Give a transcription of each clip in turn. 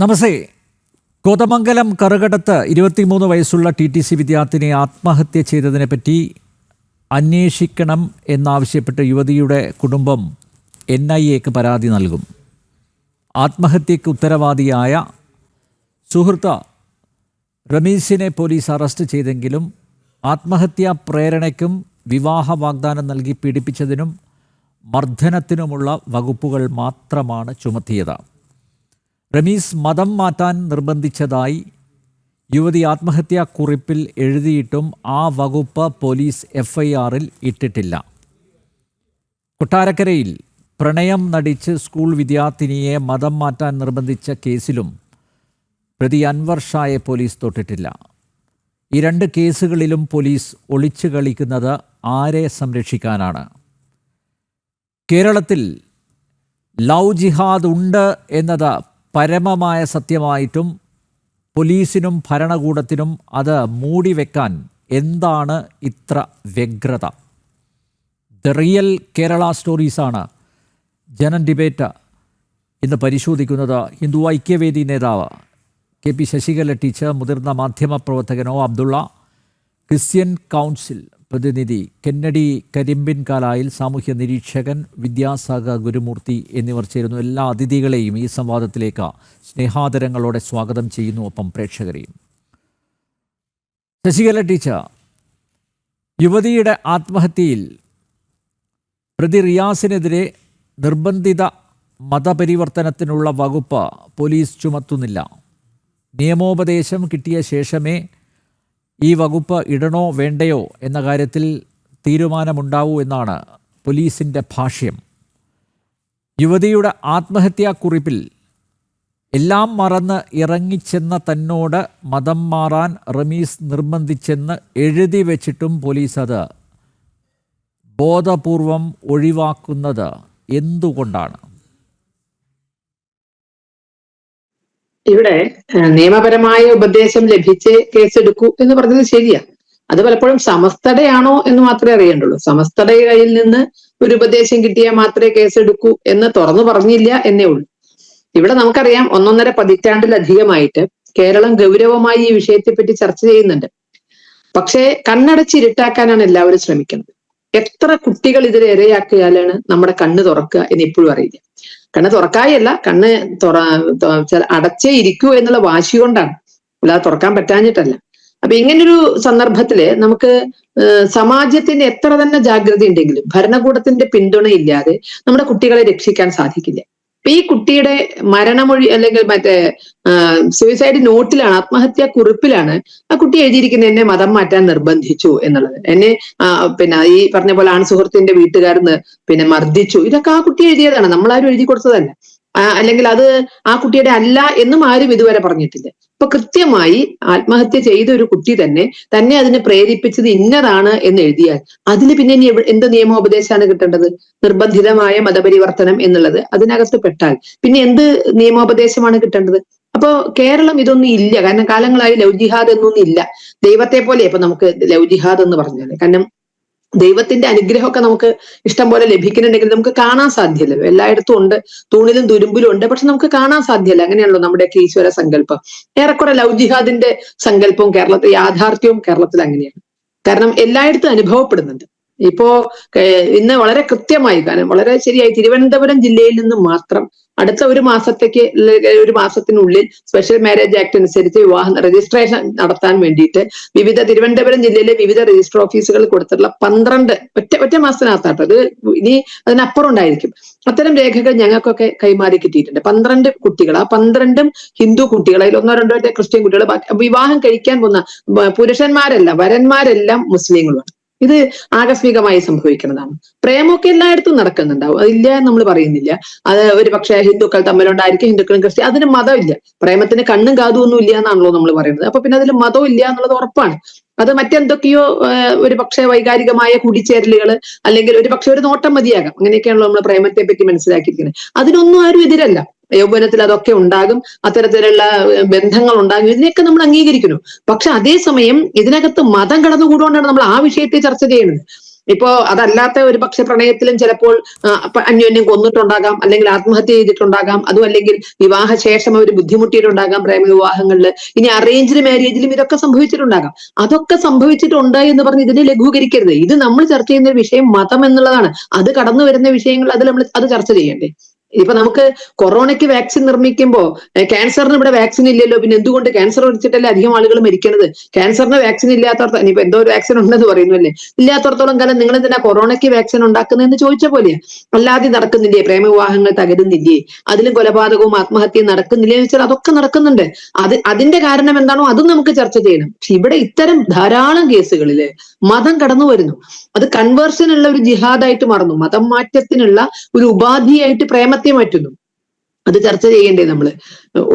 നമസ്തേ. കോതമംഗലം കറുകടത്ത് 23 വയസ്സുള്ള TTC വിദ്യാർത്ഥിനി ആത്മഹത്യ ചെയ്തതിനെപ്പറ്റി അന്വേഷിക്കണം എന്നാവശ്യപ്പെട്ട് യുവതിയുടെ കുടുംബം NIAക്ക് പരാതി നൽകും. ആത്മഹത്യയ്ക്ക് ഉത്തരവാദിയായ സുഹൃത്ത് റമീസിനെ പോലീസ് അറസ്റ്റ് ചെയ്തെങ്കിലും ആത്മഹത്യാ പ്രേരണയ്ക്കും വിവാഹ വാഗ്ദാനം നൽകി പീഡിപ്പിച്ചതിനും മർദ്ദനത്തിനുമുള്ള വകുപ്പുകൾ മാത്രമാണ് ചുമത്തിയത്. റമീസ് മതം മാറ്റാൻ നിർബന്ധിച്ചതായി യുവതി ആത്മഹത്യാക്കുറിപ്പിൽ എഴുതിയിട്ടും ആ വകുപ്പ് പോലീസ് FIRൽ ഇട്ടിട്ടില്ല. കൊട്ടാരക്കരയിൽ പ്രണയം നടിച്ച് സ്കൂൾ വിദ്യാർത്ഥിനിയെ മതം മാറ്റാൻ നിർബന്ധിച്ച കേസിലും പ്രതി അൻവർ ഷായെ പോലീസ് തൊട്ടിട്ടില്ല. ഈ രണ്ട് കേസുകളിലും പോലീസ് ഒളിച്ചു കളിക്കുന്നത് ആരെ സംരക്ഷിക്കാനാണ്? കേരളത്തിൽ ലവ് ജിഹാദ് ഉണ്ട് എന്നത് പരമമായ സത്യമായിട്ടും പോലീസിനും ഭരണകൂടത്തിനും അത് മൂടിവെക്കാൻ എന്താണ് ഇത്ര വ്യഗ്രത? The real Kerala സ്റ്റോറീസാണ് Janam debate ഇന്ന് പരിശോധിക്കുന്നത്. ഹിന്ദു ഐക്യവേദി നേതാവ് KP ശശികല ടീച്ചർ, മുതിർന്ന മാധ്യമപ്രവർത്തകൻ O അബ്ദുള്ള, ക്രിസ്ത്യൻ കൗൺസിൽ പ്രതിനിധി കെന്നഡി കരിമ്പിൻകാലായിൽ, സാമൂഹ്യ നിരീക്ഷകൻ വിദ്യാസാഗർ ഗുരുമൂർത്തി എന്നിവർ ചേരുന്നു. എല്ലാ അതിഥികളെയും ഈ സംവാദത്തിലേക്ക് സ്നേഹാദരങ്ങളോടെ സ്വാഗതം ചെയ്യുന്നു, ഒപ്പം പ്രേക്ഷകരെയും. ശശികല ടീച്ചർ, യുവതിയുടെ ആത്മഹത്യയിൽ പ്രതി റിയാസിനെതിരെ നിർബന്ധിത മതപരിവർത്തനത്തിനുള്ള വകുപ്പ് പോലീസ് ചുമത്തുന്നില്ല. നിയമോപദേശം കിട്ടിയ ശേഷമേ ഈ വകുപ്പ് ഇടണോ വേണ്ടയോ എന്ന കാര്യത്തിൽ തീരുമാനമുണ്ടാവൂ എന്നാണ് പോലീസിൻ്റെ ഭാഷ്യം. യുവതിയുടെ ആത്മഹത്യാക്കുറിപ്പിൽ എല്ലാം മറന്ന് ഇറങ്ങിച്ചെന്ന തന്നോട് മതം മാറാൻ റമീസ് നിർബന്ധിച്ചെന്ന് എഴുതി വച്ചിട്ടും പോലീസ് അത് ബോധപൂർവം ഒഴിവാക്കുന്നത് എന്തുകൊണ്ടാണ്? ഇവിടെ നിയമപരമായ ഉപദേശം ലഭിച്ച് കേസെടുക്കൂ എന്ന് പറഞ്ഞത് ശരിയാ. അത് പലപ്പോഴും സമസ്തയുടെയാണോ എന്ന് മാത്രമേ അറിയേണ്ടുള്ളൂ. സമസ്തയുടെ കയ്യിൽ നിന്ന് ഒരു ഉപദേശം കിട്ടിയാൽ മാത്രമേ കേസെടുക്കൂ എന്ന് തുറന്നു പറഞ്ഞില്ല എന്നേ ഉള്ളൂ. ഇവിടെ നമുക്കറിയാം, 1.5 പതിറ്റാണ്ടിലധികമായിട്ട് കേരളം ഗൗരവമായി ഈ വിഷയത്തെപ്പറ്റി ചർച്ച ചെയ്യുന്നുണ്ട്. പക്ഷേ കണ്ണടച്ചിരുട്ടാക്കാനാണ് എല്ലാവരും ശ്രമിക്കുന്നത്. എത്ര കുട്ടികൾ ഇതിന് ഇരയാക്കിയാലാണ് നമ്മുടെ കണ്ണ് തുറക്കുക എന്ന് ഇപ്പോഴും അറിയില്ല. കണ്ണ് തുറക്കായല്ല, കണ്ണ് അടച്ചേ ഇരിക്കൂ എന്നുള്ള വാശി കൊണ്ടാണ്, അല്ലാതെ തുറക്കാൻ പറ്റാഞ്ഞിട്ടല്ല. അപ്പൊ ഇങ്ങനൊരു സന്ദർഭത്തില് നമുക്ക് സമാജത്തിന്റെ എത്ര തന്നെ ജാഗ്രത ഉണ്ടെങ്കിലും ഭരണകൂടത്തിന്റെ പിന്തുണ ഇല്ലാതെ നമ്മുടെ കുട്ടികളെ രക്ഷിക്കാൻ സാധിക്കില്ല. അപ്പൊ ഈ കുട്ടിയുടെ മരണമൊഴി അല്ലെങ്കിൽ മറ്റേ സൂയിസൈഡ് നോട്ടിലാണ്, ആത്മഹത്യാ കുറിപ്പിലാണ് ആ കുട്ടി എഴുതിയിരിക്കുന്നത് എന്നെ മതം മാറ്റാൻ നിർബന്ധിച്ചു എന്നുള്ളത്. എന്നെ പിന്നെ ഈ പറഞ്ഞ പോലെ സുഹൃത്തിന്റെ വീട്ടുകാർ മർദ്ദിച്ചു. ഇതൊക്കെ ആ കുട്ടി എഴുതിയതാണ്, നമ്മളാരും എഴുതി കൊടുത്തതല്ല. അല്ലെങ്കിൽ അത് ആ കുട്ടിയുടെ അല്ല എന്നും ആരും ഇതുവരെ പറഞ്ഞിട്ടില്ല. അപ്പൊ കൃത്യമായി ആത്മഹത്യ ചെയ്ത ഒരു കുട്ടി തന്നെ അതിനെ പ്രേരിപ്പിച്ചത് ഇന്നതാണ് എന്ന് എഴുതിയാൽ അതിന് പിന്നെ ഇനി എന്ത് നിയമോപദേശമാണ് കിട്ടേണ്ടത്? നിർബന്ധിതമായ മതപരിവർത്തനം എന്നുള്ളത് അതിനകത്ത് പെട്ടാൽ പിന്നെ എന്ത് നിയമോപദേശമാണ് കിട്ടേണ്ടത്? അപ്പോ കേരളം ഇതൊന്നും ഇല്ല. കാരണം കാലങ്ങളായി ലവ് ജിഹാദ് എന്നൊന്നും ഇല്ല. ദൈവത്തെ പോലെ ഇപ്പൊ നമുക്ക് ലവ് ജിഹാദ് എന്ന് പറഞ്ഞാല്, കാരണം ദൈവത്തിന്റെ അനുഗ്രഹമൊക്കെ നമുക്ക് ഇഷ്ടം പോലെ ലഭിക്കുന്നുണ്ടെങ്കിൽ നമുക്ക് കാണാൻ സാധ്യമല്ലല്ലോ. എല്ലായിടത്തും ഉണ്ട്, തൂണിലും തുരുമ്പിലും ഉണ്ട്, പക്ഷെ നമുക്ക് കാണാൻ സാധ്യമല്ല. അങ്ങനെയാണല്ലോ നമ്മുടെയൊക്കെ ഈശ്വര സങ്കല്പം. ഏറെക്കുറെ ലവ് ജിഹാദിന്റെ സങ്കല്പവും കേരളത്തിൽ, യാഥാർത്ഥ്യവും കേരളത്തിൽ അങ്ങനെയാണ്. കാരണം എല്ലായിടത്തും അനുഭവപ്പെടുന്നുണ്ട്. ഇപ്പോ ഇന്ന് വളരെ കൃത്യമായി, കാരണം വളരെ ശരിയായി തിരുവനന്തപുരം ജില്ലയിൽ നിന്ന് മാത്രം അടുത്ത ഒരു മാസത്തിനുള്ളിൽ സ്പെഷ്യൽ മാരേജ് ആക്ട് അനുസരിച്ച് വിവാഹം രജിസ്ട്രേഷൻ നടത്താൻ വേണ്ടിയിട്ട് തിരുവനന്തപുരം ജില്ലയിലെ വിവിധ രജിസ്റ്റർ ഓഫീസുകളിൽ കൊടുത്തിട്ടുള്ള 12 ഒറ്റ മാസത്തിനകത്താട്ടോ, അത് ഇനി അതിനപ്പുറം ഉണ്ടായിരിക്കും, അത്തരം രേഖകൾ ഞങ്ങൾക്കൊക്കെ കൈമാറി കിട്ടിയിട്ടുണ്ട്. 12 കുട്ടികൾ, ആ 12ഉം ഹിന്ദു കുട്ടികൾ, അതിൽ 1-2 ക്രിസ്ത്യൻ കുട്ടികൾ, വിവാഹം കഴിക്കാൻ പോകുന്ന പുരുഷന്മാരെല്ലാം വരന്മാരെല്ലാം മുസ്ലിങ്ങളുമാണ്. ഇത് ആകസ്മികമായി സംഭവിക്കുന്നതാണ്. പ്രേമമൊക്കെ എല്ലായിടത്തും നടക്കുന്നുണ്ടാവും, അതില്ല നമ്മൾ പറയുന്നില്ല. അത് ഒരു പക്ഷേ ഹിന്ദുക്കൾ തമ്മിലുണ്ടായിരിക്കും, ഹിന്ദുക്കളും ക്രിസ്ത്യൻ, അതിന് മതമില്ല. പ്രേമത്തിന് കണ്ണും കാതും ഒന്നും ഇല്ല എന്നാണല്ലോ നമ്മൾ പറയുന്നത്. അപ്പൊ പിന്നെ അതിൽ മതം ഇല്ല എന്നുള്ളത് ഉറപ്പാണ്. അത് മറ്റെന്തൊക്കെയോ ഒരു പക്ഷേ വൈകാരികമായ കൂടിച്ചേരലുകൾ, അല്ലെങ്കിൽ ഒരു പക്ഷെ ഒരു നോട്ടം മതിയാകാം. അങ്ങനെയൊക്കെയാണല്ലോ നമ്മൾ പ്രേമത്തെ പറ്റി മനസ്സിലാക്കിയിരിക്കുന്നത്. അതിനൊന്നും ആരും എതിരല്ല. യൗവനത്തിൽ അതൊക്കെ ഉണ്ടാകും, അത്തരത്തിലുള്ള ബന്ധങ്ങൾ ഉണ്ടാകും, ഇതിനെയൊക്കെ നമ്മൾ അംഗീകരിക്കുന്നു. പക്ഷെ അതേസമയം ഇതിനകത്ത് മതം കടന്നുകൂടുകൊണ്ടാണ് നമ്മൾ ആ വിഷയത്തെ ചർച്ച ചെയ്യുന്നത്. ഇപ്പോ അതല്ലാത്ത ഒരു പക്ഷെ പ്രണയത്തിലും ചിലപ്പോൾ അന്യോന്യം കൊന്നിട്ടുണ്ടാകാം, അല്ലെങ്കിൽ ആത്മഹത്യ ചെയ്തിട്ടുണ്ടാകാം, അതും അല്ലെങ്കിൽ വിവാഹശേഷം അവർ ബുദ്ധിമുട്ടിയിട്ടുണ്ടാകാം പ്രേമവിവാഹങ്ങളിൽ. ഇനി അറേഞ്ച്ഡ് മാരേജിലും ഇതൊക്കെ സംഭവിച്ചിട്ടുണ്ടാകാം. അതൊക്കെ സംഭവിച്ചിട്ടുണ്ട് എന്ന് പറഞ്ഞ് ഇതിനെ ലഘൂകരിക്കരുത്. ഇത് നമ്മൾ ചർച്ച ചെയ്യുന്ന വിഷയം മതം എന്നുള്ളതാണ്. അത് കടന്നു വരുന്ന വിഷയങ്ങൾ അതിൽ നമ്മൾ അത് ചർച്ച ചെയ്യണ്ടേ? ഇപ്പൊ നമുക്ക് കൊറോണയ്ക്ക് വാക്സിൻ നിർമ്മിക്കുമ്പോ ക്യാൻസറിന് ഇവിടെ വാക്സിൻ ഇല്ലല്ലോ, പിന്നെ എന്തുകൊണ്ട് ക്യാൻസർ വെച്ചിട്ടല്ലേ അധികം ആളുകൾ മരിക്കണത്? ക്യാൻസറിന് വാക്സിൻ ഇല്ലാത്തടത്തോളം, ഇനിയിപ്പോ എന്തോ ഒരു വാക്സിൻ ഉണ്ടെന്ന് പറയുന്നു അല്ലേ, ഇല്ലാത്തടത്തോളം കാലം നിങ്ങൾ എന്തിനാ കൊറോണയ്ക്ക് വാക്സിൻ ഉണ്ടാക്കുന്നതെന്ന് ചോദിച്ച പോലെയാ. അല്ലാതെ നടക്കുന്നില്ലേ പ്രേമവിവാഹങ്ങൾ, തകരുന്നില്ലേ, അതിലും കൊലപാതകവും ആത്മഹത്യയും നടക്കുന്നില്ലേ എന്ന് വെച്ചാൽ അതൊക്കെ നടക്കുന്നുണ്ട്. അതിന്റെ കാരണം എന്താണോ അതും നമുക്ക് ചർച്ച ചെയ്യണം. പക്ഷെ ഇവിടെ ഇത്തരം ധാരാളം കേസുകളില് മതം കടന്നു വരുന്നു. അത് കൺവേർഷനുള്ള ഒരു ജിഹാദായിട്ട് മാറുന്നു, മതം മാറ്റത്തിനുള്ള ഒരു ഉപാധിയായിട്ട് പ്രേമത്തെ മാറ്റുന്നു. അത് ചർച്ച ചെയ്യേണ്ടേ നമ്മള്?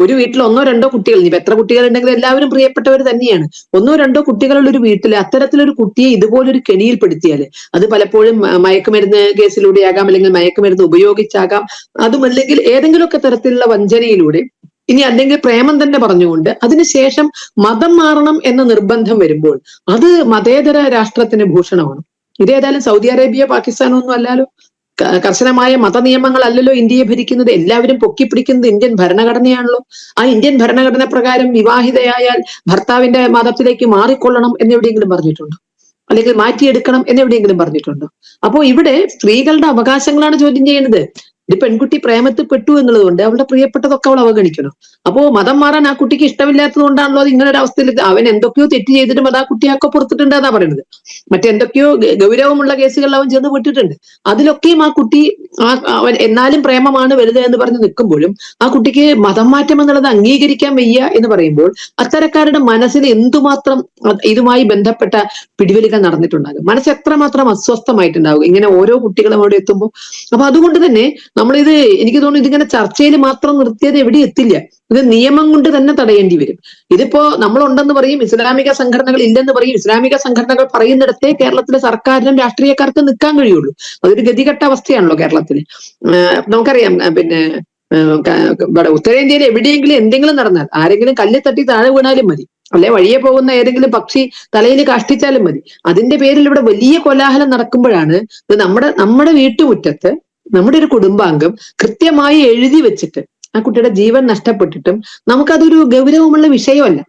ഒരു വീട്ടിൽ ഒന്നോ രണ്ടോ കുട്ടികൾ, ഇനി എത്ര കുട്ടികൾ ഉണ്ടെങ്കിലും എല്ലാവരും പ്രിയപ്പെട്ടവർ തന്നെയാണ്. ഒന്നോ രണ്ടോ കുട്ടികളുള്ള ഒരു വീട്ടിൽ അത്തരത്തിലൊരു കുട്ടിയെ ഇതുപോലൊരു കെണിയിൽപ്പെടുത്തിയാല് അത് പലപ്പോഴും മയക്കുമരുന്ന് കേസിലൂടെയാകാം, അല്ലെങ്കിൽ മയക്കുമരുന്ന് ഉപയോഗിച്ചാകാം, അതുമല്ലെങ്കിൽ ഏതെങ്കിലുമൊക്കെ തരത്തിലുള്ള വഞ്ചനയിലൂടെ, ഇനി അല്ലെങ്കിൽ പ്രേമം തന്നെ പറഞ്ഞുകൊണ്ട് അതിനുശേഷം മതം മാറണം എന്ന നിർബന്ധം വരുമ്പോൾ അത് മതേതര രാഷ്ട്രത്തിന് ഭൂഷണമാണ്. ഇതേതായാലും സൗദി അറേബ്യ പാകിസ്ഥാനോ ഒന്നും അല്ലല്ലോ. കർശനമായ മതനിയമങ്ങളല്ലല്ലോ ഇന്ത്യയെ ഭരിക്കുന്നത്. എല്ലാവരും പൊക്കിപ്പിടിക്കുന്നത് ഇന്ത്യൻ ഭരണഘടനയാണല്ലോ. ആ ഇന്ത്യൻ ഭരണഘടന പ്രകാരം വിവാഹിതയായാൽ ഭർത്താവിന്റെ മതത്തിലേക്ക് മാറിക്കൊള്ളണം എന്നെവിടെയെങ്കിലും പറഞ്ഞിട്ടുണ്ടോ? അല്ലെങ്കിൽ മാറ്റിയെടുക്കണം എന്നെവിടെയെങ്കിലും പറഞ്ഞിട്ടുണ്ടോ? അപ്പോ ഇവിടെ സ്ത്രീകളുടെ അവകാശങ്ങളാണ് ചോദ്യം ചെയ്യുന്നത്. ഒരു പെൺകുട്ടി പ്രേമത്തിൽ പെട്ടു എന്നുള്ളത് കൊണ്ട് അവളുടെ പ്രിയപ്പെട്ടതൊക്കെ അവൾ അവഗണിക്കണം. അപ്പോ മതം മാറാൻ ആ കുട്ടിക്ക് ഇഷ്ടമില്ലാത്തത് കൊണ്ടാണല്ലോ അത് ഇങ്ങനെ ഒരു അവസ്ഥയിൽ അവൻ എന്തൊക്കെയോ തെറ്റ് ചെയ്തിട്ടും അത് ആ കുട്ടിയൊക്കെ പുറത്തിട്ടുണ്ട് എന്നാ പറയുന്നത്. മറ്റെന്തൊക്കെയോ ഗൗരവമുള്ള കേസുകളിൽ അവൻ ചെന്ന് വിട്ടിട്ടുണ്ട്. അതിലൊക്കെയും ആ കുട്ടി അവൻ എന്നാലും പ്രേമമാണ് വലുത് എന്ന് പറഞ്ഞ് നിൽക്കുമ്പോഴും ആ കുട്ടിക്ക് മതം മാറ്റം എന്നുള്ളത് അംഗീകരിക്കാൻ വയ്യ എന്ന് പറയുമ്പോൾ അത്തരക്കാരുടെ മനസ്സിൽ എന്തുമാത്രം ഇതുമായി ബന്ധപ്പെട്ട പിടിവലികൾ നടന്നിട്ടുണ്ടാകും, മനസ്സ് എത്രമാത്രം അസ്വസ്ഥമായിട്ടുണ്ടാകും ഇങ്ങനെ ഓരോ കുട്ടികളും അവിടെ എത്തുമ്പോൾ. അപ്പൊ അതുകൊണ്ട് തന്നെ നമ്മളിത്, എനിക്ക് തോന്നുന്നു ഇതിങ്ങനെ ചർച്ചയിൽ മാത്രം നിർത്തിയത് എവിടെ എത്തില്ല. ഇത് നിയമം കൊണ്ട് തന്നെ തടയേണ്ടി വരും. ഇതിപ്പോ നമ്മളുണ്ടെന്ന് പറയും, ഇസ്ലാമിക സംഘടനകൾ ഇല്ലെന്ന് പറയും. ഇസ്ലാമിക സംഘടനകൾ പറയുന്നിടത്തേ കേരളത്തിലെ സർക്കാരിനും രാഷ്ട്രീയക്കാർക്ക് നിൽക്കാൻ കഴിയുള്ളൂ. അതൊരു ഗതികെട്ട അവസ്ഥയാണല്ലോ കേരളത്തിൽ. നമുക്കറിയാം, പിന്നെ ഉത്തരേന്ത്യയിൽ എവിടെയെങ്കിലും എന്തെങ്കിലും നടന്നാൽ, ആരെങ്കിലും കല്ല് തട്ടി താഴെ വീണാലും മതി, അല്ലെ വഴിയെ പോകുന്ന ഏതെങ്കിലും പക്ഷി തലയിൽ കാഷ്ടിച്ചാലും മതി, അതിന്റെ പേരിൽ ഇവിടെ വലിയ കോലാഹലം നടക്കുമ്പോഴാണ് ഇത് നമ്മുടെ വീട്ടുമുറ്റത്ത് നമ്മുടെ ഒരു കുടുംബാംഗം കൃത്യമായി എഴുതി വെച്ചിട്ട് ആ കുട്ടിയുടെ ജീവൻ നഷ്ടപ്പെട്ടിട്ടും നമുക്കതൊരു ഗൗരവമുള്ള വിഷയമല്ല.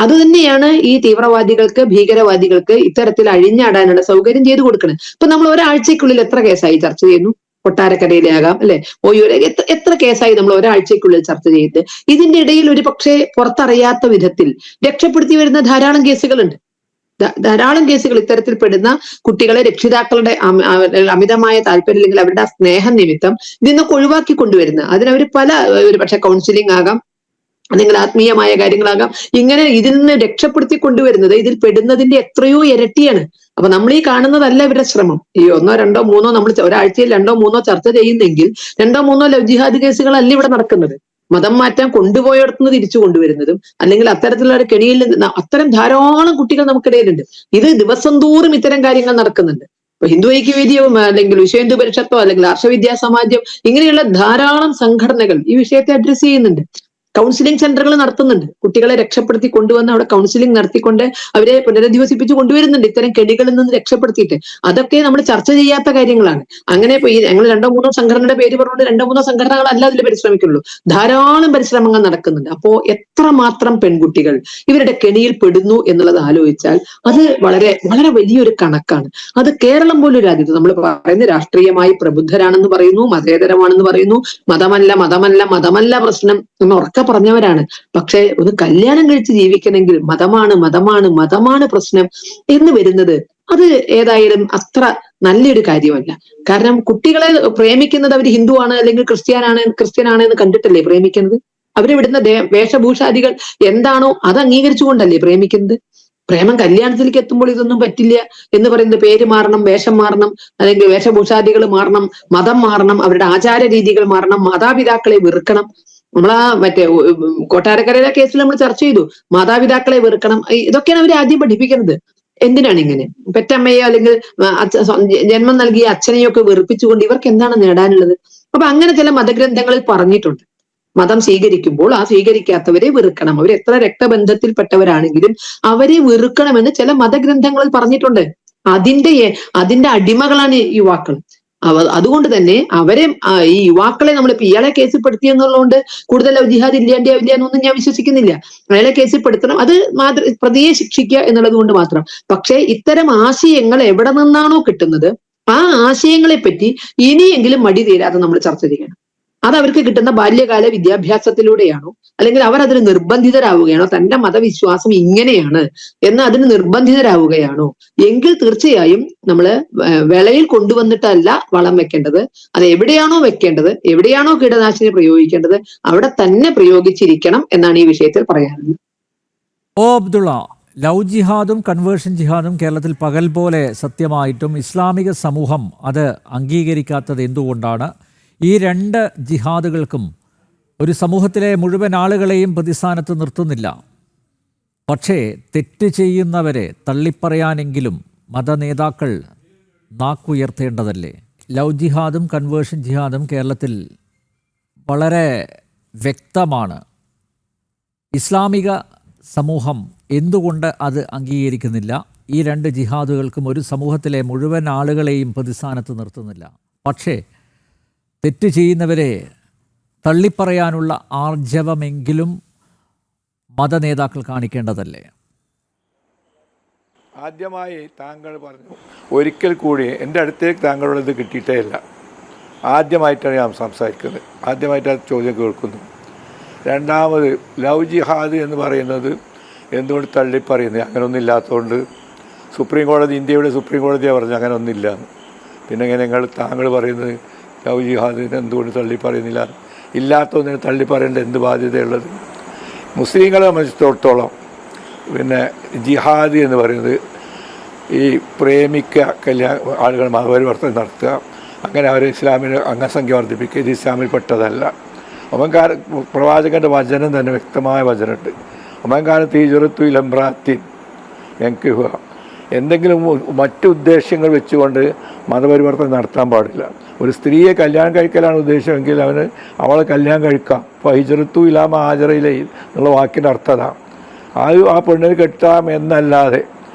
അതുതന്നെയാണ് ഈ തീവ്രവാദികൾക്ക്, ഭീകരവാദികൾക്ക് ഇത്തരത്തിൽ അഴിഞ്ഞാടാനുള്ള സൗകര്യം ചെയ്തു കൊടുക്കുന്നത്. ഇപ്പൊ നമ്മൾ ഒരാഴ്ചക്കുള്ളിൽ എത്ര കേസായി ചർച്ച ചെയ്യുന്നു? കൊട്ടാരക്കരയിലെ ആകാം, അല്ലെ, ഓയൂരെ, എത്ര കേസായി നമ്മൾ ഒരാഴ്ചക്കുള്ളിൽ ചർച്ച ചെയ്ത്. ഇതിന്റെ ഇടയിൽ ഒരു പക്ഷേ പുറത്തറിയാത്ത വിധത്തിൽ രക്ഷപ്പെടുത്തി വരുന്ന ധാരാളം കേസുകളുണ്ട്. ധാരാളം കേസുകൾ ഇത്തരത്തിൽ പെടുന്ന കുട്ടികളെ രക്ഷിതാക്കളുടെ അമിതമായ താല്പര്യം അല്ലെങ്കിൽ അവരുടെ സ്നേഹം നിമിത്തം ഇതിന്നൊക്കെ ഒഴിവാക്കി കൊണ്ടുവരുന്ന, അതിനവർ പല, ഒരു പക്ഷെ കൗൺസിലിംഗ് ആകാം, അല്ലെങ്കിൽ ആത്മീയമായ കാര്യങ്ങളാകാം, ഇങ്ങനെ ഇതിൽ നിന്ന് രക്ഷപ്പെടുത്തി കൊണ്ടുവരുന്നത് ഇതിൽ പെടുന്നതിന്റെ എത്രയോ ഇരട്ടിയാണ്. അപ്പൊ നമ്മൾ ഈ കാണുന്നതല്ല ഇവരുടെ ശ്രമം. ഈ ഒന്നോ രണ്ടോ മൂന്നോ നമ്മൾ ഒരാഴ്ചയിൽ 2-3 ചർച്ച ചെയ്യുന്നെങ്കിൽ 2-3 ലവ് ജിഹാദ് കേസുകളല്ല ഇവിടെ നടക്കുന്നത്. മതം മാറ്റാൻ കൊണ്ടുപോയിടത്തുനിന്ന് തിരിച്ചു കൊണ്ടുവരുന്നതും, അല്ലെങ്കിൽ അത്തരത്തിലുള്ള ഒരു കെണിയിൽ നിന്ന് അത്തരം ധാരാളം കുട്ടികൾ നമുക്കിടയിലുണ്ട്. ഇത് ദിവസം തോറും ഇത്തരം കാര്യങ്ങൾ നടക്കുന്നുണ്ട്. ഇപ്പൊ ഹിന്ദു ഐക്യവേദിയോ അല്ലെങ്കിൽ വിശ്വ ഹിന്ദു പരിഷത്തോ അല്ലെങ്കിൽ ആർഷവിദ്യാ സമാജം, ഇങ്ങനെയുള്ള ധാരാളം സംഘടനകൾ ഈ വിഷയത്തെ അഡ്രസ് ചെയ്യുന്നുണ്ട്. കൗൺസിലിംഗ് സെന്ററുകൾ നടത്തുന്നുണ്ട്. കുട്ടികളെ രക്ഷപ്പെടുത്തി കൊണ്ടുവന്ന് അവിടെ കൗൺസിലിംഗ് നടത്തിക്കൊണ്ട് അവരെ പുനരധിവസിപ്പിച്ച് കൊണ്ടുവരുന്നുണ്ട് ഇത്തരം കെണികളിൽ നിന്ന് രക്ഷപ്പെടുത്തിയിട്ട്. അതൊക്കെ നമ്മൾ ചർച്ച ചെയ്യാത്ത കാര്യങ്ങളാണ്. അങ്ങനെ ഇപ്പൊ ഈ ഞങ്ങൾ 2-3 സംഘടനയുടെ പേര് പറഞ്ഞുകൊണ്ട് 2-3 സംഘടനകളല്ല അതിൽ പരിശ്രമിക്കുള്ളൂ, ധാരാളം പരിശ്രമങ്ങൾ നടക്കുന്നുണ്ട്. അപ്പോ എത്രമാത്രം പെൺകുട്ടികൾ ഇവരുടെ കെണിയിൽ പെടുന്നു എന്നുള്ളത് ആലോചിച്ചാൽ അത് വളരെ വളരെ വലിയൊരു കണക്കാണ്. അത് കേരളം പോലൊരു രാജ്യത്ത് നമ്മൾ പറയുന്ന രാഷ്ട്രീയമായി പ്രബുദ്ധരാണെന്ന് പറയുന്നു, മതേതരമാണെന്ന് പറയുന്നു, മതമല്ല പ്രശ്നം എന്ന് ഉറക്ക പറഞ്ഞവരാണ്. പക്ഷെ ഒന്ന് കല്യാണം കഴിച്ച് ജീവിക്കണമെങ്കിൽ മതമാണ് പ്രശ്നം എന്ന് വരുന്നത് അത് ഏതായാലും അത്ര നല്ലൊരു കാര്യമല്ല. കാരണം കുട്ടികളെ പ്രേമിക്കുന്നത് അവർ ഹിന്ദുവാണ് അല്ലെങ്കിൽ ക്രിസ്ത്യനാണ് എന്ന് കണ്ടിട്ടല്ലേ പ്രേമിക്കുന്നത്. അവര് വിടുന്ന വേഷഭൂഷാദികൾ എന്താണോ അത് അംഗീകരിച്ചുകൊണ്ടല്ലേ പ്രേമിക്കുന്നത്. പ്രേമം കല്യാണത്തിലേക്ക് എത്തുമ്പോൾ ഇതൊന്നും പറ്റില്ല എന്ന് പറയുന്നത് പേര് മാറണം, വേഷം മാറണം, അല്ലെങ്കിൽ വേഷഭൂഷാദികൾ മാറണം, മതം മാറണം, അവരുടെ ആചാര രീതികൾ മാറണം, മാതാപിതാക്കളെ വെറുക്കണം. നമ്മളാ മറ്റേ കൊട്ടാരക്കരയിലെ കേസിൽ നമ്മൾ ചർച്ച ചെയ്തു, മാതാപിതാക്കളെ വെറുക്കണം. ഇതൊക്കെയാണ് അവർ ആദ്യം പഠിപ്പിക്കുന്നത്. എന്തിനാണ് ഇങ്ങനെ പെറ്റമ്മയോ അല്ലെങ്കിൽ ജന്മം നൽകിയ അച്ഛനെയോ ഒക്കെ വെറുപ്പിച്ചുകൊണ്ട് ഇവർക്ക് എന്താണ് നേടാനുള്ളത്? അപ്പൊ അങ്ങനെ ചില മതഗ്രന്ഥങ്ങളിൽ പറഞ്ഞിട്ടുണ്ട്. മതം സ്വീകരിക്കുമ്പോൾ ആ സ്വീകരിക്കാത്തവരെ വെറുക്കണം, അവർ എത്ര രക്തബന്ധത്തിൽപ്പെട്ടവരാണെങ്കിലും അവരെ വെറുക്കണമെന്ന് ചില മതഗ്രന്ഥങ്ങളിൽ പറഞ്ഞിട്ടുണ്ട്. അതിന്റെ അടിമകളാണ് യുവാക്കൾ. അതുകൊണ്ട് തന്നെ അവരെ ഈ യുവാക്കളെ നമ്മളിപ്പോ ഇയാളെ കേസിൽപ്പെടുത്തി എന്നുള്ളതുകൊണ്ട് കൂടുതൽ ജിഹാദ് ഇല്ല എന്നൊന്നും ഞാൻ വിശ്വസിക്കുന്നില്ല. അയാളെ കേസിൽപ്പെടുത്തണം, അത് പ്രതിയെ ശിക്ഷിക്കുക എന്നുള്ളത് കൊണ്ട് മാത്രം. പക്ഷേ ഇത്തരം ആശയങ്ങൾ എവിടെ നിന്നാണോ കിട്ടുന്നത് ആ ആശയങ്ങളെ പറ്റി ഇനിയെങ്കിലും മടി തീരാതെ നമ്മൾ ചർച്ച ചെയ്യണം. അത് അവർക്ക് കിട്ടുന്ന ബാല്യകാല വിദ്യാഭ്യാസത്തിലൂടെയാണോ, അല്ലെങ്കിൽ അവർ അതിന് നിർബന്ധിതരാവുകയാണോ, തന്റെ മതവിശ്വാസം ഇങ്ങനെയാണ് എന്ന് അതിന് നിർബന്ധിതരാവുകയാണോ എങ്കിൽ തീർച്ചയായും നമ്മൾ വിളയിൽ കൊണ്ടുവന്നിട്ടല്ല വളം വെക്കേണ്ടത്. അത് എവിടെയാണോ വെക്കേണ്ടത്, എവിടെയാണോ കീടനാശിനി പ്രയോഗിക്കേണ്ടത് അവിടെ തന്നെ പ്രയോഗിച്ചിരിക്കണം എന്നാണ് ഈ വിഷയത്തിൽ പറയാനുള്ളത്. അബ്ദുള്ള, ലവ് ജിഹാദും കൺവേർഷൻ ജിഹാദും കേരളത്തിൽ പകൽ പോലെ സത്യമായിട്ടും ഇസ്ലാമിക സമൂഹം അത് അംഗീകരിക്കാത്തത് എന്തുകൊണ്ടാണ്? ഈ രണ്ട് ജിഹാദുകൾക്കും ഒരു സമൂഹത്തിലെ മുഴുവൻ ആളുകളെയും പ്രതിസ്ഥാനത്ത് നിർത്തുന്നില്ല. പക്ഷേ തെറ്റ് ചെയ്യുന്നവരെ തള്ളിപ്പറയാനെങ്കിലും മതനേതാക്കൾ നാക്കുയർത്തേണ്ടതല്ലേ? ലവ് ജിഹാദും കൺവേർഷൻ ജിഹാദും കേരളത്തിൽ വളരെ വ്യക്തമാണ്. ഇസ്ലാമിക സമൂഹം എന്തുകൊണ്ട് അത് അംഗീകരിക്കുന്നില്ല? ഈ രണ്ട് ജിഹാദുകൾക്കും ഒരു സമൂഹത്തിലെ മുഴുവൻ ആളുകളെയും പ്രതിസ്ഥാനത്ത് നിർത്തുന്നില്ല. പക്ഷേ തെറ്റ് ചെയ്യുന്നവരെ തള്ളിപ്പറയാനുള്ള ആർജവമെങ്കിലും മതനേതാക്കൾ കാണിക്കേണ്ടതല്ലേ? ആദ്യമായി താങ്കൾ പറഞ്ഞു, ഒരിക്കൽ കൂടി എൻ്റെ അടുത്തേക്ക് താങ്കളുടെ ഇത് കിട്ടിയിട്ടേ ഇല്ല. ആദ്യമായിട്ടാണ് ഞാൻ സംസാരിക്കുന്നത്, ആദ്യമായിട്ടാണ് ചോദ്യം കേൾക്കുന്നു. രണ്ടാമത് ലവ് ജിഹാദ് എന്ന് പറയുന്നത് എന്തുകൊണ്ട് തള്ളിപ്പറയുന്നത്? അങ്ങനെയൊന്നും ഇല്ലാത്തതുകൊണ്ട് സുപ്രീം കോടതി, ഇന്ത്യയുടെ സുപ്രീം കോടതിയാണ് പറഞ്ഞു അങ്ങനെ ഒന്നുമില്ല. പിന്നെ എങ്ങനെ താങ്കൾ പറയുന്നത് ലവ് ജിഹാദിനെ എന്തുകൊണ്ട് തള്ളിപ്പറയുന്നില്ല? ഇല്ലാത്ത ഒന്നിനെ തള്ളിപ്പറയേണ്ട എന്ത് ബാധ്യതയുള്ളത്? മുസ്ലിങ്ങളെ സംബന്ധിച്ചിടത്തോളം പിന്നെ ജിഹാദ് എന്ന് പറയുന്നത് ഈ ആളുകൾ മതപരിവർത്തനം നടത്തുക, അങ്ങനെ അവർ ഇസ്ലാമിൽ അംഗസംഖ്യ വർദ്ധിപ്പിക്കുക, ഇത് ഇസ്ലാമിൽപ്പെട്ടതല്ല. പ്രവാചകൻ്റെ വചനം തന്നെ വ്യക്തമായ വചനമുണ്ട്. ഒമൻകാലത്ത് ഈജുറത്തു ഇലംബ്രാത്തിൻ എനിക്ക് എന്തെങ്കിലും മറ്റു ഉദ്ദേശ്യങ്ങൾ വെച്ചുകൊണ്ട് മതപരിവർത്തനം നടത്താൻ പാടില്ല. ഒരു സ്ത്രീയെ കല്യാണം കഴിക്കലാണ് ഉദ്ദേശമെങ്കിൽ അവളെ കല്യാണം കഴിക്കാം. അപ്പോൾ ഹിജറത്തു ഇലാമ ആജറയിലെ എന്നുള്ള വാക്കിൻ്റെ അർത്ഥത ആ പെണ്ണിന് കെട്ടാം എന്നല്ലാതെ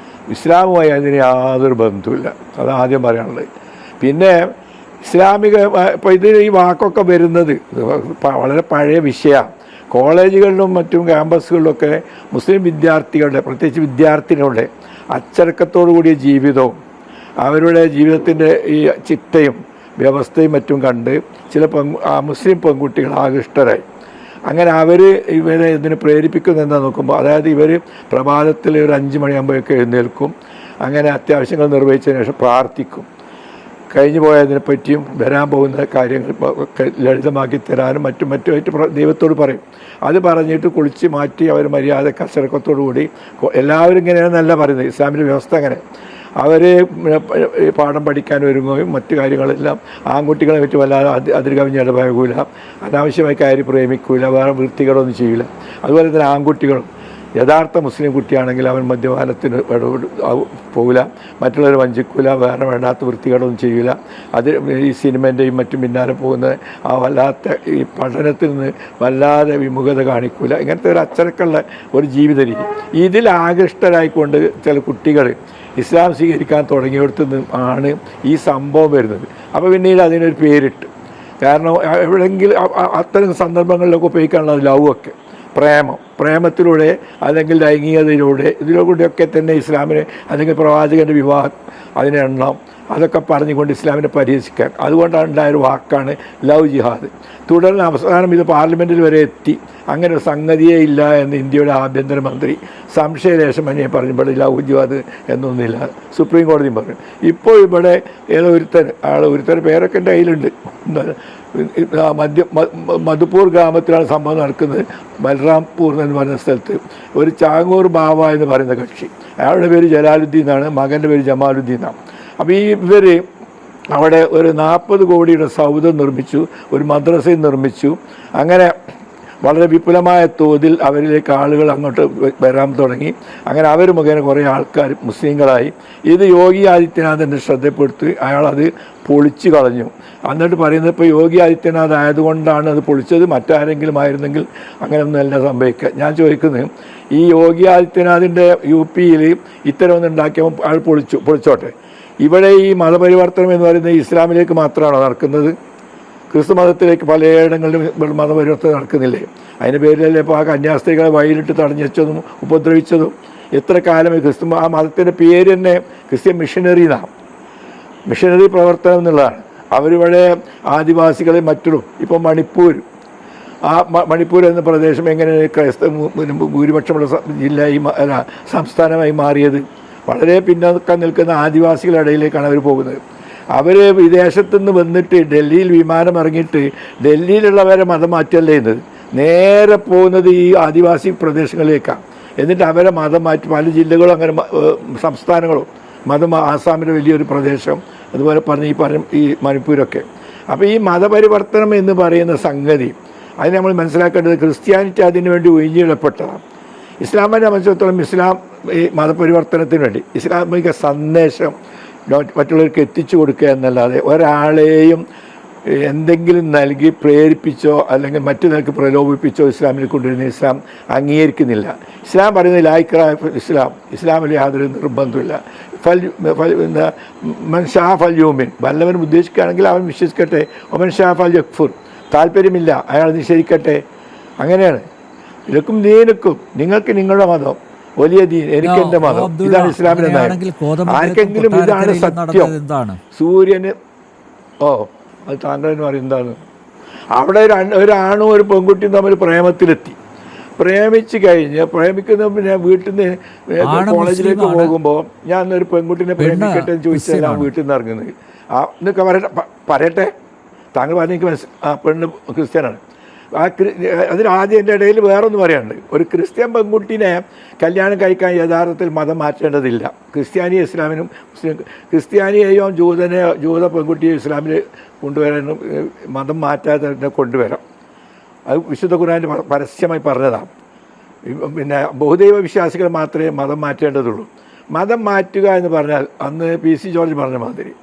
ഇസ്ലാമുമായി അതിന് യാതൊരു ബന്ധവുമില്ല. അത് ആദ്യം പറയാനുള്ളത്. പിന്നെ ഇസ്ലാമിക ഇപ്പോൾ ഈ വാക്കൊക്കെ വരുന്നത് വളരെ പഴയ വിഷയമാണ്. കോളേജുകളിലും മറ്റും ക്യാമ്പസുകളിലൊക്കെ മുസ്ലിം വിദ്യാർത്ഥികളുടെ, പ്രത്യേകിച്ച് വിദ്യാർത്ഥിനികളുടെ അച്ചടക്കത്തോടു കൂടിയ ജീവിതവും അവരുടെ ജീവിതത്തിൻ്റെ ഈ ചിട്ടയും വ്യവസ്ഥയും മറ്റും കണ്ട് ചില മുസ്ലിം പെൺകുട്ടികൾ ആകൃഷ്ടരായി. അങ്ങനെ അവർ ഇവരെ ഇതിന് പ്രേരിപ്പിക്കുന്നത് എന്താ നോക്കുമ്പോൾ, അതായത് ഇവർ പ്രഭാതത്തിൽ ഒരു 5 മണിയാകുമ്പോഴൊക്കെ എഴുന്നേൽക്കും. അങ്ങനെ അത്യാവശ്യങ്ങൾ നിർവഹിച്ചതിന് ശേഷം പ്രാർത്ഥിക്കും. കഴിഞ്ഞു പോയതിനെ പറ്റിയും വരാൻ പോകുന്ന കാര്യങ്ങൾ ഒക്കെ ലളിതമാക്കി തരാനും മറ്റുമായിട്ട് ദൈവത്തോട് പറയും. അത് പറഞ്ഞിട്ട് കുളിച്ച് മാറ്റി അവർ മര്യാദ കച്ചടക്കത്തോടു കൂടി, എല്ലാവരും ഇങ്ങനെയാണെന്നല്ല പറയുന്നത്, ഇസ്ലാമിൻ്റെ വ്യവസ്ഥ അങ്ങനെ അവർ പാഠം പഠിക്കാൻ ഒരുങ്ങുകയും മറ്റു കാര്യങ്ങളെല്ലാം ആൺകുട്ടികളെ പറ്റി വല്ലാതെ അതിര് കവിഞ്ഞ് ഇടപഴകൂല, അനാവശ്യമായി കയറി പ്രേമിക്കൂല, വേറെ വൃത്തികളൊന്നും ചെയ്യില്ല. അതുപോലെ തന്നെ ആൺകുട്ടികളും യഥാർത്ഥ മുസ്ലിം കുട്ടിയാണെങ്കിൽ അവൻ മദ്യപാനത്തിന് പോകില്ല, മറ്റുള്ളവർ വഞ്ചിക്കൂല, വേറെ വേണ്ടാത്ത വൃത്തികളൊന്നും ചെയ്യില്ല. അത് ഈ സിനിമേൻ്റെയും മറ്റും പിന്നാലെ പോകുന്ന ആ വല്ലാത്ത ഈ പഠനത്തിൽ നിന്ന് വല്ലാതെ വിമുഖത കാണിക്കൂല. ഇങ്ങനത്തെ ഒരു അച്ചടക്കമുള്ള ഒരു ജീവിത രീതി. ഇതിൽ ആകൃഷ്ടരായിക്കൊണ്ട് ചില കുട്ടികൾ ഇസ്ലാം സ്വീകരിക്കാൻ തുടങ്ങിയിടത്തു നിന്നാണ് ഈ സംഭവം വരുന്നത്. അപ്പോൾ പിന്നീട് അതിനൊരു പേരിട്ട്, കാരണം എവിടെയെങ്കിലും അത്തരം സന്ദർഭങ്ങളിലൊക്കെ ഉപയോഗിക്കാനുള്ള ലവൊക്കെ പ്രേമത്തിലൂടെ അല്ലെങ്കിൽ ലൈംഗികതയിലൂടെ ഇതിലൂടെയൊക്കെ തന്നെ ഇസ്ലാമിനെ അല്ലെങ്കിൽ പ്രവാചകൻ്റെ വിവാഹം അതിനെ എണ്ണം അതൊക്കെ പറഞ്ഞുകൊണ്ട് ഇസ്ലാമിനെ പരിഹസിക്കാൻ, അതുകൊണ്ടാണ് ഉണ്ടായൊരു വാക്കാണ് ലവ് ജിഹാദ്. തുടർന്ന് അവസാനം ഇത് പാർലമെൻറ്റിൽ വരെ എത്തി. അങ്ങനെ ഒരു സംഗതിയേ ഇല്ല എന്ന് ഇന്ത്യയുടെ ആഭ്യന്തരമന്ത്രി സംശയലേശമന്യെ പറഞ്ഞപ്പോൾ ലവ് ജിഹാദ് എന്നൊന്നുമില്ല, സുപ്രീം കോടതിയും പറഞ്ഞു. ഇപ്പോൾ ഇവിടെ ഏതോ ഒരുത്തൻ പേരൊക്കെ എൻ്റെ കയ്യിലുണ്ട്. മധുപൂർ ഗ്രാമത്തിലാണ് സംഭവം നടക്കുന്നത്. ബൽറാംപൂർ എന്ന് പറയുന്ന സ്ഥലത്ത് ഒരു ചാങ്ങൂർ ബാവ എന്ന് പറയുന്ന കക്ഷി, അയാളുടെ പേര് ജലാലുദ്ദീൻ എന്നാണ്, മകൻ്റെ പേര് ജമാലുദ്ദീൻ എന്നാണ്. അപ്പോൾ ഇവർ അവിടെ ഒരു 40 കോടിയുടെ സൗധം നിർമ്മിച്ചു, ഒരു മദ്രസയും നിർമ്മിച്ചു. അങ്ങനെ വളരെ വിപുലമായ തോതിൽ അവരിലേക്ക് ആളുകൾ അങ്ങോട്ട് വരാൻ തുടങ്ങി. അങ്ങനെ അവർ മുഖേന കുറേ ആൾക്കാർ മുസ്ലിങ്ങളായി. ഇത് യോഗി ആദിത്യനാഥിൻ്റെ ശ്രദ്ധപ്പെടുത്തി അയാളത് പൊളിച്ചു കളഞ്ഞു. എന്നിട്ട് പറയുന്നത് ഇപ്പോൾ യോഗി ആദിത്യനാഥ് ആയതുകൊണ്ടാണ് അത് പൊളിച്ചത്, മറ്റാരെങ്കിലും ആയിരുന്നെങ്കിൽ അങ്ങനെയൊന്നുമല്ല സംഭവിക്കുക. ഞാൻ ചോദിക്കുന്നത്, ഈ യോഗി ആദിത്യനാഥിൻ്റെ UP-യിൽ ഇത്തരമൊന്നും ഉണ്ടാക്കിയപ്പോൾ അയാൾ പൊളിച്ചോട്ടെ. ഇവിടെ ഈ മതപരിവർത്തനം എന്ന് പറയുന്നത് ഇസ്ലാമിലേക്ക് മാത്രമാണോ നടക്കുന്നത്? ക്രിസ്തു മതത്തിലേക്ക് പലയിടങ്ങളിലും മതപരിവർത്തനം നടക്കുന്നില്ലേ? അതിൻ്റെ പേരിലല്ലേ ഇപ്പോൾ ആ കന്യാസ്ത്രീകളെ വഴിയിലിട്ട് തടഞ്ഞതും ഉപദ്രവിച്ചതും? എത്ര കാലം ആ മതത്തിൻ്റെ പേര് തന്നെ ക്രിസ്ത്യൻ മിഷനറി എന്നാണ്. മിഷനറി പ്രവർത്തനം എന്നുള്ളതാണ്. അവരിവിടെ ആദിവാസികളെ മറ്റും ഇപ്പോൾ മണിപ്പൂർ എന്ന പ്രദേശം എങ്ങനെ ഭൂരിപക്ഷമുള്ള ജില്ലയായി സംസ്ഥാനമായി മാറിയത്? വളരെ പിന്നോക്കം നിൽക്കുന്ന ആദിവാസികളുടെ ഇടയിലേക്കാണ് അവർ പോകുന്നത്. അവർ വിദേശത്തുനിന്ന് വന്നിട്ട് ഡൽഹിയിൽ വിമാനം ഇറങ്ങിയിട്ട് ഡൽഹിയിലുള്ളവരെ മതം മാറ്റല്ലേ ചെയ്യുന്നത്, നേരെ പോകുന്നത് ഈ ആദിവാസി പ്രദേശങ്ങളിലേക്കാണ്. എന്നിട്ട് അവരെ മതം മാറ്റി പല ജില്ലകളും അങ്ങനെ സംസ്ഥാനങ്ങളും മതം, ആസാമിൻ്റെ വലിയൊരു പ്രദേശം, അതുപോലെ ഈ മണിപ്പൂരൊക്കെ. അപ്പോൾ ഈ മതപരിവർത്തനം എന്ന് പറയുന്ന സംഗതി അത് നമ്മൾ മനസ്സിലാക്കേണ്ടത് ക്രിസ്ത്യാനിറ്റി അതിനു വേണ്ടി ഒഴിഞ്ഞിടപ്പെട്ടതാണ്. ഇസ്ലാമിനെ സംബന്ധിച്ചിടത്തോളം ഇസ്ലാം ഈ മതപരിവർത്തനത്തിന് വേണ്ടി ഇസ്ലാമിക സന്ദേശം മറ്റുള്ളവർക്ക് എത്തിച്ചു കൊടുക്കുക എന്നല്ലാതെ ഒരാളെയും എന്തെങ്കിലും നൽകി പ്രേരിപ്പിച്ചോ അല്ലെങ്കിൽ മറ്റു നിലക്ക് പ്രലോഭിപ്പിച്ചോ ഇസ്ലാമിൽ കൊണ്ടുവരുന്ന ഇസ്ലാം അംഗീകരിക്കുന്നില്ല. ഇസ്ലാം പറയുന്നത് ലായിക്ര ഇസ്ലാമിൽ യാതൊരു നിർബന്ധമില്ല. മൻ ഷാ ഫൽ യൂമിൻ, വല്ലവൻ ഉദ്ദേശിക്കുകയാണെങ്കിൽ അവൻ വിശ്വസിക്കട്ടെ. ഒമൻ ഷാ ഫൽ യക്ഫുർ, താല്പര്യമില്ല അയാൾ നിഷേധിക്കട്ടെ. അങ്ങനെയാണ്. ഇലക്കും ദീനക്കും, നിങ്ങൾക്ക് നിങ്ങളുടെ മതം, വലിയ ദീൻ, എനിക്ക് എൻ്റെ മതം, ഇതാണ് ഇസ്ലാമിൻ്റെ നയം. ആർക്കെങ്കിലും ഇതാണ് സത്യം, സൂര്യന് അത് താങ്കളെന്ന് പറയും എന്താണ്? അവിടെ ഒരാണും ഒരു പെൺകുട്ടിയും തമ്മിൽ പ്രേമത്തിലെത്തി, പ്രേമിച്ച് കഴിഞ്ഞ് പിന്നെ വീട്ടിൽ നിന്ന് കോളേജിലേക്ക് പോകുമ്പോൾ ഞാൻ ഒരു പെൺകുട്ടിനെ പ്രേമിക്കട്ടെ എന്ന് ചോദിച്ചാൽ ഞാൻ വീട്ടിൽ നിന്ന് ഇറങ്ങുന്നത്. എന്നൊക്കെ പറയട്ടെ, താങ്കൾ പറഞ്ഞ എനിക്ക് പെണ്ണ് ക്രിസ്ത്യാനാണ്. അതിനാദ്യം എൻ്റെ ഇടയിൽ വേറൊന്ന് പറയാനുണ്ട്. ഒരു ക്രിസ്ത്യൻ പെൺകുട്ടിനെ കല്യാണം കഴിക്കാൻ യഥാർത്ഥത്തിൽ മതം മാറ്റേണ്ടതില്ല. ക്രിസ്ത്യാനിയെ ഇസ്ലാമിനും ക്രിസ്ത്യാനിയെയോ ജൂത പെൺകുട്ടിയെ ഇസ്ലാമിൽ കൊണ്ടുവരാനും മതം മാറ്റാതെ കൊണ്ടുവരാം. അത് വിശുദ്ധ ഖുർആനിൽ പരസ്യമായി പറഞ്ഞതാണ്. പിന്നെ ബഹുദൈവ വിശ്വാസികൾ മാത്രമേ മതം മാറ്റേണ്ടതുള്ളൂ. മതം മാറ്റുക എന്ന് പറഞ്ഞാൽ അന്ന് PC ജോർജ് പറഞ്ഞ മാതിരി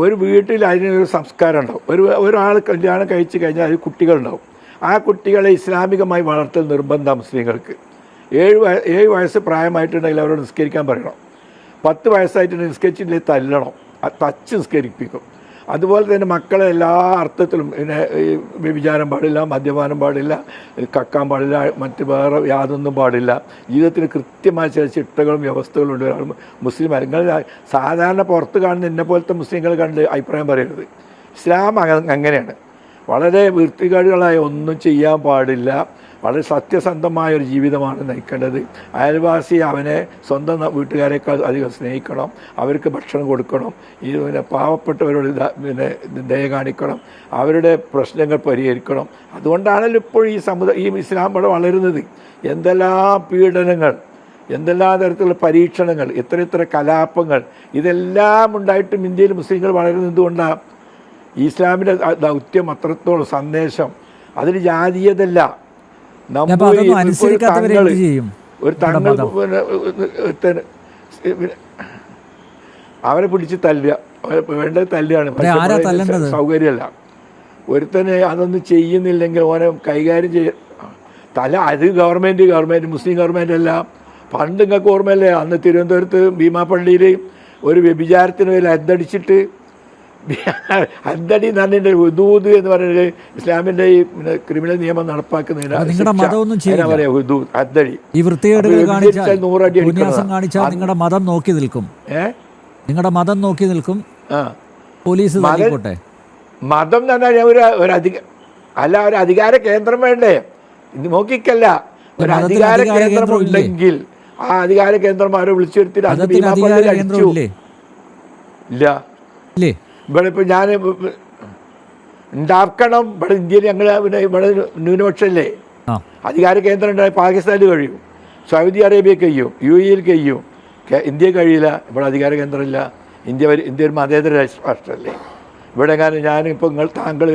ഒരു വീട്ടിൽ അതിനൊരു സംസ്കാരം ഉണ്ടാവും. ഒരാൾ കല്യാണം കഴിച്ച് കഴിഞ്ഞാൽ അതിൽ കുട്ടികളുണ്ടാവും. ആ കുട്ടികളെ ഇസ്ലാമികമായി വളർത്തൽ നിർബന്ധം മുസ്ലിങ്ങൾക്ക്. 7 വയസ്സ് പ്രായമായിട്ടുണ്ടെങ്കിൽ അവരോട് നിസ്കരിക്കാൻ പറയണം. 10 വയസ്സായിട്ടുണ്ടെങ്കിൽ നിസ്കരിച്ചില്ലെങ്കിൽ തല്ലണം, തച്ച് നിസ്കരിപ്പിക്കും. അതുപോലെ തന്നെ മക്കളെ എല്ലാ അർത്ഥത്തിലും പിന്നെ വ്യഭിചാരം പാടില്ല, മദ്യപാനം പാടില്ല, കക്കാൻ പാടില്ല, മറ്റ് വേറെ യാതൊന്നും പാടില്ല. ജീവിതത്തിന് കൃത്യമായ ചില ചിട്ടകളും വ്യവസ്ഥകളും ഉണ്ട്. ഒരാൾ മുസ്ലിം നിങ്ങൾ സാധാരണ പുറത്ത് കാണുന്ന എന്നെ പോലത്തെ മുസ്ലിങ്ങൾ കണ്ട് അഭിപ്രായം പറയരുത്. ഇസ്ലാം അങ്ങനെയാണ്. വളരെ വൃത്തികേടുകളായ ഒന്നും ചെയ്യാൻ പാടില്ല. വളരെ സത്യസന്ധമായ ഒരു ജീവിതമാണ് നയിക്കേണ്ടത്. അയൽവാസി അവനെ സ്വന്തം വീട്ടുകാരെക്കാൾ അധികം സ്നേഹിക്കണം, അവർക്ക് ഭക്ഷണം കൊടുക്കണം, ഈ പാവപ്പെട്ടവരോട് ദയ കാണിക്കണം, അവരുടെ പ്രശ്നങ്ങൾ പരിഹരിക്കണം. അതുകൊണ്ടാണല്ലോ ഇപ്പോൾ ഈ ഇസ്ലാം ഇവിടെ വളരുന്നത്. എന്തെല്ലാം പീഡനങ്ങൾ, എന്തെല്ലാം തരത്തിലുള്ള പരീക്ഷണങ്ങൾ, എത്ര കലാപങ്ങൾ, ഇതെല്ലാം ഉണ്ടായിട്ടും ഇന്ത്യയിൽ മുസ്ലിങ്ങൾ വളരുന്നത് എന്തുകൊണ്ടാണ്? ഇസ്ലാമിൻ്റെ ദൗത്യം അത്രത്തോളം സന്ദേശം, അതിന് ജാതീയതല്ല. ഒരു തങ്ങൾ അവരെ പിടിച്ച് തല്ലുക, വേണ്ടത് തല്ലുകയാണ്, സൗകര്യമല്ല. ഒരുത്തനെ അതൊന്നും ചെയ്യുന്നില്ലെങ്കിൽ ഓനെ കൈകാര്യം അത് ഗവൺമെൻറ് മുസ്ലിം ഗവൺമെൻറ് അല്ല. പണ്ട് നിങ്ങൾക്ക് ഓർമ്മയല്ലേ, അന്ന് തിരുവനന്തപുരത്ത് ഭീമാപ്പള്ളിയിൽ ഒരു വ്യഭിചാരത്തിന് പേരിൽ അന്തടിച്ചിട്ട് അന്തടി എന്ന് പറഞ്ഞിട്ട് ഹുദൂദ് എന്ന് പറയുന്നത് ഇസ്ലാമിൻ്റെ ഈ ക്രിമിനൽ നിയമം നടപ്പാക്കുന്നതിന് പറയാ ഹുദൂദ്, അന്തടി. ഈ വൃത്തികേടുകൾ കാണിച്ചാൽ 100 അടി കാണിച്ചാൽ നിങ്ങളുടെ മതം നോക്കി നിൽക്കും. നിങ്ങളുടെ മതം നോക്കി നിൽക്കും. പോലീസ് മതം എന്ന് പറഞ്ഞാൽ ഒരു അധികാര കേന്ദ്രം വേണ്ടേ? നോക്കിക്കല്ല, ഒരു അധികാര കേന്ദ്രം ഉണ്ടെങ്കിൽ ആ അധികാര കേന്ദ്രം ആരോ വിളിച്ചു വരുത്തിയിട്ട് ഇല്ല. ഇവിടെ ഇപ്പോൾ ഞാൻ ഉണ്ടാക്കണം. ഇവിടെ ഇന്ത്യയിൽ ഞങ്ങൾ ഇവിടെ ന്യൂനപക്ഷമല്ലേ, അധികാര കേന്ദ്രം ഉണ്ടായി പാകിസ്ഥാനിൽ കഴിയും, സൗദി അറേബ്യ കഴിയും, UAE കഴിയും, ഇന്ത്യ കഴിയില്ല. ഇവിടെ അധികാര കേന്ദ്രമില്ല. ഇന്ത്യ ഒരു മതേതര രാഷ്ട്രമല്ലേ. ഇവിടെ ഞാനിപ്പോൾ താങ്കൾ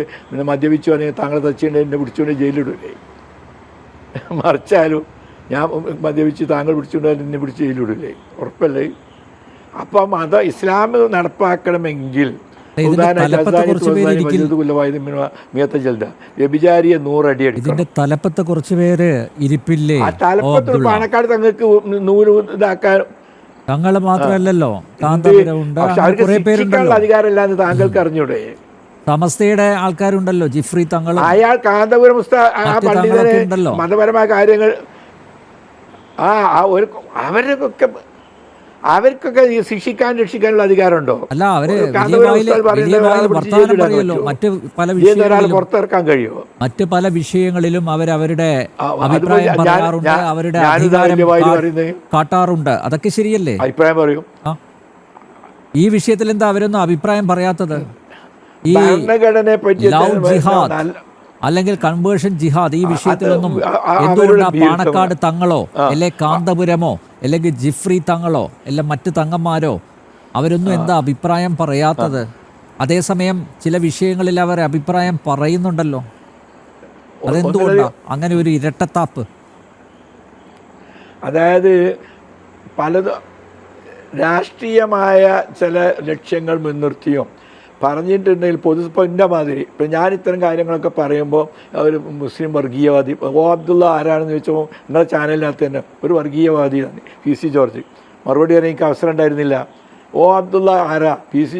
മദ്യപിച്ചു അല്ലെങ്കിൽ താങ്കൾ തച്ചുകൊണ്ട് എന്നെ പിടിച്ചുകൊണ്ട് ജയിലിലിടൂലേ? മറിച്ചാലും ഞാൻ മദ്യപിച്ച് താങ്കൾ പിടിച്ചുകൊണ്ടാലും എന്നെ പിടിച്ച് ജയിലിടൂലേ? ഉറപ്പല്ലേ? അപ്പം ഇസ്ലാം നടപ്പാക്കണമെങ്കിൽ വ്യഭിചാരിയെ 100 അടി അടിക്കും. ഇതിന്റെ തലപ്പത്ത് കുറച്ച് പേര് ഇരിപ്പില്ലേ? ആ തലപ്പത്ത് പാണക്കാട് തങ്ങൾക്ക് നൂല് ഇതാക്കാൻ തങ്ങൾ മാത്രമല്ലല്ലോ, ശിക്ഷിക്കാനുള്ള അധികാരമില്ലാന്ന് താങ്കൾക്ക് അറിഞ്ഞൂടെ? സമസ്തയുടെ ആൾക്കാരുണ്ടല്ലോ, ജിഫ്രി തങ്ങൾ, അയാൾ കാന്തപുരം ആ പണ്ഡിതനെ മതപരമായ കാര്യങ്ങൾ അവർക്കൊക്കെ ശിക്ഷിക്കാൻ രക്ഷിക്കാനുള്ള അധികാരമുണ്ടോ? അല്ല, അവര് പുറത്തിറക്കാൻ കഴിയുമോ? മറ്റ് പല വിഷയങ്ങളിലും അവരവരുടെ അഭിപ്രായം പറയാറുണ്ട്, അവരുടെ അധികാരം കാട്ടാറുണ്ട്. അതൊക്കെ ശരിയല്ലേ? അഭിപ്രായം പറയും. ഈ വിഷയത്തിൽ എന്താ അവരൊന്നും അഭിപ്രായം പറയാത്തത്? ഈ ഭരണഘടനയെ പറ്റി ലവ് ജിഹാദ് അല്ലെങ്കിൽ കൺവേർഷൻ ജിഹാദ്, ഈ വിഷയത്തിലൊന്നും എന്തുകൊണ്ടാണ് പാണക്കാട് തങ്ങളോ അല്ലെ കാന്തപുരമോ അല്ലെങ്കിൽ ജിഫ്രി തങ്ങളോ അല്ല മറ്റ് തങ്ങന്മാരോ അവരൊന്നും എന്താ അഭിപ്രായം പറയാത്തത്? അതേസമയം ചില വിഷയങ്ങളിൽ അവർ അഭിപ്രായം പറയുന്നുണ്ടല്ലോ. അതെന്തുകൊണ്ടാണ് അങ്ങനെ ഒരു ഇരട്ടത്താപ്പ്? അതായത് പലത് രാഷ്ട്രീയമായ ചില ലക്ഷ്യങ്ങൾ മുൻനിർത്തിയോ പറഞ്ഞിട്ടുണ്ടെങ്കിൽ ഇപ്പം എൻ്റെ മാതിരി ഇപ്പം ഞാൻ ഇത്തരം കാര്യങ്ങളൊക്കെ പറയുമ്പോൾ ഒരു മുസ്ലിം വർഗീയവാദി അബ്ദുള്ള ആരാണെന്ന് ചോദിച്ചപ്പോൾ നിങ്ങളുടെ ചാനലിനകത്ത് തന്നെ ഒരു വർഗീയവാദിയാണ് PC ജോർജ്. മറുപടി പറയാൻ എനിക്ക് അവസരം ഉണ്ടായിരുന്നില്ല. അബ്ദുള്ള ആരാ? PC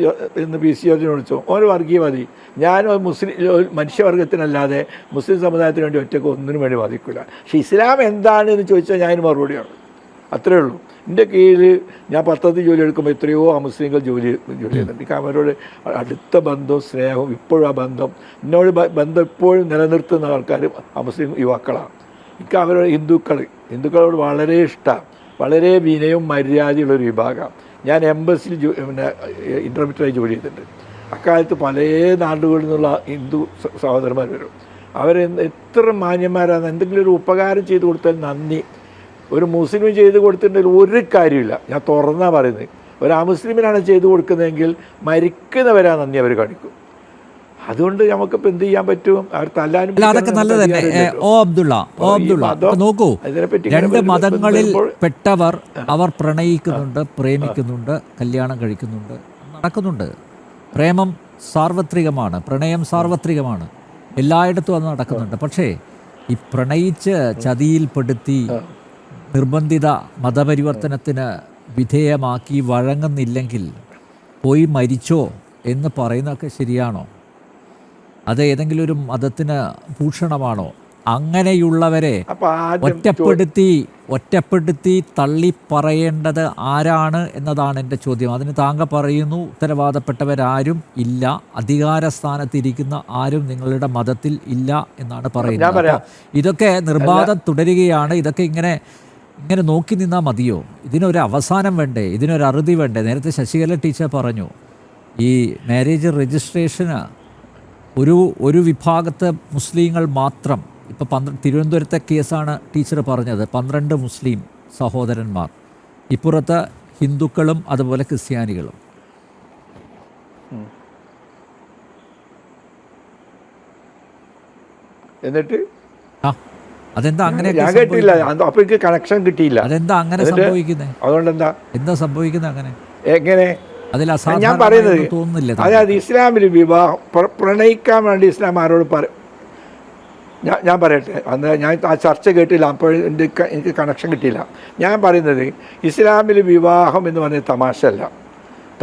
ജോർജിനെ വിളിച്ചു. ഒരു വർഗീയവാദി. ഞാൻ മുസ്ലിം മനുഷ്യവർഗത്തിനല്ലാതെ മുസ്ലിം സമുദായത്തിന് വേണ്ടി ഒറ്റയ്ക്ക് ഒന്നിനും വേണ്ടി വാദിക്കില്ല. പക്ഷേ ഇസ്ലാം എന്താണ് എന്ന് ചോദിച്ചാൽ ഞാൻ മറുപടിയാണ്. അത്രയേ ഉള്ളൂ. എൻ്റെ കീഴിൽ ഞാൻ പത്രത്തിൽ ജോലി എടുക്കുമ്പോൾ എത്രയോ അമുസ്ലിങ്ങൾ ജോലി ചെയ്യുന്നുണ്ട്. എനിക്ക് അവരോട് അടുത്ത ബന്ധവും സ്നേഹവും ഇപ്പോഴും ആ ബന്ധം എന്നോട് ബന്ധം ഇപ്പോഴും നിലനിർത്തുന്ന ആൾക്കാർ അമുസ്ലിം യുവാക്കളാണ്. എനിക്ക് അവരോട് ഹിന്ദുക്കളോട് വളരെ ഇഷ്ടമാണ്. വളരെ വിനയവും മര്യാദയുള്ളൊരു വിഭാഗമാണ്. ഞാൻ എംബസിയിൽ ഇൻ്റർമീഡിയറ്റായി ജോലി ചെയ്തിട്ടുണ്ട്. അക്കാലത്ത് പല നാടുകളിൽ നിന്നുള്ള ഹിന്ദു സഹോദരന്മാർ വരും. എത്ര മാന്യന്മാരാണ്. എന്തെങ്കിലും ഒരു ഉപകാരം ചെയ്തു കൊടുത്താൽ നന്ദി. ഒരു മുസ്ലിം ചെയ്ത് കൊടുത്തിട്ടുണ്ടെങ്കിൽ ഒരു കാര്യമില്ല. ഞാൻ തുറന്നാ പറയുന്നത്. ഒരു അമുസ്ലിമിനാണ് ചെയ്തു കൊടുക്കുന്നതെങ്കിൽ മരിക്കുന്നവരാ നന്ദി അവർ കാണിക്കും. അതുകൊണ്ട് നമുക്കിപ്പോൾ എന്ത് ചെയ്യാൻ പറ്റും? അവർ തല്ലാനും. അതൊക്കെ നല്ലത് തന്നെ. അബ്ദുള്ള നോക്കൂ, രണ്ട് മതങ്ങളിൽ പെട്ടവർ അവർ പ്രണയിക്കുന്നുണ്ട്, പ്രേമിക്കുന്നുണ്ട്, കല്യാണം കഴിക്കുന്നുണ്ട്, നടക്കുന്നുണ്ട്. പ്രേമം സാർവത്രികമാണ്, പ്രണയം സാർവത്രികമാണ്, എല്ലായിടത്തും അത് നടക്കുന്നുണ്ട്. പക്ഷേ ഈ പ്രണയിച്ച് ചതിയിൽപ്പെടുത്തി നിർബന്ധിത മതപരിവർത്തനത്തിന് വിധേയമാക്കി വഴങ്ങുന്നില്ലെങ്കിൽ പോയി മരിച്ചോ എന്ന് പറയുന്നതൊക്കെ ശരിയാണോ? അത് ഏതെങ്കിലും ഒരു മതത്തിന് ഭൂഷണമാണോ? അങ്ങനെയുള്ളവരെ ഒറ്റപ്പെടുത്തി തള്ളി പറയേണ്ടത് ആരാണ് എന്നതാണ് എൻ്റെ ചോദ്യം. അതിന് താങ്കൾ പറയുന്നു ഉത്തരവാദപ്പെട്ടവരാരും ഇല്ല, അധികാര സ്ഥാനത്തിരിക്കുന്ന ആരും നിങ്ങളുടെ മതത്തിൽ ഇല്ല എന്നാണ് പറയുന്നത്. ഇതൊക്കെ നിർബാധം തുടരുകയാണ്. ഇതൊക്കെ ഇങ്ങനെ നോക്കി നിന്നാൽ മതിയോ? ഇതിനൊരു അവസാനം വേണ്ടേ? ഇതിനൊരു അറുതി വേണ്ടേ? നേരത്തെ ശശികല ടീച്ചർ പറഞ്ഞു, ഈ മാരേജ് രജിസ്ട്രേഷന് ഒരു വിഭാഗത്തെ മുസ്ലിങ്ങൾ മാത്രം. ഇപ്പോൾ തിരുവനന്തപുരത്തെ കേസാണ് ടീച്ചർ പറഞ്ഞത്. 12 മുസ്ലിം സഹോദരന്മാർ, ഇപ്പുറത്ത് ഹിന്ദുക്കളും അതുപോലെ ക്രിസ്ത്യാനികളും. എന്നിട്ട് അതെന്താ അങ്ങനെ? കണക്ഷൻ കിട്ടിയില്ല. അതെന്താ അങ്ങനെ സംഭവിക്കുന്നത്? അതുകൊണ്ട് എന്താ സംഭവിക്കുന്നത് അങ്ങനെ? എങ്ങനെ? അതിൽ ഞാൻ പറയുന്നത് തോന്നുന്നില്ല. അതായത് ഇസ്ലാമിൽ വിവാഹം പ്രണയിക്കാൻ വേണ്ടി ഇസ്ലാം ആരോട് ഞാൻ പറയട്ടെ, അന്ന് ഞാൻ ആ ചർച്ച കേട്ടില്ല, അപ്പോൾ എനിക്ക് കണക്ഷൻ കിട്ടിയില്ല. ഞാൻ പറയുന്നത് ഇസ്ലാമിൽ വിവാഹം എന്ന് പറഞ്ഞത് തമാശയല്ല,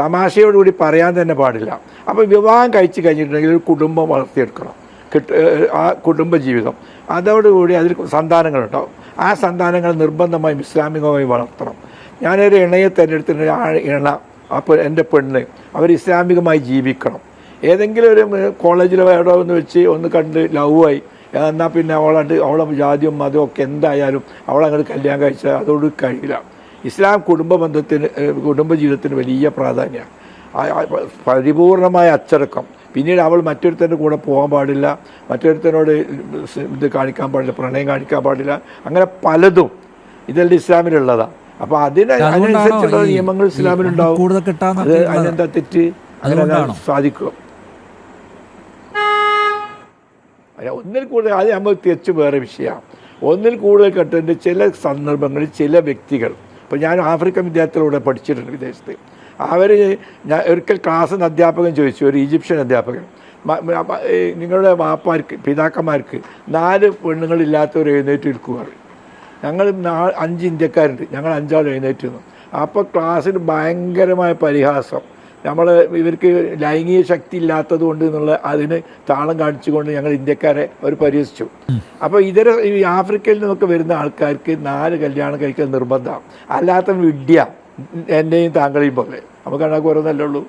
തമാശയോടുകൂടി പറയാൻ തന്നെ പാടില്ല. അപ്പോൾ വിവാഹം കഴിച്ച് കഴിഞ്ഞിട്ടുണ്ടെങ്കിൽ ഒരു കുടുംബം വളർത്തിയെടുക്കണം, ആ കുടുംബ ജീവിതം, അതോടുകൂടി അതിൽ സന്താനങ്ങളുണ്ടാവും. ആ സന്താനങ്ങൾ നിർബന്ധമായും ഇസ്ലാമികമായി വളർത്തണം. ഞാനൊരു ഇണയെ തിരഞ്ഞെടുത്തിട്ട് ആ ഇണ അപ്പോൾ എൻ്റെ പെണ്ണ് അവർ ഇസ്ലാമികമായി ജീവിക്കണം. ഏതെങ്കിലും ഒരു കോളേജിലോ എവിടെ ഒന്ന് വെച്ച് ഒന്ന് കണ്ട് ലവായി എന്നാൽ പിന്നെ അവളെ ജാതിയും മതവും ഒക്കെ എന്തായാലും അവളങ്ങോട്ട് കല്യാണം കഴിച്ചാൽ അതോട് കഴിയില്ല. ഇസ്ലാം കുടുംബജീവിതത്തിന് വലിയ പ്രാധാന്യമാണ്, പരിപൂർണമായ അച്ചടക്കം. പിന്നീട് അവൾ മറ്റൊരുത്തൻ്റെ കൂടെ പോകാൻ പാടില്ല, മറ്റൊരുത്തനോട് ഇത് കാണിക്കാൻ പാടില്ല, പ്രണയം കാണിക്കാൻ പാടില്ല, അങ്ങനെ പലതും ഇതെല്ലാം ഇസ്ലാമിലുള്ളതാണ്. അപ്പോൾ അതിനനുസരിച്ചുള്ള നിയമങ്ങൾ ഇസ്ലാമിലുണ്ടാവും. അത് അതിനെന്താ തെറ്റ്? അങ്ങനെ സാധിക്കും. ഒന്നിൽ കൂടുതൽ അത് നമ്മൾ തിരിച്ച് വേറെ വിഷയമാണ്. ഒന്നിൽ കൂടുതൽ കണ്ടന്റ് ചില സന്ദർഭങ്ങളിൽ ചില വ്യക്തികൾ, ഇപ്പോൾ ഞാൻ ആഫ്രിക്കൻ വിദ്യാർത്ഥികളൂടെ പഠിച്ചിട്ടുണ്ട് വിദേശത്ത്. അവർ ഞാൻ ഒരിക്കൽ ക്ലാസ്സിന് അധ്യാപകൻ ചോദിച്ചു, ഒരു ഈജിപ്ഷ്യൻ അധ്യാപകൻ, നിങ്ങളുടെ വാപ്പാർക്ക് പിതാക്കന്മാർക്ക് 4 പെണ്ണുങ്ങളില്ലാത്തവർ എഴുന്നേറ്റ് നിൽക്കുക. ഞങ്ങൾ 5 ഇന്ത്യക്കാരുണ്ട്, ഞങ്ങൾ 5 ആൾ എഴുന്നേറ്റ് നിന്നു. അപ്പോൾ ക്ലാസ്സിന് ഭയങ്കരമായ പരിഹാസം, ഇവർക്ക് ലൈംഗിക ശക്തി ഇല്ലാത്തത് കൊണ്ട് എന്നുള്ള അതിന് താളം കാണിച്ചുകൊണ്ട് ഞങ്ങൾ ഇന്ത്യക്കാരെ അവർ പരിഹസിച്ചു. അപ്പോൾ ഈ ആഫ്രിക്കയിൽ നിന്നൊക്കെ വരുന്ന ആൾക്കാർക്ക് 4 കല്യാണം കഴിക്കാൻ നിർബന്ധമാണ്, അല്ലാത്ത വിദ്യ എൻ്റെയും താങ്കളെയും പോലെ നമുക്ക് കണക്ക് ഓരോന്നല്ലേ ഉള്ളൂ.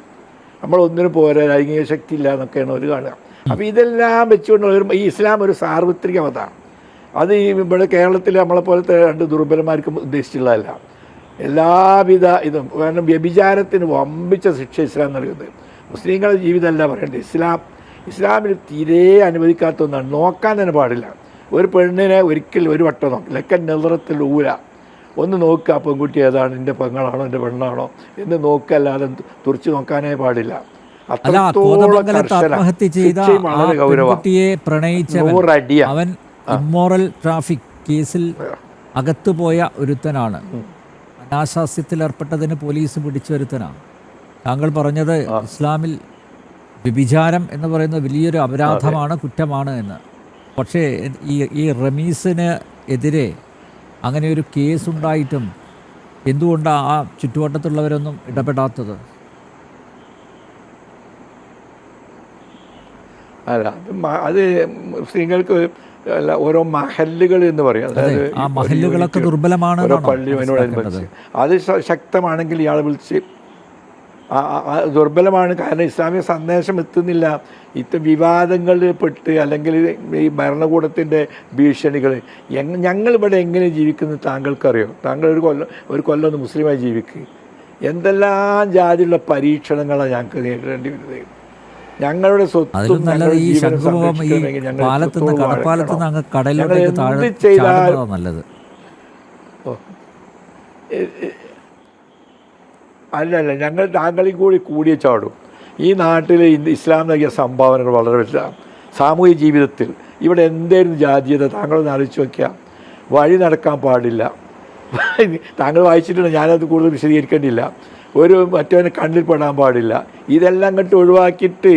നമ്മളൊന്നിനും പോരാ, ലൈംഗിക ശക്തി ഇല്ല എന്നൊക്കെയാണ് അവർ കാണുക. അപ്പോൾ ഇതെല്ലാം വെച്ചുകൊണ്ട് ഈ ഇസ്ലാം ഒരു സാർവത്രിക മതമാണ്. അത് ഇവിടെ കേരളത്തിൽ നമ്മളെപ്പോലത്തെ 2 ദുർബലന്മാർക്കും ഉദ്ദേശിച്ചുള്ളതല്ല. എല്ലാവിധ ഇതും, കാരണം വ്യഭിചാരത്തിന് വമ്പിച്ച ശിക്ഷ ഇസ്ലാം നൽകുന്നത്. മുസ്ലിങ്ങളുടെ ജീവിതമല്ല പറയേണ്ടത്. ഇസ്ലാമിൽ തീരെ അനുവദിക്കാത്ത ഒന്നാണ്, നോക്കാൻ തന്നെ പാടില്ല. ഒരു പെണ്ണിനെ ഒരിക്കൽ ഒരു വട്ടം നോക്കി ലക്കൻ നെതറത്തിൽ ഊല ഒന്ന് നോക്കുക, പെൺകുട്ടി ഏതാണ്, എൻ്റെ പെങ്ങളാണോ എൻ്റെ പെണ്ണാണോ എന്ന് നോക്കുക, അല്ലാതെ തുറച്ചു നോക്കാനേ പാടില്ല. ആത്മഹത്യ ചെയ്ത പെൺകുട്ടിയെ പ്രണയിച്ചവൻ അവൻ ഇമ്മോറൽ ട്രാഫിക് കേസിൽ അകത്തുപോയ ഒരുത്തനാണ്. അനാശാസ്യത്തിൽ ഏർപ്പെട്ടതിന് പോലീസ് പിടിച്ചൊരുത്തനാണ്. താങ്കൾ പറഞ്ഞത് ഇസ്ലാമിൽ വ്യഭിചാരം എന്ന് പറയുന്നത് വലിയൊരു അപരാധമാണ്, കുറ്റമാണ് എന്ന്. പക്ഷേ ഈ റമീസിന് എതിരെ അങ്ങനെ ഒരു കേസുണ്ടായിട്ടും എന്തുകൊണ്ടാണ് ആ ചുറ്റുവട്ടത്തുള്ളവരൊന്നും ഇടപെടാത്തത്? അല്ല, അത് സ്ത്രീകൾക്ക് അല്ല, ഓരോ മഹല്ലുകൾ എന്ന് പറയും. അതായത് ആ മഹല്ലുകളൊക്കെ ദുർബലമാണ്, ഓരോ പള്ളിയോടനുബന്ധിച്ച് അത് ശക്തമാണെങ്കിൽ ഇയാൾ വിളിച്ച് ദുർബലമാണ്. കാരണം ഇസ്ലാമിക സന്ദേശം എത്തുന്നില്ല. വിവാദങ്ങളിൽ പെട്ട് അല്ലെങ്കിൽ ഈ ഭരണകൂടത്തിൻ്റെ ഭീഷണികൾ. ഞങ്ങളിവിടെ എങ്ങനെ ജീവിക്കുന്നത് താങ്കൾക്കറിയോ? താങ്കൾ ഒരു കൊല്ലം ഒന്ന് മുസ്ലിമായി ജീവിക്കുക. എന്തെല്ലാം ജാതിയുള്ള പരീക്ഷണങ്ങളാണ് ഞങ്ങൾക്ക് നേരിടേണ്ടി വരുന്നത്. ഞങ്ങളുടെ സ്വത്തും ഞങ്ങളുടെ ജീവനും സംരക്ഷിക്കണമെങ്കിൽ ഞങ്ങൾ എന്ത് ചെയ്താൽ നല്ലത്. അല്ലല്ല, ഞങ്ങൾ താങ്കളിൽ കൂടിയ ചാടും. ഈ നാട്ടിൽ ഇസ്ലാം നൽകിയ സംഭാവനകൾ വളരെ വലുതാണ്. സാമൂഹിക ജീവിതത്തിൽ ഇവിടെ എന്തായിരുന്നു ജാതീയത? താങ്കളൊന്ന് ആലോചിച്ച് നോക്കിയാൽ വഴി നടക്കാൻ പാടില്ല. താങ്കൾ വായിച്ചിട്ടുണ്ട്, ഞാനത് കൂടുതൽ വിശദീകരിക്കേണ്ടില്ല. മറ്റവനെ കണ്ണിൽ പെടാൻ പാടില്ല. ഇതെല്ലാം കണ്ട് ഒഴിവാക്കിയിട്ട്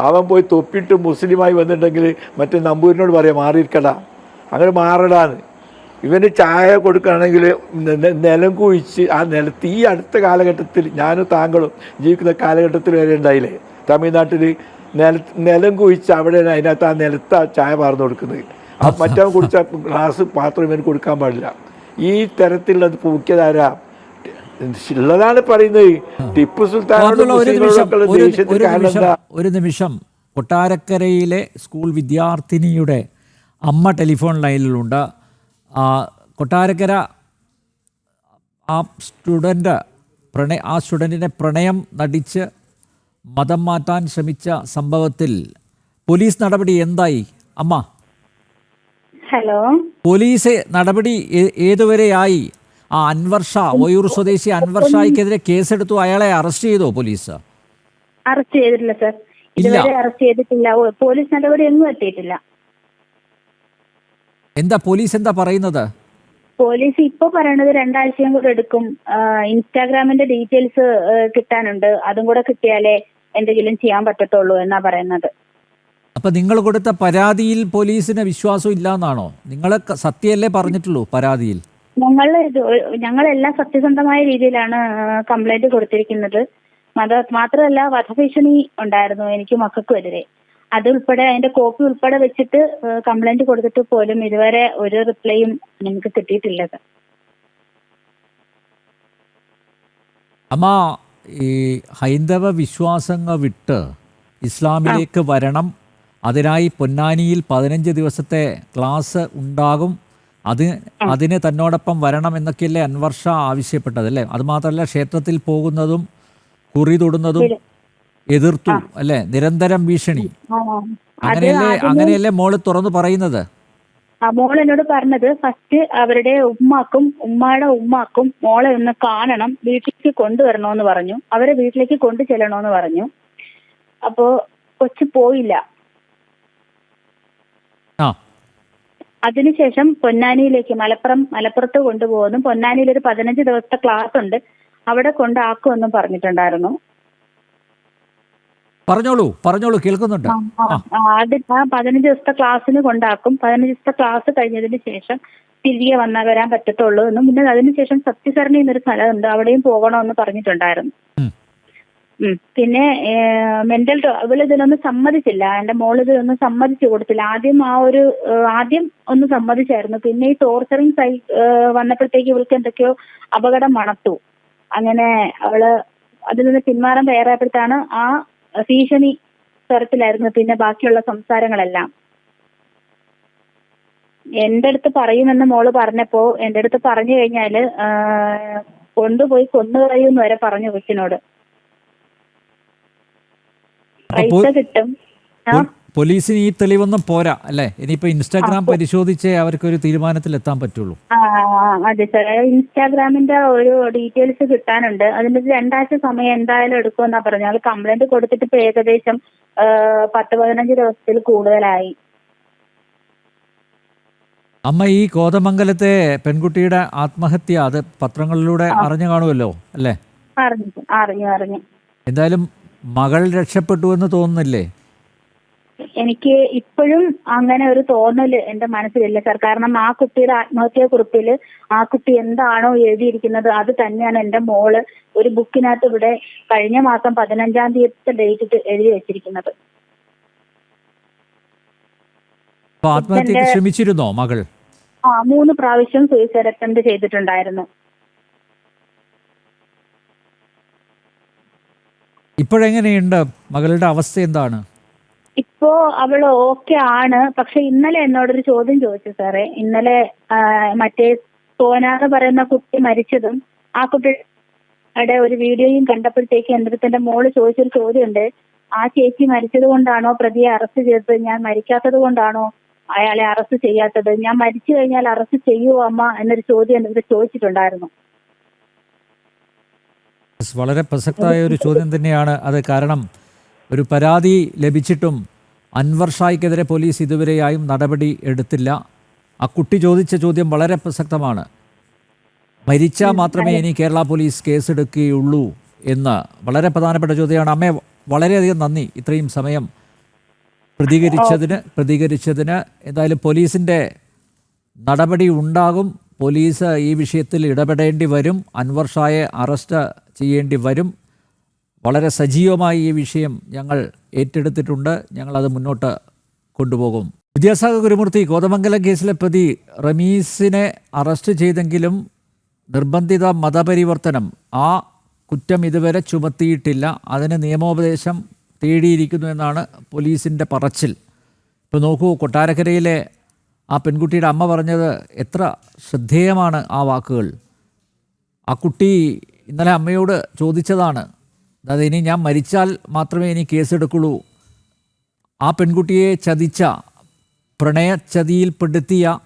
അവൻ പോയി തൊപ്പിട്ട് മുസ്ലിമായി വന്നിട്ടുണ്ടെങ്കിൽ മറ്റേ നമ്പൂരിനോട് പറയാം മാറിയിരിക്കടാ, അങ്ങനെ മാറടാന്ന്. ഇവന് ചായ കൊടുക്കുകയാണെങ്കിൽ നിലം കുഴിച്ച് ആ നിലത്ത് ഈ അടുത്ത കാലഘട്ടത്തിൽ ഞാനും താങ്കളും ജീവിക്കുന്ന കാലഘട്ടത്തിൽ വരെ ഉണ്ടായില്ലേ, തമിഴ്നാട്ടിൽ നിലം കുഴിച്ച് അവിടെ അതിനകത്ത് ആ നിലത്ത് ചായ പാർന്നു കൊടുക്കുന്നത്. ആ മറ്റവൻ കുടിച്ച ഗ്ലാസ് പാത്രം ഇവന് കൊടുക്കാൻ പാടില്ല. ഈ തരത്തിലുള്ളത് പൂക്കിയതാരാ ഉള്ളതാണ് പറയുന്നത്. ടിപ്പു സുൽത്താനോട് ഒരു നിമിഷം കൊട്ടാരക്കരയിലെ സ്കൂൾ വിദ്യാർത്ഥിനിയുടെ അമ്മ ടെലിഫോൺ ലൈനിലുണ്ട്. കൊട്ടാരക്കര ആ സ്റ്റുഡൻറ്റിനെ പ്രണയം നടിച്ച് മതം മാറ്റാൻ ശ്രമിച്ച സംഭവത്തിൽ പോലീസ് നടപടി എന്തായി അമ്മ? ഹലോ, പോലീസ് നടപടി ഏതുവരെയായി? ആ അൻവർ ഷാ, ഒയൂർ സ്വദേശി അൻവർ ഷായ്ക്കെതിരെ കേസെടുത്തു. അയാളെ അറസ്റ്റ് ചെയ്തോ പോലീസ്? അറസ്റ്റ് ചെയ്തിട്ടില്ല സർ, ഇതുവരെ അറസ്റ്റ് ചെയ്തിട്ടില്ല. പോലീസ് നടപടി ഒന്നും എത്തിയിട്ടില്ല. എന്താ പോലീസ് എന്താ പറയുന്നത്? പോലീസ് ഇപ്പൊ പറയണത് 2 ആഴ്ചയും കൂടെ എടുക്കും. ഇൻസ്റ്റാഗ്രാമിന്റെ ഡീറ്റെയിൽസ് കിട്ടാനുണ്ട്, അതും കൂടെ കിട്ടിയാലേ എന്തെങ്കിലും ചെയ്യാൻ പറ്റത്തുള്ളൂ എന്നാ പറയുന്നത്. അപ്പൊ നിങ്ങൾ കൊടുത്ത പരാതിയിൽ പോലീസിന് വിശ്വാസം ഇല്ലാന്നാണോ? നിങ്ങൾ സത്യമല്ലേ പറഞ്ഞിട്ടുള്ളൂ പരാതിയിൽ? ഞങ്ങളെല്ലാം സത്യസന്ധമായ രീതിയിലാണ് കംപ്ലൈന്റ് കൊടുത്തിരിക്കുന്നത്. മാത്രമല്ല വധഭീഷണി ഉണ്ടായിരുന്നു എനിക്ക് മക്കൾക്കും എതിരെ. അതുൾപ്പെടെ അതിന്റെ കോപ്പി ഉൾപ്പെടെ വെച്ചിട്ട് കംപ്ലൈന്റ് കൊടുത്തിട്ട് പോലും ഇതുവരെ ഒരു റിപ്ലൈയും ഞങ്ങൾക്ക് കിട്ടിയിട്ടില്ല. അമ്മ, ഈ ഹൈന്ദവ വിശ്വാസങ്ങൾ വിട്ട് ഇസ്ലാമിലേക്ക് വരണം, അതിനായി പൊന്നാനിയിൽ 15 ദിവസത്തെ ക്ലാസ് ഉണ്ടാകും, അതിന് തന്നോടൊപ്പം വരണം എന്നൊക്കെയല്ലേ അൻവർ ഷാ ആവശ്യപ്പെട്ടത് അല്ലേ? അതുമാത്രമല്ല ക്ഷേത്രത്തിൽ പോകുന്നതും കുറി തൊടുന്നതും എതിർത്തു അല്ലേ? നിരന്തരം ഭീഷണി. അങ്ങനെയല്ലേ മോള് തുറന്നു പറയുന്നത്? മോൾ എന്നോട് പറഞ്ഞത് ഫസ്റ്റ് അവരുടെ ഉമ്മയുടെ ഉമ്മാക്കും മോളെ ഒന്ന് കാണണം, വീട്ടിലേക്ക് കൊണ്ടുവരണോന്ന് പറഞ്ഞു. അവരെ വീട്ടിലേക്ക് കൊണ്ടു ചെല്ലണോന്ന് പറഞ്ഞു. അപ്പോ കൊച്ചു പോയില്ല. അതിനുശേഷം പൊന്നാനിയിലേക്ക് മലപ്പുറത്ത് കൊണ്ടുപോകുന്നു. പൊന്നാനിയിൽ ഒരു 15 ദിവസത്തെ ക്ലാസ് ഉണ്ട്, അവിടെ കൊണ്ടാക്കുമെന്നും പറഞ്ഞിട്ടുണ്ടായിരുന്നു. പറഞ്ഞോളൂ കേൾക്കുന്നുണ്ട്. ആദ്യം 15 ദിവസത്തെ ക്ലാസ്സിന് കൊണ്ടാക്കും. 15 ദിവസത്തെ ക്ലാസ് കഴിഞ്ഞതിന് ശേഷം തിരികെ വരാൻ പറ്റത്തുള്ളൂ എന്നും പിന്നെ അതിനുശേഷം സത്യസരണി എന്നൊരു സ്ഥലമുണ്ട്, അവിടെയും പോകണമെന്ന് പറഞ്ഞിട്ടുണ്ടായിരുന്നു. പിന്നെ മെന്റൽ ഇവള് ഇതിനൊന്നും സമ്മതിച്ചില്ല, എന്റെ മോള് ഇതിനൊന്നും സമ്മതിച്ചു കൊടുത്തില്ല. ആദ്യം ഒന്ന് സമ്മതിച്ചായിരുന്നു, പിന്നെ ഈ ടോർച്ചറിങ് വന്നപ്പോഴത്തേക്ക് ഇവൾക്ക് എന്തൊക്കെയോ അപകടം മണത്തു. അങ്ങനെ അവള് അതിൽ നിന്ന് പിന്മാറാൻ തയ്യാറായപ്പോഴത്താണ് ആ ഭീഷണി തരത്തിലായിരുന്നു പിന്നെ ബാക്കിയുള്ള സംസാരങ്ങളെല്ലാം. എന്റെ അടുത്ത് പറയുമെന്ന് മോള് പറഞ്ഞപ്പോ എന്റെ അടുത്ത് പറഞ്ഞു കഴിഞ്ഞാല് കൊണ്ടുപോയി കൊന്നുകളയുമെന്ന് വരെ പറഞ്ഞു കൊച്ചിനോട്. പൈസ കിട്ടും. പോലീസിന് ഈ തെളിവൊന്നും പോരാ അല്ലേ? ഇനിയിപ്പോ ഇൻസ്റ്റാഗ്രാം പരിശോധിച്ചേ അവർക്കൊരു തീരുമാനത്തിൽ എത്താൻ പറ്റുള്ളൂ. അതെ സാർ, ഇൻസ്റ്റാഗ്രാമിന്റെ ഒരു ഡീറ്റെയിൽസ് കിട്ടാനുണ്ട്. അതിന്റെ 2 ആഴ്ച സമയം എന്തായാലും എടുക്കുമെന്നാ പറഞ്ഞു. അത് കംപ്ലൈന്റ് കൊടുത്തിട്ട് ഇപ്പൊ ഏകദേശം 10-15 ദിവസത്തിൽ കൂടുതലായി. അമ്മ, ഈ കോതമംഗലത്തെ പെൺകുട്ടിയുടെ ആത്മഹത്യ അത് പത്രങ്ങളിലൂടെ അറിഞ്ഞു കാണുമല്ലോ അല്ലേ? അറിഞ്ഞു. എന്തായാലും മകൾ രക്ഷപ്പെട്ടു എന്ന് തോന്നുന്നില്ലേ? എനിക്ക് ഇപ്പോഴും അങ്ങനെ ഒരു തോന്നല് എന്റെ മനസ്സിലില്ല സാർ. കാരണം ആ കുട്ടിയുടെ ആത്മഹത്യാ കുറിപ്പില് ആ കുട്ടി എന്താണോ എഴുതിയിരിക്കുന്നത് അത് തന്നെയാണ് എന്റെ മോള് ഒരു ബുക്കിനകത്ത് ഇവിടെ കഴിഞ്ഞ മാസം 15-ാം തീയതി ഡേറ്റ് എഴുതി വെച്ചിരിക്കുന്നത്. ആത്മഹത്യക്ക് ശ്രമിച്ചിരുന്നോ മകൾ? 3 പ്രാവശ്യം സൂയിസൈഡ് അറ്റംപ്റ്റ് ചെയ്തിട്ടുണ്ടായിരുന്നു. ഇപ്പോഴെങ്ങനെയുണ്ട്? മകളുടെ അവസ്ഥ എന്താണ്? ഇപ്പോ അവള് ഓക്കെ ആണ്. പക്ഷെ ഇന്നലെ എന്നോടൊരു ചോദ്യം ചോദിച്ചു സാറേ. ഇന്നലെ മറ്റേ സോന എന്ന് പറയുന്ന കുട്ടി മരിച്ചതും ആ കുട്ടിയുടെ ഒരു വീഡിയോയും കണ്ടപ്പോഴത്തേക്ക് എൻ്റെ അടുത്ത് എൻ്റെ മോള് ചോദിച്ചൊരു ചോദ്യമുണ്ട്, ആ ചേച്ചി മരിച്ചത് കൊണ്ടാണോ പ്രതിയെ അറസ്റ്റ് ചെയ്തത്, ഞാൻ മരിക്കാത്തത് കൊണ്ടാണോ അയാളെ അറസ്റ്റ് ചെയ്യാത്തത്, ഞാൻ മരിച്ചു കഴിഞ്ഞാൽ അറസ്റ്റ് ചെയ്യുമോ അമ്മ എന്നൊരു ചോദ്യം എൻ്റെ അടുത്ത് ചോദിച്ചിട്ടുണ്ടായിരുന്നു. വളരെ പ്രസക്തമായ ഒരു ചോദ്യം തന്നെയാണ് അത്. കാരണം ഒരു പരാതി ലഭിച്ചിട്ടും അൻവർ ഷായ്ക്കെതിരെ പോലീസ് ഇതുവരെയായും നടപടി എടുത്തില്ല. ആ കുട്ടി ചോദിച്ച ചോദ്യം വളരെ പ്രസക്തമാണ്. മരിച്ചാൽ മാത്രമേ ഇനി കേരള പോലീസ് കേസെടുക്കുകയുള്ളൂ എന്ന് വളരെ പ്രധാനപ്പെട്ട ചോദ്യമാണ്. അമ്മേ, വളരെയധികം നന്ദി ഇത്രയും സമയം പ്രതികരിച്ചതിന്. എന്തായാലും പോലീസിൻ്റെ നടപടി ഉണ്ടാകും. പോലീസ് ഈ വിഷയത്തിൽ ഇടപെടേണ്ടി വരും. അൻവർ ഷായെ അറസ്റ്റ് ചെയ്യേണ്ടി വരും. വളരെ സജീവമായി ഈ വിഷയം ഞങ്ങൾ ഏറ്റെടുത്തിട്ടുണ്ട്. ഞങ്ങളത് മുന്നോട്ട് കൊണ്ടുപോകും. വിദ്യാസാഗർ ഗുരുമൂർത്തി, കോതമംഗലം കേസിലെ പ്രതി റമീസിനെ അറസ്റ്റ് ചെയ്തെങ്കിലും നിർബന്ധിത മതപരിവർത്തനം ആ കുറ്റം ഇതുവരെ ചുമത്തിയിട്ടില്ല. അതിന് നിയമോപദേശം തേടിയിരിക്കുന്നു എന്നാണ് പോലീസിൻ്റെ പറച്ചിൽ. ഇപ്പോൾ നോക്കൂ, കൊട്ടാരക്കരയിലെ ആ പെൺകുട്ടിയുടെ അമ്മ പറഞ്ഞത് എത്ര ശ്രദ്ധേയമാണ് ആ വാക്കുകൾ. ആ കുട്ടി ഇന്നലെ അമ്മയോട് ചോദിച്ചതാണ്, അതായത് ഇനി ഞാൻ മരിച്ചാൽ മാത്രമേ ഇനി കേസെടുക്കുള്ളൂ. ആ പെൺകുട്ടിയെ ചതിച്ച, പ്രണയച്ചതിയിൽപ്പെടുത്തിയ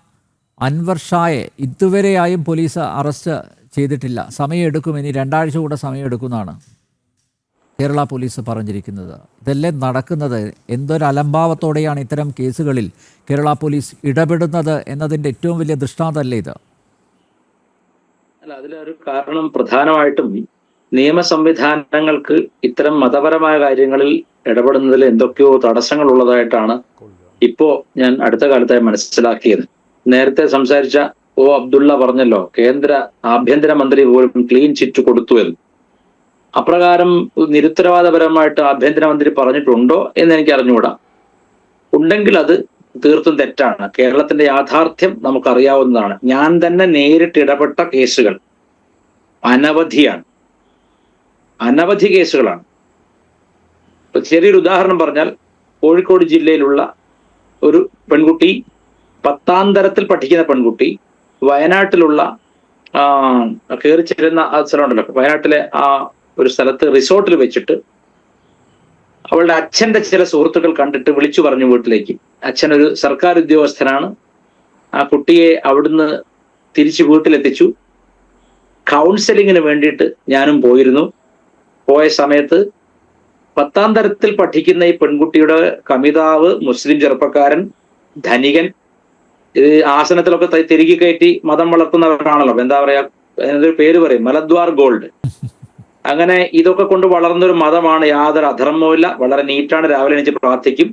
അൻവർ ഷായെ ഇതുവരെയായും പോലീസ് അറസ്റ്റ് ചെയ്തിട്ടില്ല. സമയമെടുക്കും, ഇനി 2 ആഴ്ച കൂടെ സമയമെടുക്കുമെന്നാണ് കേരള പോലീസ് പറഞ്ഞിരിക്കുന്നത്. ഇതെല്ലാം നടക്കുന്നത് എന്തൊരു അലംഭാവത്തോടെയാണ് ഇത്തരം കേസുകളിൽ കേരള പോലീസ് ഇടപെടുന്നത് എന്നതിൻ്റെ ഏറ്റവും വലിയ ദൃഷ്ടാന്തമല്ലേ ഇത്? അല്ല, അതിലൊരു കാരണം പ്രധാനമായിട്ടും നിയമ സംവിധാനങ്ങൾക്ക് ഇത്തരം മതപരമായ കാര്യങ്ങളിൽ ഇടപെടുന്നതിൽ എന്തൊക്കെയോ തടസ്സങ്ങൾ ഉള്ളതായിട്ടാണ് ഇപ്പോ ഞാൻ അടുത്ത കാലത്തായി മനസ്സിലാക്കിയത്. നേരത്തെ സംസാരിച്ച അബ്ദുള്ള പറഞ്ഞല്ലോ, കേന്ദ്ര ആഭ്യന്തരമന്ത്രി പോലും ക്ലീൻ ചിറ്റ് കൊടുത്തു എന്ന്. അപ്രകാരം നിരുത്തരവാദപരമായിട്ട് ആഭ്യന്തരമന്ത്രി പറഞ്ഞിട്ടുണ്ടോ എന്ന് എനിക്ക് അറിഞ്ഞുകൂടാ. ഉണ്ടെങ്കിൽ അത് തീർത്തും തെറ്റാണ്. കേരളത്തിന്റെ യാഥാർത്ഥ്യം നമുക്കറിയാവുന്നതാണ്. ഞാൻ തന്നെ നേരിട്ട് ഇടപെട്ട കേസുകൾ അനവധി കേസുകളാണ്. ചെറിയൊരു ഉദാഹരണം പറഞ്ഞാൽ, കോഴിക്കോട് ജില്ലയിലുള്ള ഒരു പെൺകുട്ടി, 10ാം തരത്തിൽ പഠിക്കുന്ന പെൺകുട്ടി, വയനാട്ടിലുള്ള കയറി ചെല്ലുന്ന ആ സ്ഥലമുണ്ടല്ലോ, വയനാട്ടിലെ ആ ഒരു സ്ഥലത്ത് റിസോർട്ടിൽ വെച്ചിട്ട് അവളുടെ അച്ഛന്റെ ചില സുഹൃത്തുക്കൾ കണ്ടിട്ട് വിളിച്ചു പറഞ്ഞു വീട്ടിലേക്ക്. അച്ഛൻ ഒരു സർക്കാർ ഉദ്യോഗസ്ഥനാണ്. ആ കുട്ടിയെ അവിടുന്ന് തിരിച്ച് വീട്ടിലെത്തിച്ചു. കൗൺസിലിങ്ങിന് വേണ്ടിയിട്ട് ഞാനും പോയിരുന്നു. പോയ സമയത്ത് 10ാം തരത്തിൽ പഠിക്കുന്ന ഈ പെൺകുട്ടിയുടെ കമിതാവ്, മുസ്ലിം ചെറുപ്പക്കാരൻ, ധനികൻ, ഇത് ആസനത്തിലൊക്കെ തിരികെ കയറ്റി മതം വളർത്തുന്നവരാണല്ലോ. എന്താ പറയാ, അതിനൊരു പേര് പറയും, മലദ്വാർ ഗോൾഡ്. അങ്ങനെ ഇതൊക്കെ കൊണ്ട് വളർന്നൊരു മതമാണ്. യാതൊരു അധർമ്മവുമില്ല, വളരെ നീറ്റാണ്. രാവിലെ എണീച്ച് പ്രാർത്ഥിക്കും,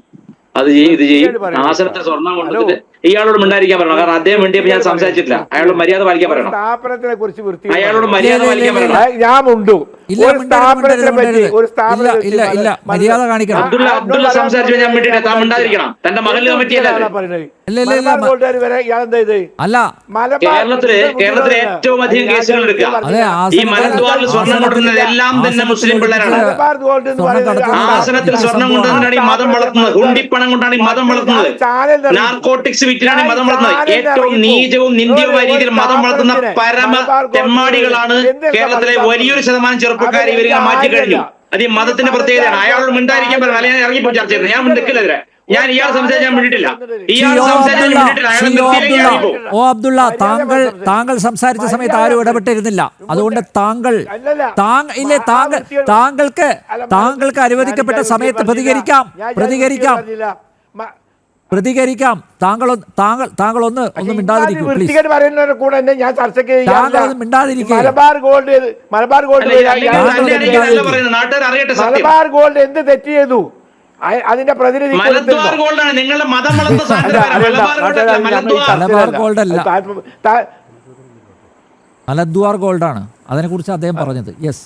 അത് ചെയ്യും, ഇത് ചെയ്യും. ആസനത്തിൽ സ്വർണം കൊണ്ടിട്ട് ഇയാളോട് മിണ്ടായിരിക്കാൻ പറയണം. കാരണം അദ്ദേഹം വേണ്ടിയപ്പോൾ ഞാൻ സംസാരിച്ചിട്ടില്ല. അയാളോട് മര്യാദ പാലിക്കാൻ പറയണം. സ്ഥാപനത്തിനെ കുറിച്ച് അയാളോട് മര്യാദ പാലിക്കാൻ പറയണം. ഞാൻ ഉണ്ടു മര്യാദ കാണിക്കണം. അബ്ദുള്ള സംസാരിച്ചു, ഞാൻ മിണ്ടില്ല. താൻ മിണ്ടാതിരിക്കണം. തന്റെ മകൻ കമ്മിറ്റിയല്ലേ. അല്ല, കേരളത്തിലെ ഏറ്റവും അധികം കേസുകൾ എടുക്കുക ഈ മലദ്വാറിൽ സ്വർണം കൊണ്ടുവരുന്നത് എല്ലാം തന്നെ മുസ്ലിം പിള്ളേരാണ്. ആസനത്തിൽ സ്വർണം കൊണ്ടുവന്നാണ് ഈ മതം വളർത്തുന്നത്. ഹുണ്ടിപ്പണം കൊണ്ടാണ് ഈ മതം വളർത്തുന്നത്. നാർക്കോട്ടിക്സ് വിറ്റിനാണ് ഈ മതം വളർത്തുന്നത്. ഏറ്റവും നീചവും നിന്ദ്യവുമായ രീതിയിൽ മതം വളർത്തുന്ന പരമ തെമ്മാടികളാണ് കേരളത്തിലെ വലിയൊരു ശതമാനം ചെറുപ്പക്കാർ. ഇവരിങ്ങനെ മാറ്റിക്കഴിഞ്ഞു. അത് ഈ മതത്തിന്റെ പ്രത്യേകതയാണ്. അയാളോട് മിണ്ടായിരിക്കാൻ പറ്റില്ല. അല്ലെങ്കിൽ ഞാൻ ഇറങ്ങിപ്പോ ചർച്ച ചെയ്യുന്നത്. ഞാൻ നിൽക്കില്ലെതിരെ. ഞാൻ ഇയാൾ സംസാരിച്ച് ഞാൻ വിട്ടിട്ടില്ല. ഓ അബ്ദുള്ള, താങ്കൾ സംസാരിച്ച സമയത്ത് ആരും ഇടപെട്ടിരുന്നില്ല. അതുകൊണ്ട് താങ്കൾക്ക് അനുവദിക്കപ്പെട്ട സമയത്ത് പ്രതികരിക്കാം. താങ്കൾ ഒന്ന് മിണ്ടാതിരിക്കും പ്ലീസ്. ഞാൻ ചർച്ചയ്ക്ക് മലബാർ ഗോൾഡ് എന്ത് തെറ്റ് ചെയ്തു? അതിന്റെ പ്രതിനിധി മലദ്വാർ ഗോൾഡാണ് അതിനെ കുറിച്ച് അദ്ദേഹം പറഞ്ഞത്. യെസ്,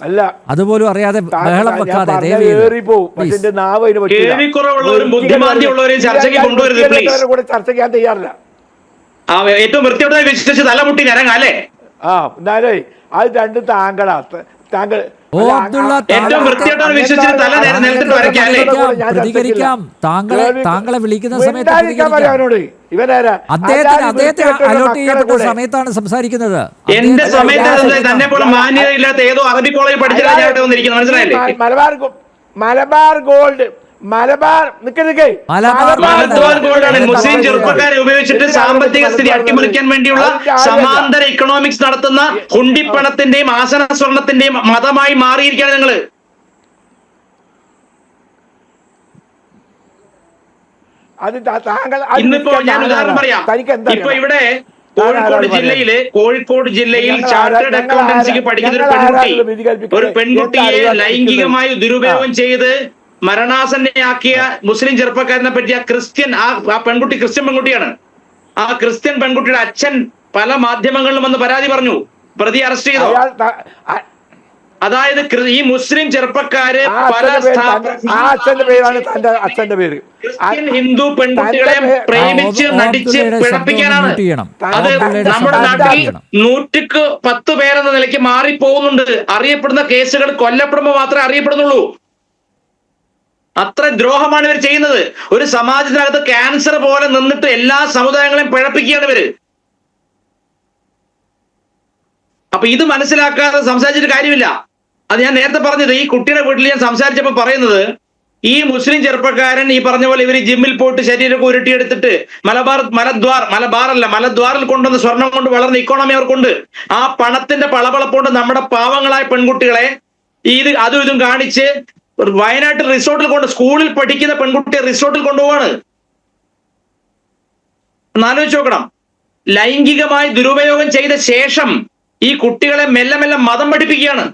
അതുപോലും അറിയാതെ ബഹളം വെക്കാതെ ചർച്ചയ്ക്ക് ഞാൻ തയ്യാറില്ല. ഏറ്റവും വൃത്തിയോടെ വിശ്വസിച്ച് തലമുട്ടി ഞരങ്ങാല്ലേ. എന്നാലേ അത് രണ്ട് താങ്കൾ ഏറ്റവും വൃത്തിയോടെ വിശ്വസിച്ച് തല നിലത്തിട്ട് വരയ്ക്കാല്ലേ. പ്രതികരിക്കാം. താങ്കളെ വിളിക്കുന്ന സമയത്ത് സമയത്താണ് സംസാരിക്കുന്നത്. എന്റെ സമയത്ത് തന്നെ പോലെ മാന്യതയില്ലാത്ത ഏതോ അറബി കോളേജ് പഠിച്ച രാജാവായിട്ട് വന്നിരിക്കുന്നു. മനസ്സിലായില്ലേ? മലബാർ ഗോൾഡ് മുസ്ലിം ചെറുപ്പക്കാരെ ഉപയോഗിച്ചിട്ട് സാമ്പത്തിക സ്ഥിതി അട്ടിമറിക്കാൻ വേണ്ടിയുള്ള സമാന്തര ഇക്കണോമിക്സ് നടത്തുന്ന ഹുണ്ടിപ്പണത്തിന്റെയും ആസന സ്വർണത്തിന്റെയും മതമായി മാറിയിരിക്കുകയാണ് നിങ്ങള്. ഇന്നിപ്പോ ഞാൻ ഉദാഹരണം പറയാം. ഇപ്പൊ ഇവിടെ കോഴിക്കോട് ജില്ലയിൽ ചാർട്ടേഡ് അക്കൗണ്ടൻസിക്ക് പഠിക്കുന്ന ഒരു പെൺകുട്ടിയെ ലൈംഗികമായി ദുരുപയോഗം ചെയ്ത് മരണാസന്നയാക്കിയ മുസ്ലിം ചെറുപ്പക്കാരനെ പറ്റി ആ പെൺകുട്ടി ക്രിസ്ത്യൻ പെൺകുട്ടിയാണ്. ആ ക്രിസ്ത്യൻ പെൺകുട്ടിയുടെ അച്ഛൻ പല മാധ്യമങ്ങളിലും വന്ന് പരാതി പറഞ്ഞു. പ്രതി അറസ്റ്റ് ചെയ്തു. അതായത് ഈ മുസ്ലിം ചെറുപ്പക്കാര് പല ക്രിസ്ത്യൻ ഹിന്ദു പെൺകുട്ടികളെ പ്രേമിച്ച് നടിച്ച് പിഴപ്പിക്കാനാണ്. അത് നമ്മുടെ നാട്ടിൽ 110 പേരെന്ന നിലയ്ക്ക് മാറിപ്പോകുന്നുണ്ട്. അറിയപ്പെടുന്ന കേസുകൾ കൊല്ലപ്പെടുമ്പോൾ മാത്രമേ അറിയപ്പെടുന്നുള്ളൂ. അത്ര ദ്രോഹമാണ് ഇവർ ചെയ്യുന്നത്. ഒരു സമാജത്തിനകത്ത് ക്യാൻസർ പോലെ നിന്നിട്ട് എല്ലാ സമുദായങ്ങളെയും പിഴപ്പിക്കുകയാണ് ഇവര്. അപ്പൊ ഇത് മനസ്സിലാക്കാതെ സംസാരിച്ചിട്ട് കാര്യമില്ല. അത് ഞാൻ നേരത്തെ പറഞ്ഞത്, ഈ കുട്ടിയുടെ വീട്ടിൽ ഞാൻ സംസാരിച്ചപ്പോൾ പറയുന്നത്, ഈ മുസ്ലിം ചെറുപ്പക്കാരൻ ഈ പറഞ്ഞ പോലെ ഇവർ ജിമ്മിൽ പോയിട്ട് ശരീരമൊക്കെ ഉരുട്ടിയെടുത്തിട്ട് മലദ്വാറിൽ കൊണ്ടുവന്ന് സ്വർണം കൊണ്ട് വളർന്ന ഇക്കോണമി അവർക്കുണ്ട്. ആ പണത്തിന്റെ പളപളപ്പുകൊണ്ട് നമ്മുടെ പാവങ്ങളായ പെൺകുട്ടികളെ അതും ഇതും കാണിച്ച് വയനാട്ടിൽ റിസോർട്ടിൽ സ്കൂളിൽ പഠിക്കുന്ന പെൺകുട്ടിയെ റിസോർട്ടിൽ കൊണ്ടുപോവാണ്. എന്നാലോചിച്ച് നോക്കണം. ലൈംഗികമായി ദുരുപയോഗം ചെയ്ത ശേഷം ഈ കുട്ടികളെ മെല്ലെ മെല്ലെ മതം പഠിപ്പിക്കുകയാണ്.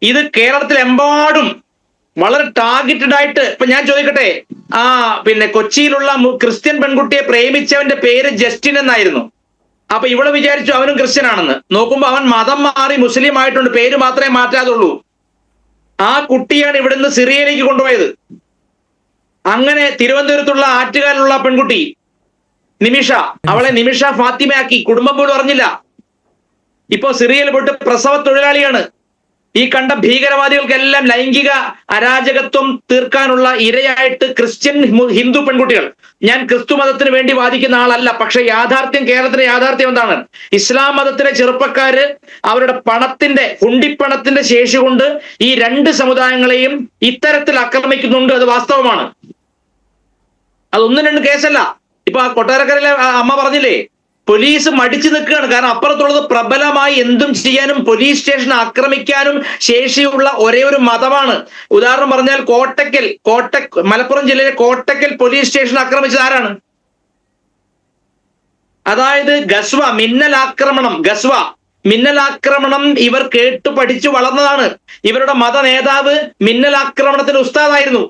ഇത് കേരളത്തിലെമ്പാടും വളരെ ടാർഗറ്റഡ് ആയിട്ട്. ഇപ്പൊ ഞാൻ ചോദിക്കട്ടെ, പിന്നെ കൊച്ചിയിലുള്ള ക്രിസ്ത്യൻ പെൺകുട്ടിയെ പ്രേമിച്ചവന്റെ പേര് ജസ്റ്റിൻ എന്നായിരുന്നു. അപ്പൊ ഇവള് വിചാരിച്ചു അവനും ക്രിസ്ത്യൻ ആണെന്ന്. നോക്കുമ്പോ അവൻ മതം മാറി മുസ്ലിം ആയിട്ടുണ്ട്, പേര് മാത്രമേ മാറ്റാതുള്ളൂ. ആ കുട്ടിയാണ് ഇവിടുന്ന് സിറിയയിലേക്ക് കൊണ്ടുപോയത്. അങ്ങനെ തിരുവനന്തപുരത്തുള്ള ആറ്റുകാലുള്ള പെൺകുട്ടി നിമിഷ, അവളെ നിമിഷ ഫാത്തിമയാക്കി. കുടുംബം പോലും അറിഞ്ഞില്ല. ഇപ്പോ സിറിയയിൽ പോയിട്ട് പ്രസവ തൊഴിലാളിയാണ്. ഈ കണ്ട ഭീകരവാദികൾക്കെല്ലാം ലൈംഗിക അരാജകത്വം തീർക്കാനുള്ള ഇരയായിട്ട് ക്രിസ്ത്യൻ ഹിന്ദു പെൺകുട്ടികൾ. ഞാൻ ക്രിസ്തു മതത്തിന് വേണ്ടി വാദിക്കുന്ന ആളല്ല, പക്ഷെ കേരളത്തിലെ യാഥാർത്ഥ്യം എന്താണ്? ഇസ്ലാം മതത്തിലെ ചെറുപ്പക്കാര് അവരുടെ ഹുണ്ടിപ്പണത്തിന്റെ ശേഷി കൊണ്ട് ഈ രണ്ട് സമുദായങ്ങളെയും ഇത്തരത്തിൽ ആക്രമിക്കുന്നുണ്ട്. അത് വാസ്തവമാണ്. അതൊന്നും രണ്ട് കേസല്ല. ഇപ്പൊ ആ കൊട്ടാരക്കരയിലെ അമ്മ പറഞ്ഞില്ലേ, പോലീസ് മടിച്ചു നിൽക്കുകയാണ്. കാരണം അപ്പുറത്തുള്ളത് പ്രബലമായി എന്തും ചെയ്യാനും പോലീസ് സ്റ്റേഷൻ ആക്രമിക്കാനും ശേഷിയുള്ള ഒരേ ഒരു മതമാണ്. ഉദാഹരണം പറഞ്ഞാൽ മലപ്പുറം ജില്ലയിലെ കോട്ടക്കൽ പോലീസ് സ്റ്റേഷൻ ആക്രമിച്ചത് ആരാണ്? അതായത് മിന്നലാക്രമണം ഇവർ കേട്ടു പഠിച്ചു വളർന്നതാണ്. ഇവരുടെ മത നേതാവ് മിന്നലാക്രമണത്തിന് ഉസ്താദായിരുന്നു.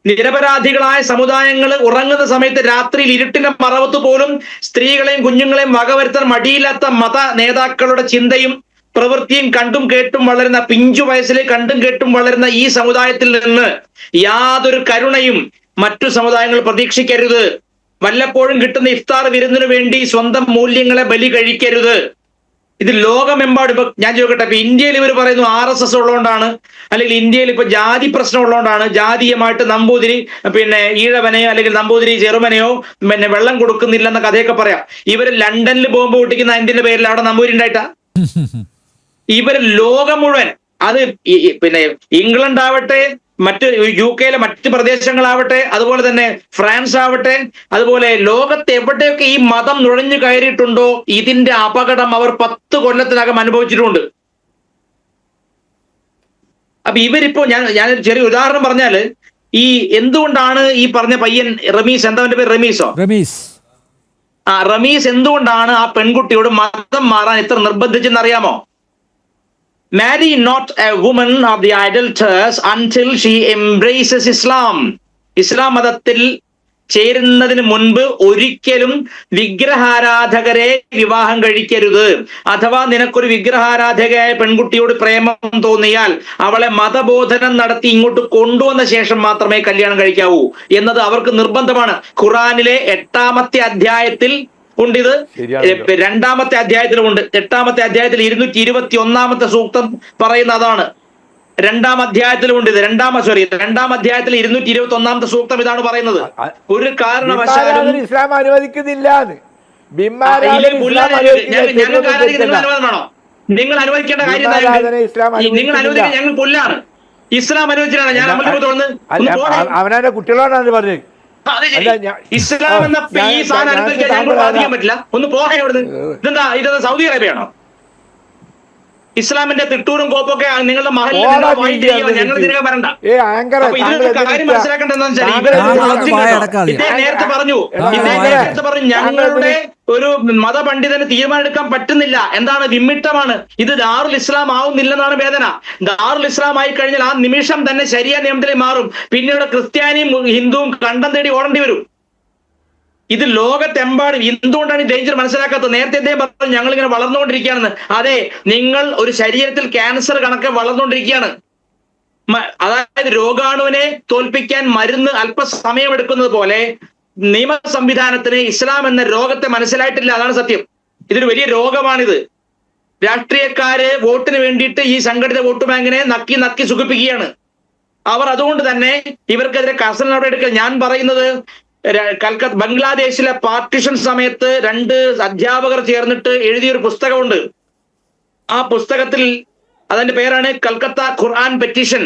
നിരപരാധികളായ സമുദായങ്ങൾ ഉറങ്ങുന്ന സമയത്ത് രാത്രിയിൽ ഇരുട്ടിന്റെ മറവത്ത് പോലും സ്ത്രീകളെയും കുഞ്ഞുങ്ങളെയും വകവരുത്താൻ മടിയില്ലാത്ത മത നേതാക്കളുടെ ചിന്തയും പ്രവൃത്തിയും കണ്ടും കേട്ടും വളരുന്ന, പിഞ്ചു വയസ്സിൽ കണ്ടും കേട്ടും വളരുന്ന ഈ സമുദായത്തിൽ നിന്ന് യാതൊരു കരുണയും മറ്റു സമുദായങ്ങൾ പ്രതീക്ഷിക്കരുത്. വല്ലപ്പോഴും കിട്ടുന്ന ഇഫ്താർ വിരുന്നിനു വേണ്ടി സ്വന്തം മൂല്യങ്ങളെ ബലി കഴിക്കരുത്. ഇത് ലോകമെമ്പാടും. ഇപ്പൊ ഞാൻ ചോദിക്കട്ടെ, ഇപ്പൊ ഇന്ത്യയിൽ ഇവർ പറയുന്നു RSS ഉള്ളതുകൊണ്ടാണ്, അല്ലെങ്കിൽ ഇന്ത്യയിൽ ഇപ്പൊ ജാതി പ്രശ്നം ഉള്ളതുകൊണ്ടാണ് ജാതീയമായിട്ട് നമ്പൂതിരി ഈഴവനെയോ അല്ലെങ്കിൽ നമ്പൂതിരി ചെറുമനെയോ വെള്ളം കൊടുക്കുന്നില്ലെന്ന കഥയൊക്കെ പറയാം. ഇവര് ലണ്ടനിൽ ബോംബ് പൊട്ടിക്കുന്ന അതിന്റെ പേരിൽ അവിടെ നമ്പൂതിരി ഉണ്ടായിട്ടാ? ഇവര് ലോകം മുഴുവൻ, അത് ഇംഗ്ലണ്ട് ആവട്ടെ, മറ്റ് UK മറ്റ് പ്രദേശങ്ങളാവട്ടെ, അതുപോലെ തന്നെ ഫ്രാൻസ് ആവട്ടെ, അതുപോലെ ലോകത്ത് എവിടെയൊക്കെ ഈ മതം നുഴഞ്ഞു കയറിയിട്ടുണ്ടോ ഇതിന്റെ അപകടം അവർ 10 കൊല്ലത്തിനകം അനുഭവിച്ചിട്ടുണ്ട്. അപ്പൊ ഇവരിപ്പോ ഞാൻ ചെറിയ ഉദാഹരണം പറഞ്ഞാല്, ഈ എന്തുകൊണ്ടാണ് ഈ പറഞ്ഞ പയ്യൻ റമീസ്, എന്താ അവന്റെ പേര്, റമീസ് എന്തുകൊണ്ടാണ് ആ പെൺകുട്ടിയോട് മതം മാറാൻ ഇത്ര നിർബന്ധിച്ചെന്ന് അറിയാമോ? Marry not a woman of the idolaters until she embraces Islam. ഇസ്ലാം മതത്തിൽ ചേരുന്നതിന് മുൻപ് ഒരിക്കലും വിഗ്രഹാരാധകരെ വിവാഹം കഴിക്കരുത്. അഥവാ നിനക്കൊരു വിഗ്രഹാരാധകയായ പെൺകുട്ടിയോട് പ്രേമം തോന്നിയാൽ അവളെ മതബോധനം നടത്തി ഇങ്ങോട്ട് കൊണ്ടുവന്ന ശേഷം മാത്രമേ കല്യാണം കഴിക്കാവൂ എന്നത് അവർക്ക് നിർബന്ധമാണ്. ഖുറാനിലെ 8-ാമത്തെ അധ്യായത്തിൽ ഉണ്ട് ഇത്, 2-ാമത്തെ അധ്യായത്തിലുമുണ്ട്. 8-ാമത്തെ അധ്യായത്തിൽ 221-ാമത്തെ സൂക്തം പറയുന്ന അതാണ്. 2-ാം അധ്യായത്തിലുമുണ്ട് ഇത്. 2-ാം അധ്യായത്തിൽ 221-ാമത്തെ സൂക്തം ഇതാണ് പറയുന്നത്. ഒരു കാരണവശാലും ഇസ്ലാം അനുവദിക്കുന്നില്ല. ഞങ്ങൾക്ക് ആരാധിക്കുന്ന അനുവാദം വേണോ? നിങ്ങൾ അനുവദിക്കേണ്ട കാര്യം നിങ്ങൾ അനുവദിക്കാൻ ഞങ്ങൾ പുല്ലാണ്. ഇസ്ലാം അനുവദിച്ചാണ് ഞാൻ അവനെ കുട്ടികളോടാണ് പറഞ്ഞത്. ഇസ്ലാം എന്ന ഈ സാധനം അനുസരിക്കാൻ ഞങ്ങൾ ബാധിക്കാൻ പറ്റില്ല. ഒന്ന് പോകെ അവിടുന്ന്. ഇതെന്താ സൗദി അറേബ്യയാണോ? ഇസ്ലാമിന്റെ തിട്ടൂരും കോപ്പൊക്കെ നിങ്ങളുടെ മഹലിൽ ഞങ്ങൾ ഇതിനെ വരണ്ട. കാര്യം മനസ്സിലാക്കേണ്ടതെന്ന് വെച്ചാൽ ഇദ്ദേഹം നേരത്തെ പറഞ്ഞു ഞങ്ങളുടെ ഒരു മതപണ്ഡിതന് തീരുമാനമെടുക്കാൻ പറ്റുന്നില്ല. എന്താണ്? വിമ്മിട്ടമാണ്. ഇത് ദാറുൽ ഇസ്ലാം ആവുന്നില്ലെന്നാണ് വേദന. ദാറുൽ ഇസ്ലാം ആയി കഴിഞ്ഞാൽ ആ നിമിഷം തന്നെ ശരിയ നിയമത്തിലേക്ക് മാറും. പിന്നീട് ക്രിസ്ത്യാനിയും ഹിന്ദുവും കണ്ടം തേടി ഓടേണ്ടി വരും. ഇത് ലോകത്തെമ്പാടും. എന്തുകൊണ്ടാണ് ഈ ഡേഞ്ചർ മനസ്സിലാക്കാത്തത്? നേരത്തെ അദ്ദേഹം പറഞ്ഞു ഞങ്ങൾ ഇങ്ങനെ വളർന്നുകൊണ്ടിരിക്കുകയാണെന്ന്. അതെ, നിങ്ങൾ ഒരു ശരീരത്തിൽ ക്യാൻസർ കണക്കെ വളർന്നുകൊണ്ടിരിക്കുകയാണ്. അതായത് രോഗാണുവിനെ തോൽപ്പിക്കാൻ മരുന്ന് അല്പസമയം എടുക്കുന്നത് പോലെ നിയമ സംവിധാനത്തിന് ഇസ്ലാം എന്ന രോഗത്തെ മനസ്സിലായിട്ടില്ല. അതാണ് സത്യം. ഇതൊരു വലിയ രോഗമാണിത്. രാഷ്ട്രീയക്കാര് വോട്ടിന് വേണ്ടിയിട്ട് ഈ സംഘടിത വോട്ട് ബാങ്കിനെ നക്കി സുഖിപ്പിക്കുകയാണ് അവർ. അതുകൊണ്ട് തന്നെ ഇവർക്കെതിരെ കർശന നടപടി എടുക്കുക. ഞാൻ പറയുന്നത് ബംഗ്ലാദേശിലെ പാർട്ടിഷൻ സമയത്ത് 2 അധ്യാപകർ ചേർന്നിട്ട് എഴുതിയൊരു പുസ്തകമുണ്ട്. ആ പുസ്തകത്തിൽ അതിന്റെ പേരാണ് കൽക്കത്ത ഖുർആൻ പെറ്റീഷൻ.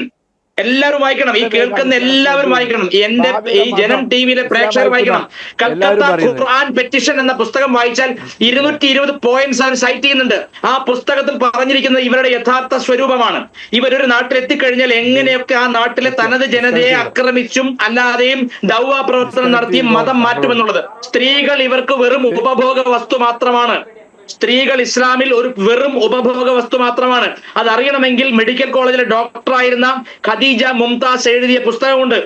എല്ലാവരും വായിക്കണം. ഈ കേൾക്കുന്ന എല്ലാവരും വായിക്കണം. എന്റെ ഈ ജനം ടിവിയിലെ പ്രേക്ഷകർ വായിക്കണം. കൽക്കത്ത ഖുർആൻ പെറ്റീഷൻ എന്ന പുസ്തകം വായിച്ചാൽ 220 പോയിന്റ്സ് അവർ സൈറ്റ് ചെയ്യുന്നുണ്ട്. ആ പുസ്തകത്തിൽ പറഞ്ഞിരിക്കുന്നത് ഇവരുടെ യഥാർത്ഥ സ്വരൂപമാണ്. ഇവരൊരു നാട്ടിൽ എത്തിക്കഴിഞ്ഞാൽ എങ്ങനെയൊക്കെ ആ നാട്ടിലെ തനത് ജനതയെ ആക്രമിച്ചും അല്ലാതെയും ദൗവ പ്രവർത്തനം നടത്തിയും മതം മാറ്റുമെന്നുള്ളത്. സ്ത്രീകൾ ഇവർക്ക് വെറും ഉപഭോഗ വസ്തു മാത്രമാണ്. സ്ത്രീകൾ ഇസ്ലാമിൽ ഒരു വെറും ഉപഭോഗ വസ്തു മാത്രമാണ്. അതറിയണമെങ്കിൽ മെഡിക്കൽ കോളേജിലെ ഡോക്ടറായിരുന്ന ഖദീജ മുംതാസ് എഴുതിയ പുസ്തകമുണ്ട്.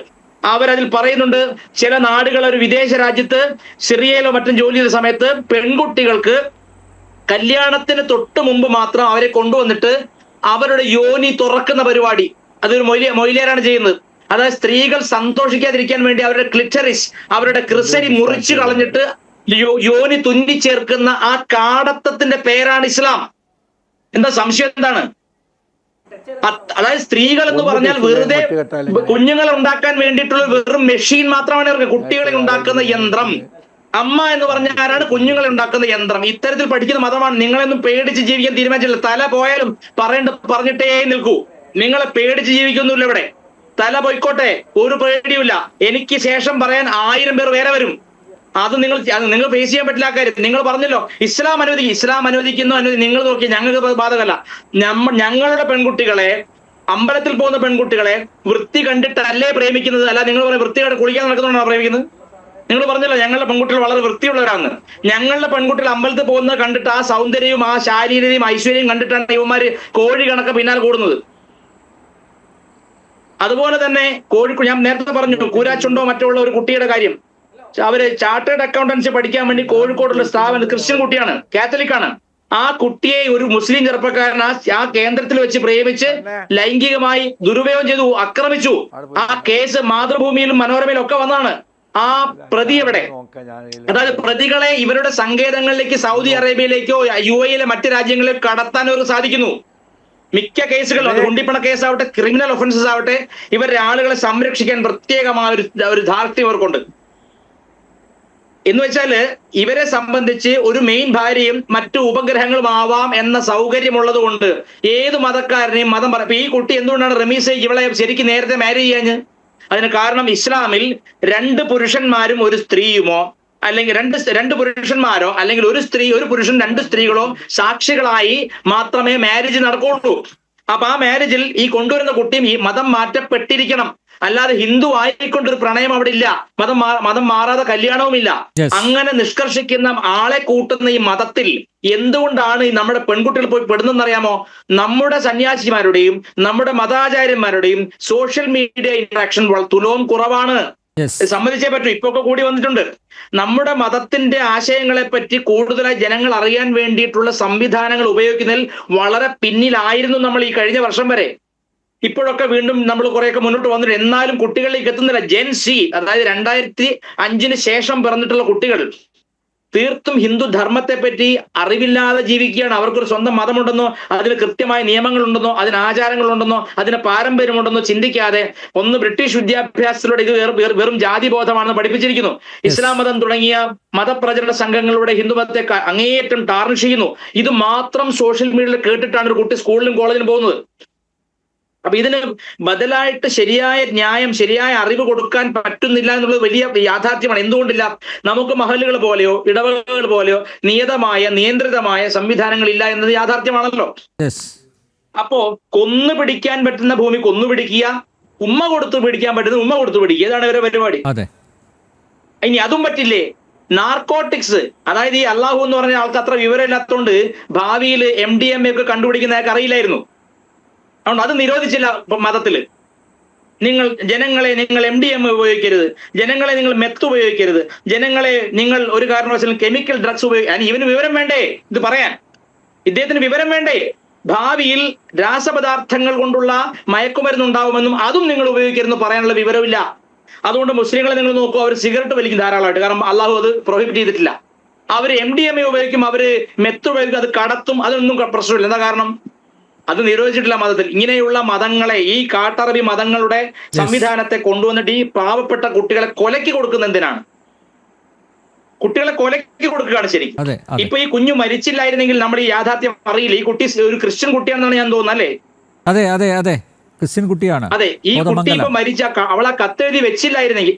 അവരതിൽ പറയുന്നുണ്ട്, ചില നാടുകൾ, ഒരു വിദേശ രാജ്യത്ത് സിറിയയിലോ മറ്റും ജോലി ചെയ്ത സമയത്ത് പെൺകുട്ടികൾക്ക് കല്യാണത്തിന് തൊട്ട് മുമ്പ് മാത്രം അവരെ കൊണ്ടുവന്നിട്ട് അവരുടെ യോനി തുറക്കുന്ന പരിപാടി, അതൊരു മൊയിലിയരാണ് ചെയ്യുന്നത്. അതായത് സ്ത്രീകൾ സന്തോഷിക്കാതിരിക്കാൻ വേണ്ടി അവരുടെ ക്ലിറ്ററിസ്, അവരുടെ ക്രിസരി മുറിച്ചു കളഞ്ഞിട്ട് യോനി തുന്നിച്ചേർക്കുന്ന ആ കാടത്തത്തിന്റെ പേരാണ് ഇസ്ലാം. എന്താ സംശയം? എന്താണ്? അതായത് സ്ത്രീകൾ എന്ന് പറഞ്ഞാൽ വെറുതെ കുഞ്ഞുങ്ങളെ ഉണ്ടാക്കാൻ വേണ്ടിയിട്ടുള്ള വെറും മെഷീൻ മാത്രമാണ് അവർക്ക്. കുട്ടികളെ ഉണ്ടാക്കുന്ന യന്ത്രം. അമ്മ എന്ന് പറഞ്ഞാൽ ആരാണ്? കുഞ്ഞുങ്ങളെ ഉണ്ടാക്കുന്ന യന്ത്രം. ഇത്തരത്തിൽ പഠിക്കുന്ന മതമാണ്. നിങ്ങളെയൊന്നും പേടിച്ച് ജീവിക്കാൻ തീരുമാനിച്ചില്ല. തല പോയാലും പറഞ്ഞിട്ടേ നിൽക്കൂ. നിങ്ങളെ പേടിച്ച് ജീവിക്കൊന്നുമില്ല ഇവിടെ. തല പോയിക്കോട്ടെ, ഒരു പേടിയുമില്ല. എനിക്ക് ശേഷം പറയാൻ 1000 പേർ വേറെ വരും. അത് നിങ്ങൾ ഫേസ് ചെയ്യാൻ പറ്റില്ല കാര്യം. നിങ്ങൾ പറഞ്ഞല്ലോ ഇസ്ലാം അനുവദിക്കുന്നു. നിങ്ങൾ നോക്കി, ഞങ്ങൾക്ക് ബാധകമല്ല. ഞങ്ങളുടെ പെൺകുട്ടികളെ, അമ്പലത്തിൽ പോകുന്ന പെൺകുട്ടികളെ വൃത്തി കണ്ടിട്ടല്ലേ പ്രേമിക്കുന്നത്. അല്ല നിങ്ങൾ പറയാം വൃത്തികേട് കുളിക്കാൻ നടക്കുന്നതുകൊണ്ടാണ് പ്രേമിക്കുന്നത്. നിങ്ങൾ പറഞ്ഞല്ലോ ഞങ്ങളുടെ പെൺകുട്ടികൾ വളരെ വൃത്തിയുള്ളവരാണ്. ഞങ്ങളുടെ പെൺകുട്ടികൾ അമ്പലത്തിൽ പോകുന്നത് കണ്ടിട്ട് ആ സൗന്ദര്യവും ആ ശാരീരികയും ഐശ്വര്യവും കണ്ടിട്ടാണ് യുവമാര് കോഴി കണക്ക് പിന്നാലെ കൂടുന്നത്. അതുപോലെ തന്നെ ഞാൻ നേരത്തെ പറഞ്ഞു കൂരാച്ചുണ്ടോ മറ്റുള്ള ഒരു കുട്ടിയുടെ കാര്യം. അവര് ചാർട്ടേഡ് അക്കൗണ്ടൻസി പഠിക്കാൻ വേണ്ടി കോഴിക്കോടുള്ള സ്ഥാപനം, ക്രിസ്ത്യൻ കുട്ടിയാണ്, കാത്തലിക്കാണ്. ആ കുട്ടിയെ ഒരു മുസ്ലിം ചെറുപ്പക്കാരൻ ആ കേന്ദ്രത്തിൽ വെച്ച് പ്രേമിച്ച് ലൈംഗികമായി ദുരുപയോഗം ചെയ്തു, ആക്രമിച്ചു. ആ കേസ് മാതൃഭൂമിയിലും മനോരമയിലും ഒക്കെ വന്നതാണ്. ആ പ്രതി എവിടെ? അതായത് പ്രതികളെ ഇവരുടെ സങ്കേതങ്ങളിലേക്ക് സൗദി അറേബ്യയിലേക്കോ UAE മറ്റ് രാജ്യങ്ങളിലേക്കോ കടത്താൻ അവർക്ക് സാധിക്കുന്നു. മിക്ക കേസുകളും, അത് ഉണ്ടിപ്പണ കേസാവട്ടെ, ക്രിമിനൽ ഒഫൻസസ് ആവട്ടെ, ഇവരുടെ ആളുകളെ സംരക്ഷിക്കാൻ പ്രത്യേകമായ ഒരു ധാർഷ്ട്യം ഇവർക്കുണ്ട്. എന്ന് വെച്ചാല് ഇവരെ സംബന്ധിച്ച് ഒരു മെയിൻ ഭാര്യയും മറ്റു ഉപഗ്രഹങ്ങളും ആവാം എന്ന സൗകര്യമുള്ളത് കൊണ്ട് ഏത് മതക്കാരനെയും മതം പറയും. ഈ കുട്ടി എന്തുകൊണ്ടാണ് റമീസ് ഇവളെ ശരിക്കും നേരത്തെ മാരേജ് ചെയ്യാഞ്ഞ്? അതിന് കാരണം ഇസ്ലാമിൽ 2 പുരുഷന്മാരും ഒരു സ്ത്രീയുമോ, അല്ലെങ്കിൽ രണ്ട് പുരുഷന്മാരോ, അല്ലെങ്കിൽ ഒരു സ്ത്രീ ഒരു പുരുഷൻ 2 സ്ത്രീകളോ സാക്ഷികളായി മാത്രമേ മാരേജ് നടക്കുകയുള്ളൂ. അപ്പൊ ആ മാരേജിൽ ഈ കൊണ്ടുവരുന്ന കുട്ടിയും ഈ മതം മാറ്റപ്പെട്ടിരിക്കണം. അല്ലാതെ ഹിന്ദു ആയിക്കൊണ്ടൊരു പ്രണയം അവിടെ ഇല്ല, മതം മാറാതെ കല്യാണവുമില്ല. അങ്ങനെ നിഷ്കർഷിക്കുന്ന ആളെ കൂട്ടുന്ന ഈ മതത്തിൽ എന്തുകൊണ്ടാണ് നമ്മുടെ പെൺകുട്ടികൾ പോയി പെടുന്നറിയാമോ? നമ്മുടെ സന്യാസിമാരുടെയും നമ്മുടെ മതാചാര്യന്മാരുടെയും സോഷ്യൽ മീഡിയ ഇന്ററാക്ഷൻ തുലവും കുറവാണ്. സമ്മതിച്ചേ പറ്റൂ. ഇപ്പൊ ഒക്കെ കൂടി വന്നിട്ടുണ്ട്. നമ്മുടെ മതത്തിന്റെ ആശയങ്ങളെ പറ്റി കൂടുതലായി ജനങ്ങൾ അറിയാൻ വേണ്ടിയിട്ടുള്ള സംവിധാനങ്ങൾ ഉപയോഗിക്കുന്നതിൽ വളരെ പിന്നിലായിരുന്നു നമ്മൾ ഈ കഴിഞ്ഞ വർഷം വരെ. ഇപ്പോഴൊക്കെ വീണ്ടും നമ്മൾ കുറെയൊക്കെ മുന്നോട്ട് വന്നിട്ട്, എന്നാലും കുട്ടികളിലേക്ക് എത്തുന്നില്ല. ജെൻ സി, അതായത് 2005 ശേഷം പിറന്നിട്ടുള്ള കുട്ടികൾ തീർത്തും ഹിന്ദു ധർമ്മത്തെ പറ്റി അറിവില്ലാതെ ജീവിക്കുകയാണ്. അവർക്കൊരു സ്വന്തം മതമുണ്ടെന്നോ അതിന് കൃത്യമായ നിയമങ്ങളുണ്ടെന്നോ അതിന് ആചാരങ്ങളുണ്ടെന്നോ അതിന് പാരമ്പര്യമുണ്ടെന്നോ ചിന്തിക്കാതെ ഒന്ന് ബ്രിട്ടീഷ് വിദ്യാഭ്യാസത്തിലൂടെ ഇത് വെറും ജാതിബോധമാണെന്ന് പഠിപ്പിച്ചിരിക്കുന്നു. ഇസ്ലാം മതം തുടങ്ങിയ മതപ്രചരണ സംഘങ്ങളിലൂടെ ഹിന്ദുമതത്തെ അങ്ങേയറ്റം ടാർണിഷ് ചെയ്യുന്നു. ഇത് മാത്രം സോഷ്യൽ മീഡിയയിൽ കേട്ടിട്ടാണ് ഒരു കുട്ടി സ്കൂളിലും കോളേജിലും പോകുന്നത്. അപ്പൊ ഇതിന് ബദലായിട്ട് ശരിയായ ന്യായം, ശരിയായ അറിവ് കൊടുക്കാൻ പറ്റുന്നില്ല എന്നുള്ളത് വലിയ യാഥാർത്ഥ്യമാണ്. എന്തുകൊണ്ടില്ല? നമുക്ക് മഹലുകൾ പോലെയോ ഇടവകകൾ പോലെയോ നിയന്ത്രിതമായ സംവിധാനങ്ങളില്ല എന്നത് യാഥാർത്ഥ്യമാണല്ലോ. അപ്പോ കൊന്നു പിടിക്കാൻ പറ്റുന്ന ഭൂമി കൊന്നു പിടിക്കുക, ഉമ്മ കൊടുത്തു പിടിക്കാൻ പറ്റുന്ന ഉമ്മ കൊടുത്തു പിടിക്കുക. ഇതാണ് ഇവരുടെ പരിപാടി. ഇനി അതും പറ്റില്ലേ? നാർക്കോട്ടിക്സ്, അതായത് ഈ അള്ളാഹു എന്ന് പറഞ്ഞ ആൾക്ക് അത്ര വിവരമില്ലാത്തതുകൊണ്ട് ഭാവിയിൽ MDMA ഒക്കെ കണ്ടുപിടിക്കുന്നതൊക്കെ അറിയില്ലായിരുന്നു. അതുകൊണ്ട് അത് നിരോധിച്ചില്ല മതത്തില്. ജനങ്ങളെ നിങ്ങൾ MDMA ഉപയോഗിക്കരുത്, ജനങ്ങളെ നിങ്ങൾ മെത്ത് ഉപയോഗിക്കരുത്, ജനങ്ങളെ നിങ്ങൾ ഒരു കാരണവശാലും കെമിക്കൽ ഡ്രഗ്സ് ഉപയോഗിക്കാൻ. ഇവന് വിവരം വേണ്ടേ ഇത് പറയാൻ? ഇദ്ദേഹത്തിന് വിവരം വേണ്ടേ? ഭാവിയിൽ രാസപദാർത്ഥങ്ങൾ കൊണ്ടുള്ള മയക്കുമരുന്നുണ്ടാവുമെന്നും അതും നിങ്ങൾ ഉപയോഗിക്കരുതെന്ന് പറയാനുള്ള വിവരമില്ല. അതുകൊണ്ട് മുസ്ലിങ്ങളെ നിങ്ങൾ നോക്കൂ, അവർ സിഗരറ്റ് വലിക്കും ധാരാളമായിട്ട്. കാരണം അള്ളാഹു അത് പ്രൊഹിബിറ്റ് ചെയ്തിട്ടില്ല. അവർ MDMA ഉപയോഗിക്കും, അവര് മെത്ത് ഉപയോഗിക്കും, അത് കടത്തും, അതൊന്നും പ്രശ്നമില്ല. എന്താ കാരണം? അത് നിരോധിച്ചിട്ടില്ല മതത്തിൽ. ഇങ്ങനെയുള്ള മതങ്ങളെ, ഈ കാട്ടറബി മതങ്ങളുടെ സംവിധാനത്തെ കൊണ്ടുവന്നിട്ട് ഈ പാവപ്പെട്ട കുട്ടികളെ കൊലയ്ക്ക് കൊടുക്കുന്ന എന്തിനാണ്? കുട്ടികളെ കൊലയ്ക്ക് കൊടുക്കുകയാണ് ശരിക്കും. ഇപ്പൊ ഈ കുഞ്ഞു മരിച്ചില്ലായിരുന്നെങ്കിൽ നമ്മൾ ഈ യാഥാർത്ഥ്യം അറിയില്ല. ഈ കുട്ടി ഒരു ക്രിസ്ത്യൻ കുട്ടിയാണെന്നാണ് ഞാൻ തോന്നുന്നത്, അല്ലേ? അതെ, ക്രിസ്ത്യൻ കുട്ടിയാണ്. അതെ, ഈ കുട്ടി ഇപ്പൊ മരിച്ച അവളെ കത്തെഴുതി വെച്ചില്ലായിരുന്നെങ്കിൽ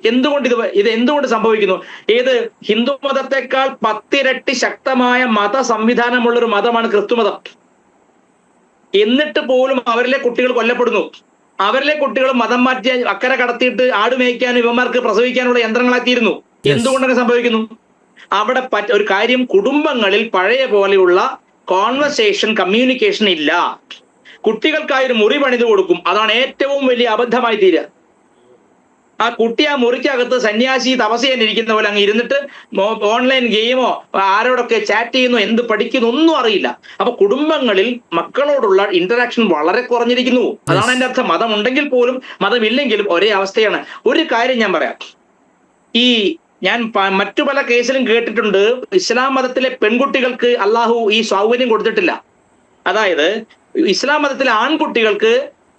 ഇത് എന്തുകൊണ്ട് സംഭവിക്കുന്നു? ഏത് ഹിന്ദു മതത്തെക്കാൾ 10 ഇരട്ടി ശക്തമായ മത സംവിധാനമുള്ളൊരു മതമാണ് ക്രിസ്തുമതം. എന്നിട്ട് പോലും അവരിലെ കുട്ടികൾ കൊല്ലപ്പെടുന്നു. അവരിലെ കുട്ടികൾ മതം മാറ്റി അക്കരെ കടത്തിയിട്ട് ആടുമേയ്ക്കാനും ഇവന്മാർക്ക് പ്രസവിക്കാനുള്ള യന്ത്രങ്ങളാക്കിയിരുന്നു. എന്തുകൊണ്ടൊക്കെ സംഭവിക്കുന്നു? അവിടെ ഒരു കാര്യം, കുടുംബങ്ങളിൽ പഴയ പോലെയുള്ള കോൺവെർസേഷൻ, കമ്മ്യൂണിക്കേഷൻ ഇല്ല. കുട്ടികൾക്കായി ഒരു മുറി പണിത് കൊടുക്കും. അതാണ് ഏറ്റവും വലിയ അബദ്ധമായി തീരുക. ആ കുട്ടി ആ മുറിക്കകത്ത് സന്യാസി തപസ് ചെയ്യാൻ ഇരിക്കുന്ന പോലെ അങ്ങ് ഇരുന്നിട്ട് ഓൺലൈൻ ഗെയിമോ ആരോടൊക്കെ ചാറ്റ് ചെയ്യുന്നു, എന്ത് പഠിക്കുന്നു ഒന്നും അറിയില്ല. അപ്പൊ കുടുംബങ്ങളിൽ മക്കളോടുള്ള ഇന്ററാക്ഷൻ വളരെ കുറഞ്ഞിരിക്കുന്നു. അതാണ് എന്റെ അർത്ഥം. മതം ഉണ്ടെങ്കിൽ പോലും മതമില്ലെങ്കിലും ഒരേ അവസ്ഥയാണ്. ഒരു കാര്യം ഞാൻ പറയാം, ഞാൻ മറ്റു പല കേസിലും കേട്ടിട്ടുണ്ട്, ഇസ്ലാം മതത്തിലെ പെൺകുട്ടികൾക്ക് അള്ളാഹു ഈ സൗകര്യം കൊടുത്തിട്ടില്ല. അതായത് ഇസ്ലാം മതത്തിലെ ആൺകുട്ടികൾക്ക്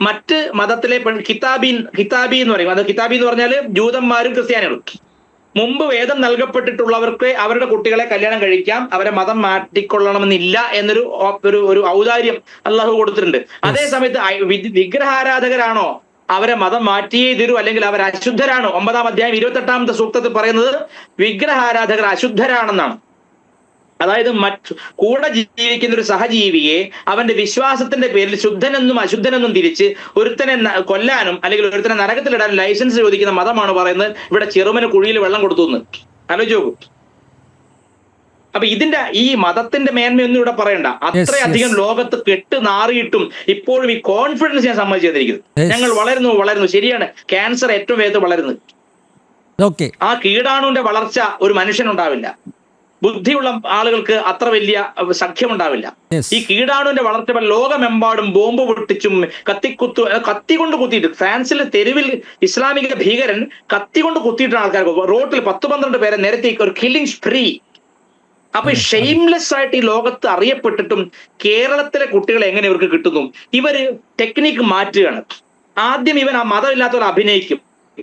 മറ്റ് മതത്തിലെ കിതാബി എന്ന് പറയും. അത് കിതാബി എന്ന് പറഞ്ഞാൽ ജൂതന്മാരും ക്രിസ്ത്യാനികളും. മുമ്പ് വേദം നൽകപ്പെട്ടിട്ടുള്ളവർക്ക് അവരുടെ കുട്ടികളെ കല്യാണം കഴിക്കാം, അവരെ മതം മാറ്റിക്കൊള്ളണമെന്നില്ല എന്നൊരു ഔദാര്യം അള്ളാഹു കൊടുത്തിട്ടുണ്ട്. അതേ സമയത്ത് വിഗ്രഹാരാധകരാണോ അവരെ മതം മാറ്റിയേ തീരൂ, അല്ലെങ്കിൽ അവർ അശുദ്ധരാണോ? 9-ാം അധ്യായം 28-ാമത്തെ സൂക്തത്തിൽ പറയുന്നത് വിഗ്രഹാരാധകർ അശുദ്ധരാണെന്നാണ്. അതായത് കൂടെ ജീവിക്കുന്ന ഒരു സഹജീവിയെ അവന്റെ വിശ്വാസത്തിന്റെ പേരിൽ ശുദ്ധനെന്നും അശുദ്ധനെന്നും തിരിച്ച് ഒരുത്തനെ കൊല്ലാനും അല്ലെങ്കിൽ ഒരുത്തനെ നരകത്തിലിടാനും ലൈസൻസ് ചോദിക്കുന്ന മതമാണ് പറയുന്നത് ഇവിടെ ചെറുമന് കുഴിയിൽ വെള്ളം കൊടുത്തു എന്ന്. ആലോചിച്ച് നോക്കൂ. അപ്പൊ ഈ മതത്തിന്റെ മേന്മയൊന്നും ഇവിടെ പറയണ്ട. അത്രയധികം ലോകത്ത് കെട്ട് നാറിയിട്ടും ഇപ്പോഴും ഈ കോൺഫിഡൻസ് ഞാൻ സമ്മതിച്ചിരിക്കുന്നത്. ഞങ്ങൾ വളരുന്നു. ശരിയാണ്, ക്യാൻസർ ഏറ്റവും വേഗത്തിൽ വളരുന്നത്. ആ കീടാണുവിന്റെ വളർച്ച ഒരു മനുഷ്യനുണ്ടാവില്ല. ബുദ്ധിയുള്ള ആളുകൾക്ക് അത്ര വലിയ സഖ്യമുണ്ടാവില്ല. ഈ കീടാണുവിന്റെ വളർച്ച ലോകമെമ്പാടും ബോംബ് പൊട്ടിച്ചും കത്തി കൊണ്ട് കുത്തിയിട്ട്, ഫ്രാൻസിലെ തെരുവിൽ ഇസ്ലാമിക ഭീകരൻ കത്തി കൊണ്ട് കുത്തിയിട്ടാണ് ആൾക്കാർ റോട്ടിൽ 10-12 പേരെ നിരത്തി ഒരു കില്ലിംഗ് സ്പ്രീ. അപ്പൊ ഷെയിംലെസ് ആയിട്ട് ഈ ലോകത്ത് അറിയപ്പെട്ടിട്ടും കേരളത്തിലെ കുട്ടികളെ എങ്ങനെ ഇവർക്ക് കിട്ടുന്നു? ഇവര് ടെക്നിക്ക് മാറ്റുകയാണ്. ആദ്യം ഇവൻ ആ മതമില്ലാത്തവർ അഭിനയിക്കും.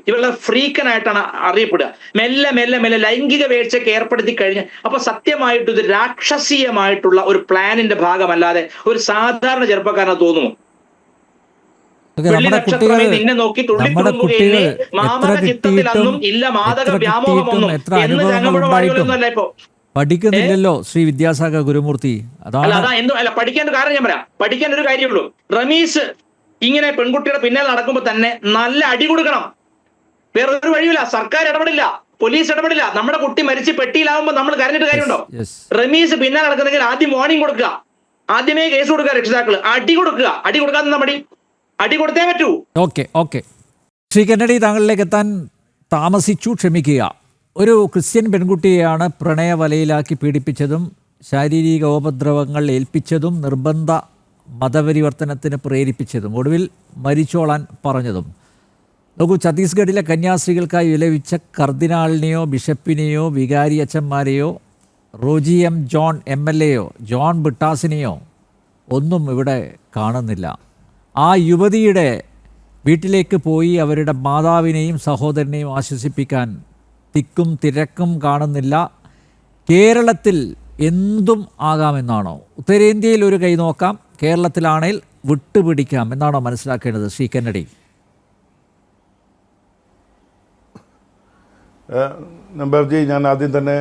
ഇവരുടെ ഫ്രീക്കനായിട്ടാണ് അറിയപ്പെടുക. മെല്ലെ മെല്ലെ മെല്ലെ ലൈംഗിക വീഴ്ചയ്ക്ക് ഏർപ്പെടുത്തി കഴിഞ്ഞ് അപ്പൊ സത്യമായിട്ട് ഇത് രാക്ഷസീയമായിട്ടുള്ള ഒരു പ്ലാനിന്റെ ഭാഗമല്ലാതെ ഒരു സാധാരണ ചെറുപ്പക്കാരനെ തോന്നുമോ? നിന്നെ നോക്കി തുള്ളിത്തുള്ളുകയെന്നെ മാമക ചിത്രത്തിൽ അന്നും ഇല്ല മാതക വ്യാമോഹമൊന്നും എന്ന് ഞങ്ങളുടെ വഴികളൊന്നും അല്ല. ഇപ്പൊ പഠിക്കുന്നില്ലല്ലോ ശ്രീ വിദ്യാസാഗർ ഗുരുമൂർത്തി. അല്ല പഠിക്കാൻ ഒരു കാരണം ഞാൻ പറയാം. പഠിക്കാൻ ഒരു കാര്യമുള്ളൂ. റമീസ് ഇങ്ങനെ പെൺകുട്ടിയുടെ പിന്നാലെ നടക്കുമ്പോൾ തന്നെ നല്ല അടി കൊടുക്കണം. വേറൊരു വഴിയില്ല. സർക്കാർ ഇടപെടില്ല, പോലീസ് ഇടപെടില്ല. നമ്മുടെ കുട്ടി മരിച്ച് പെട്ടിയിലാവുമ്പോൾ നമ്മൾ കരഞ്ഞിട്ട് കാര്യമുണ്ടോ? റമീസ് പിന്നാലെ നടക്കുന്നെങ്കിൽ ആദ്യം വാർണിംഗ് കൊടുക്കുക, ആദ്യമേ കേസ് കൊടുക്കുക, രക്ഷിതാക്കൾ അടി കൊടുക്കുക. അടി കൊടുക്കാതെ അടി കൊടുത്തേ പറ്റൂ. ഓക്കെ ശ്രീ കന്നഡി, താങ്കളിലേക്ക് എത്താൻ താമസിച്ചു, ക്ഷമിക്കുക. ഒരു ക്രിസ്ത്യൻ പെൺകുട്ടിയെയാണ് പ്രണയവലയിലാക്കി പീഡിപ്പിച്ചതും ശാരീരികോപദ്രവങ്ങൾ ഏൽപ്പിച്ചതും നിർബന്ധ മതപരിവർത്തനത്തിന് പ്രേരിപ്പിച്ചതും ഒടുവിൽ മരിച്ചോളാൻ പറഞ്ഞതും. നോക്കൂ, ഛത്തീസ്ഗഡിലെ കന്യാസ്ത്രീകൾക്കായി വിലപിച്ച കർദിനാളിനെയോ ബിഷപ്പിനെയോ വികാരി അച്ഛന്മാരെയോ റോജി എം ജോൺ MLAയോ ജോൺ ബിട്ടാസിനെയോ ഒന്നും ഇവിടെ കാണുന്നില്ല. ആ യുവതിയുടെ വീട്ടിലേക്ക് പോയി അവരുടെ മാതാവിനെയും സഹോദരനെയും ആശ്വസിപ്പിക്കാൻ തിക്കും തിരക്കും കാണുന്നില്ല. കേരളത്തിൽ എന്തും ആകാമെന്നാണോ? ഉത്തരേന്ത്യയിൽ ഒരു കൈ നോക്കാം, കേരളത്തിലാണെങ്കിൽ വിട്ടുപിടിക്കാം എന്നാണോ മനസ്സിലാക്കേണ്ടത് ശ്രീ കന്നഡി? നമ്പർജി, ഞാൻ ആദ്യം തന്നെ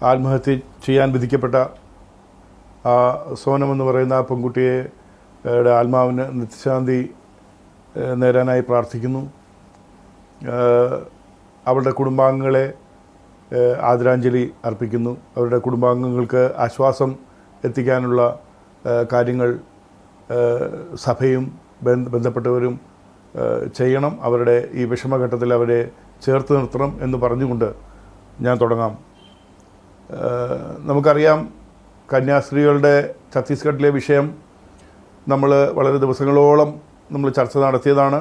ആത്മഹത്യ ചെയ്യാൻ വിധിക്കപ്പെട്ട ആ സോനം എന്ന് പറയുന്ന ആ പെൺകുട്ടിയെ ആത്മാവിന് നിത്യശാന്തി നേരാനായി പ്രാർത്ഥിക്കുന്നു. അവരുടെ കുടുംബാംഗങ്ങളെ ആദരാഞ്ജലി അർപ്പിക്കുന്നു. അവരുടെ കുടുംബാംഗങ്ങൾക്ക് ആശ്വാസം എത്തിക്കാനുള്ള കാര്യങ്ങൾ സഭയും ബന്ധപ്പെട്ടവരും ചെയ്യണം. അവരുടെ ഈ വിഷമഘട്ടത്തിൽ അവരെ ചേർത്ത് നിർത്തണം എന്ന് പറഞ്ഞുകൊണ്ട് ഞാൻ തുടങ്ങാം. നമുക്കറിയാം, കന്യാസ്ത്രീകളുടെ ഛത്തീസ്ഗഡിലെ വിഷയം നമ്മൾ വളരെ ദിവസങ്ങളോളം നമ്മൾ ചർച്ച നടത്തിയതാണ്.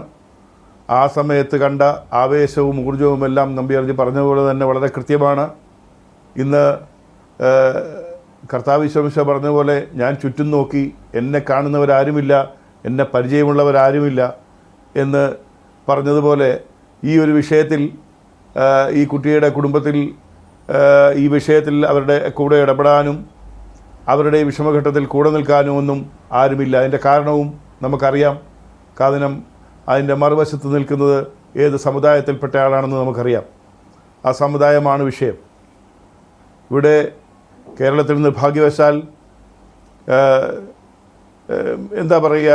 ആ സമയത്ത് കണ്ട ആവേശവും ഊർജവും എല്ലാം നമ്പ്യാർജി പറഞ്ഞതുപോലെ തന്നെ വളരെ കൃത്യമാണ്. ഇന്ന് കർത്താവ് ഈശോ പറഞ്ഞ പോലെ ഞാൻ ചുറ്റും നോക്കി, എന്നെ കാണുന്നവരാരുമില്ല, എന്നെ പരിചയമുള്ളവരാരുമില്ല എന്ന് പറഞ്ഞതുപോലെ ഈ ഒരു വിഷയത്തിൽ ഈ കുട്ടിയുടെ കുടുംബത്തിൽ ഈ വിഷയത്തിൽ അവരുടെ കൂടെ ഇടപെടാനും അവരുടെ വിഷമഘട്ടത്തിൽ കൂടെ നിൽക്കാനും ഒന്നും ആരുമില്ല. അതിൻ്റെ കാരണവും നമുക്കറിയാം. കാരണം അതിൻ്റെ മറുവശത്ത് നിൽക്കുന്നത് ഏത് സമുദായത്തിൽപ്പെട്ട ആളാണെന്ന് നമുക്കറിയാം. ആ സമുദായമാണ് വിഷയം. ഇവിടെ കേരളത്തിൽ നിർഭാഗ്യവശാൽ എന്താ പറയുക,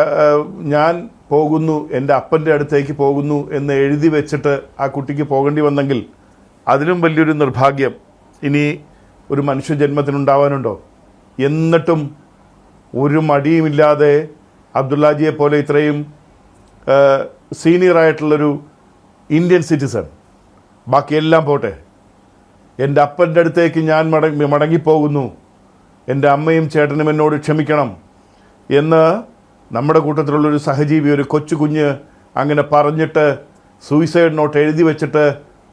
ഞാൻ പോകുന്നു, എൻ്റെ അപ്പൻ്റെ അടുത്തേക്ക് പോകുന്നു എന്ന് എഴുതി വെച്ചിട്ട് ആ കുട്ടിക്ക് പോകേണ്ടി വന്നെങ്കിൽ അതിലും വലിയൊരു നിർഭാഗ്യം ഇനി ഒരു മനുഷ്യജന്മത്തിനുണ്ടാവാനുണ്ടോ? എന്നിട്ടും ഒരു മടിയുമില്ലാതെ അബ്ദുല്ലാജിയെ പോലെ ഇത്രയും സീനിയറായിട്ടുള്ളൊരു ഇന്ത്യൻ സിറ്റിസൺ, ബാക്കിയെല്ലാം പോട്ടെ, എൻ്റെ അപ്പൻ്റെ അടുത്തേക്ക് ഞാൻ മടങ്ങിപ്പോകുന്നു, എൻ്റെ അമ്മയും ചേട്ടനും എന്നോട് ക്ഷമിക്കണം എന്ന് നമ്മുടെ കൂട്ടത്തിലുള്ളൊരു സഹജീവി, ഒരു കൊച്ചു കുഞ്ഞ് അങ്ങനെ പറഞ്ഞിട്ട് സൂയിസൈഡ് നോട്ട് എഴുതി വെച്ചിട്ട്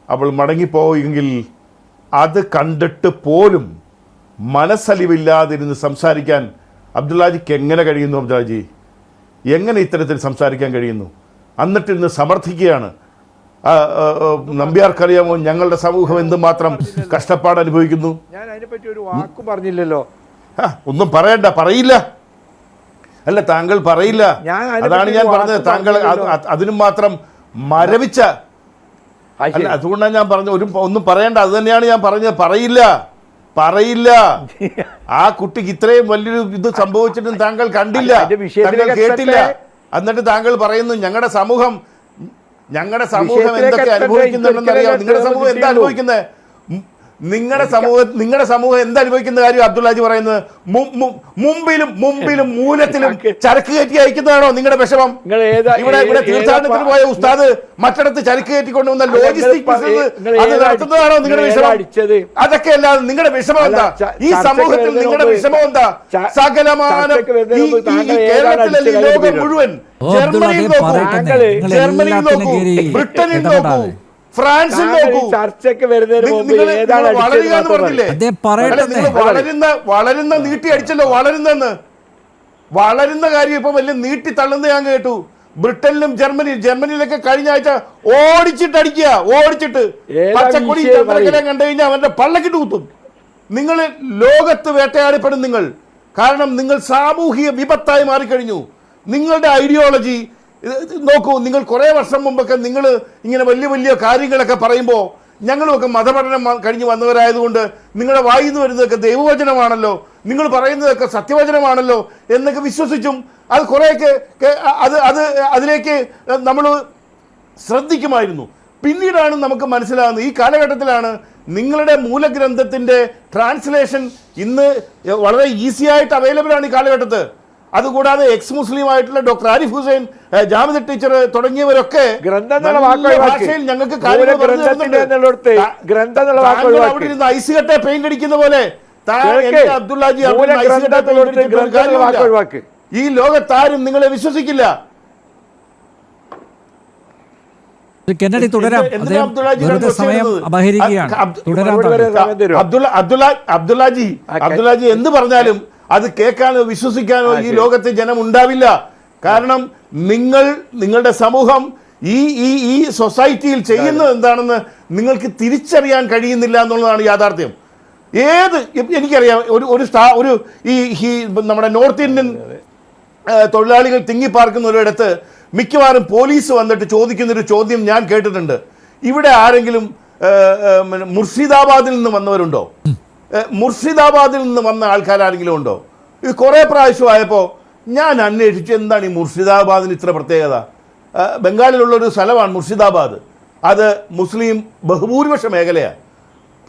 അവൾ മടങ്ങിപ്പോയെങ്കിൽ അത് കണ്ടിട്ട് പോലും മനസ്സലിവില്ലാതിരുന്ന് സംസാരിക്കാൻ അബ്ദുല്ലാജിക്ക് എങ്ങനെ കഴിയുന്നു? അബ്ദുല്ലാജി എങ്ങനെ ഇത്തരത്തിൽ സംസാരിക്കാൻ കഴിയുന്നു? എന്നിട്ടിന്ന് സമർത്ഥിക്കുകയാണ്. നമ്പ്യാർക്കറിയാമോ ഞങ്ങളുടെ സമൂഹം എന്തുമാത്രം കഷ്ടപ്പാട് അനുഭവിക്കുന്നു? ഞാൻ അതിനെപ്പറ്റി ഒരു വാക്കും പറഞ്ഞില്ലല്ലോ. ഒന്നും പറയണ്ട, പറയില്ല. അല്ല, താങ്കൾ പറയില്ല, അതാണ് ഞാൻ പറഞ്ഞത്. താങ്കൾ അതിനും മാത്രം മരവിച്ച അല്ല, അതുകൊണ്ടാണ് ഞാൻ പറഞ്ഞത് ഒന്നും പറയണ്ട. അത് തന്നെയാണ് ഞാൻ പറഞ്ഞത്, പറയില്ല. പറയില്ല. ആ കുട്ടിക്ക് ഇത്രയും വലിയൊരു ഇത് സംഭവിച്ചിട്ടും താങ്കൾ കണ്ടില്ല, താങ്കൾ കേട്ടില്ല. എന്നിട്ട് താങ്കൾ പറയുന്നു ഞങ്ങളുടെ സമൂഹം എന്തൊക്കെ അനുഭവിക്കുന്നുണ്ടെന്ന് അറിയാം. നിങ്ങളുടെ സമൂഹം എന്താ അനുഭവിക്കുന്നത്? നിങ്ങളുടെ സമൂഹം എന്തനുഭവിക്കുന്ന കാര്യം അബ്ദുള്ളാജി പറയുന്നത്? മുമ്പിലും മൂലത്തിലും ചരക്ക് കയറ്റി അയക്കുന്നതാണോ നിങ്ങളുടെ വിഷമം? ഇവിടെ തീർത്ഥാടനത്തിന് പോയ ഉസ്താദ് മറ്റിടത്ത് ചരക്ക് കയറ്റിക്കൊണ്ടുവന്ന ലോജിസ്റ്റിക് അത് നടത്തുന്നതാണോ നിങ്ങളുടെ വിഷമം? അതൊക്കെ അല്ലാതെ നിങ്ങളുടെ വിഷമം എന്താ? ഈ സമൂഹത്തിൽ നിങ്ങളുടെ വിഷമം എന്താ? സകലമാന കേരളത്തിലല്ലേ ലോകം മുഴുവൻ, ജർമ്മനിയിൽ നോക്കൂ, ബ്രിട്ടനിൽ നോക്കൂ, ഫ്രാൻസിൽ നോക്കൂ. ചർച്ചയ്ക്ക് വരുന്നതിന് വളരുന്ന നീട്ടി അടിച്ചല്ലോ. വളരുന്ന കാര്യം ഇപ്പൊ വലിയ നീട്ടി തള്ളുന്ന ഞാൻ കേട്ടു. ബ്രിട്ടനിലും ജർമ്മനിയിലൊക്കെ കഴിഞ്ഞ ആഴ്ച ഓടിച്ചിട്ട് പച്ചക്കൊടി ചന്ദ്രകല കണ്ടു കഴിഞ്ഞാൽ അവന്റെ പള്ളക്കിട്ട് കുത്തും. നിങ്ങൾ ലോകത്ത് വേട്ടയാടപ്പെടും നിങ്ങൾ. കാരണം നിങ്ങൾ സാമൂഹിക വിപത്തായി മാറിക്കഴിഞ്ഞു. നിങ്ങളുടെ ഐഡിയോളജി നോക്കൂ. നിങ്ങൾ കുറേ വർഷം മുമ്പൊക്കെ നിങ്ങൾ ഇങ്ങനെ വലിയ വലിയ കാര്യങ്ങളൊക്കെ പറയുമ്പോൾ ഞങ്ങളുമൊക്കെ മതപഠനം കഴിഞ്ഞ് വന്നവരായതുകൊണ്ട് നിങ്ങളുടെ വായിൽ നിന്ന് വരുന്നതൊക്കെ ദൈവവചനമാണല്ലോ, നിങ്ങൾ പറയുന്നതൊക്കെ സത്യവചനമാണല്ലോ എന്നൊക്കെ വിശ്വസിച്ചും അത് കുറേയൊക്കെ അതിലേക്ക് നമ്മൾ ശ്രദ്ധിക്കുമായിരുന്നു. പിന്നീടാണ് നമുക്ക് മനസ്സിലാകുന്നത്, ഈ കാലഘട്ടത്തിലാണ് നിങ്ങളുടെ മൂലഗ്രന്ഥത്തിൻ്റെ ട്രാൻസ്ലേഷൻ ഇന്ന് വളരെ ഈസി ആയിട്ട് അവൈലബിൾ ആണ് ഈ കാലഘട്ടത്ത്. അതുകൂടാതെ എക്സ് മുസ്ലിം ആയിട്ടുള്ള ഡോക്ടർ ആരിഫ് ഹുസൈൻ, ജാമിദ ടീച്ചർ തുടങ്ങിയവർക്ക് ഭാഷയിൽ ഞങ്ങൾക്ക് അവിടെ ഇരുന്ന് ഐസുകട്ടെ പെയിന്റ് അടിക്കുന്ന പോലെ അബ്ദുള്ളാജി ഈ ലോകത്താരും നിങ്ങളെ വിശ്വസിക്കില്ല. കെന്നഡി തുടരാം, സമയം അപഹരിക്കുകയാണ്. അബ്ദുള്ളാജി എന്ത് പറഞ്ഞാലും അത് കേൾക്കാനോ വിശ്വസിക്കാനോ ഈ ലോകത്തെ ജനം ഉണ്ടാവില്ല. കാരണം നിങ്ങളുടെ സമൂഹം ഈ സൊസൈറ്റിയിൽ ചെയ്യുന്നത് എന്താണെന്ന് നിങ്ങൾക്ക് തിരിച്ചറിയാൻ കഴിയുന്നില്ല എന്നുള്ളതാണ് യാഥാർത്ഥ്യം. എനിക്കറിയാം, ഈ നമ്മുടെ നോർത്ത് ഇന്ത്യൻ തൊഴിലാളികൾ തിങ്ങിപ്പാർക്കുന്ന ഒരിടത്ത് മിക്കവാറും പോലീസ് വന്നിട്ട് ചോദിക്കുന്നൊരു ചോദ്യം ഞാൻ കേട്ടിട്ടുണ്ട്. ഇവിടെ ആരെങ്കിലും മുർഷിദാബാദിൽ നിന്ന് വന്നവരുണ്ടോ? മുർഷിദാബാദിൽ നിന്ന് വന്ന ആൾക്കാരെങ്കിലും ഉണ്ടോ? ഇത് കുറേ പ്രാവശ്യമായപ്പോൾ ഞാൻ അന്വേഷിച്ചു, എന്താണ് ഈ മുർഷിദാബാദിന് ഇത്ര പ്രത്യേകത? ബംഗാളിലുള്ളൊരു സ്ഥലമാണ് മുർഷിദാബാദ്. അത് മുസ്ലിം ബഹുഭൂരിപക്ഷ മേഖലയാണ്.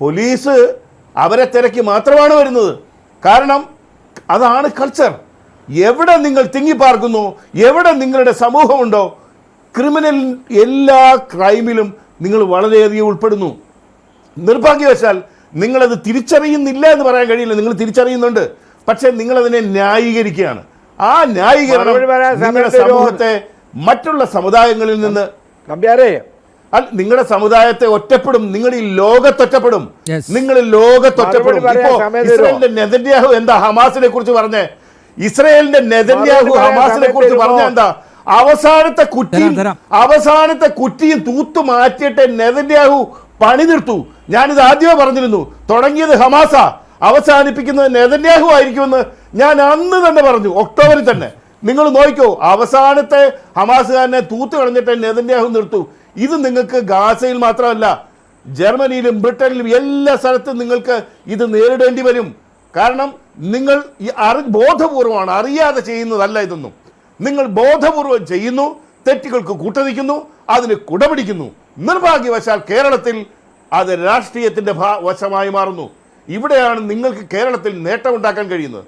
പോലീസ് അവരെ തിരക്കി മാത്രമാണ് വരുന്നത്. കാരണം അതാണ് കൾച്ചർ. എവിടെ നിങ്ങൾ തിങ്ങിപ്പാർക്കുന്നു, എവിടെ നിങ്ങളുടെ സമൂഹമുണ്ടോ, ക്രിമിനൽ എല്ലാ ക്രൈമിലും നിങ്ങൾ വളരെയധികം ഉൾപ്പെടുന്നു. നിർഭാഗ്യവശാൽ നിങ്ങളത് തിരിച്ചറിയുന്നില്ല എന്ന് പറയാൻ കഴിയില്ല. നിങ്ങൾ തിരിച്ചറിയുന്നുണ്ട്, പക്ഷെ നിങ്ങളതിനെ ന്യായീകരിക്കുകയാണ്. ആ ന്യായീകരണം നിങ്ങളുടെ സമൂഹത്തെ മറ്റുള്ള സമുദായങ്ങളിൽ നിന്ന് നിങ്ങളുടെ സമുദായത്തെ ഒറ്റപ്പെടും. നിങ്ങൾ ഈ ലോകത്തൊറ്റപ്പെടും. നിങ്ങൾ ലോകത്തൊറ്റപ്പെടും. ഇപ്പോ ഇസ്രായേലിന്റെ നെതന്യാഹു എന്താ ഹമാസിനെ കുറിച്ച് പറഞ്ഞേ? ഇസ്രായേലിന്റെ നെതന്യാഹു ഹമാസിനെ കുറിച്ച് പറഞ്ഞ എന്താ? അവസാനത്തെ കുറ്റിയും തൂത്തു മാറ്റിയിട്ട് നെതന്യാഹു പണി തീർത്തു. ഞാനിത് ആദ്യമേ പറഞ്ഞിരുന്നു. തുടങ്ങിയത് ഹമാസ, അവസാനിപ്പിക്കുന്നത് നെതന്യാഹു ആയിരിക്കുമെന്ന് ഞാൻ അന്ന് തന്നെ പറഞ്ഞു, ഒക്ടോബറിൽ തന്നെ. നിങ്ങൾ നോക്കിക്കോ, അവസാനത്തെ ഹമാസുകാരനെ തൂത്ത് കളഞ്ഞിട്ട് നെതന്യാഹു നിർത്തു. ഇത് നിങ്ങൾക്ക് ഗാസയിൽ മാത്രമല്ല, ജർമ്മനിയിലും ബ്രിട്ടനിലും എല്ലാ സ്ഥലത്തും നിങ്ങൾക്ക് ഇത് നേരിടേണ്ടി വരും. കാരണം നിങ്ങൾ ബോധപൂർവമാണ്, അറിയാതെ ചെയ്യുന്നതല്ല ഇതൊന്നും. നിങ്ങൾ ബോധപൂർവം ചെയ്യുന്നു, തെറ്റുകൾക്ക് കൂട്ടുനിൽക്കുന്നു, അതിന് കുടപിടിക്കുന്നു. നിർഭാഗ്യവശാൽ കേരളത്തിൽ അത് രാഷ്ട്രീയത്തിന്റെ വശമായി മാറുന്നു. ഇവിടെയാണ് നിങ്ങൾക്ക് കേരളത്തിൽ നേട്ടമുണ്ടാക്കാൻ കഴിയുന്നത്.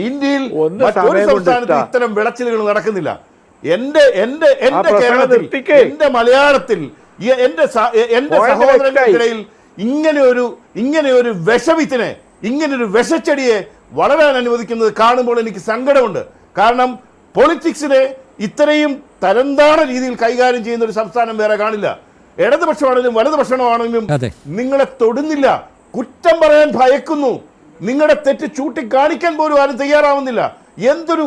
ഇന്ത്യയിൽ മറ്റൊരു സംസ്ഥാനത്ത് ഇത്തരം വിളച്ചിലുകൾ നടക്കുന്നില്ല. എന്റെ കേരളത്തിൽ, എന്റെ മലയാളത്തിൽ, എന്റെ സഹോദരങ്ങൾക്കിടയിൽ ഇങ്ങനെ ഒരു വിഷവിത്തിനെ, ഇങ്ങനൊരു വിഷച്ചെടിയെ വളരാൻ അനുവദിക്കുന്നത് കാണുമ്പോൾ എനിക്ക് സങ്കടമുണ്ട്. കാരണം പൊളിറ്റിക്സിനെ ഇത്രയും തരംതാണ രീതിയിൽ കൈകാര്യം ചെയ്യുന്ന ഒരു സംസ്ഥാനം വേറെ കാണില്ല. ഇടതുപക്ഷമാണെങ്കിലും വലതുപക്ഷമാണെങ്കിലും നിങ്ങളെ തൊടുന്നില്ല, കുറ്റം പറയാൻ ഭയക്കുന്നു, നിങ്ങളുടെ തെറ്റ് ചൂണ്ടിക്കാണിക്കാൻ പോലും ആരും തയ്യാറാവുന്നില്ല. എന്തൊരു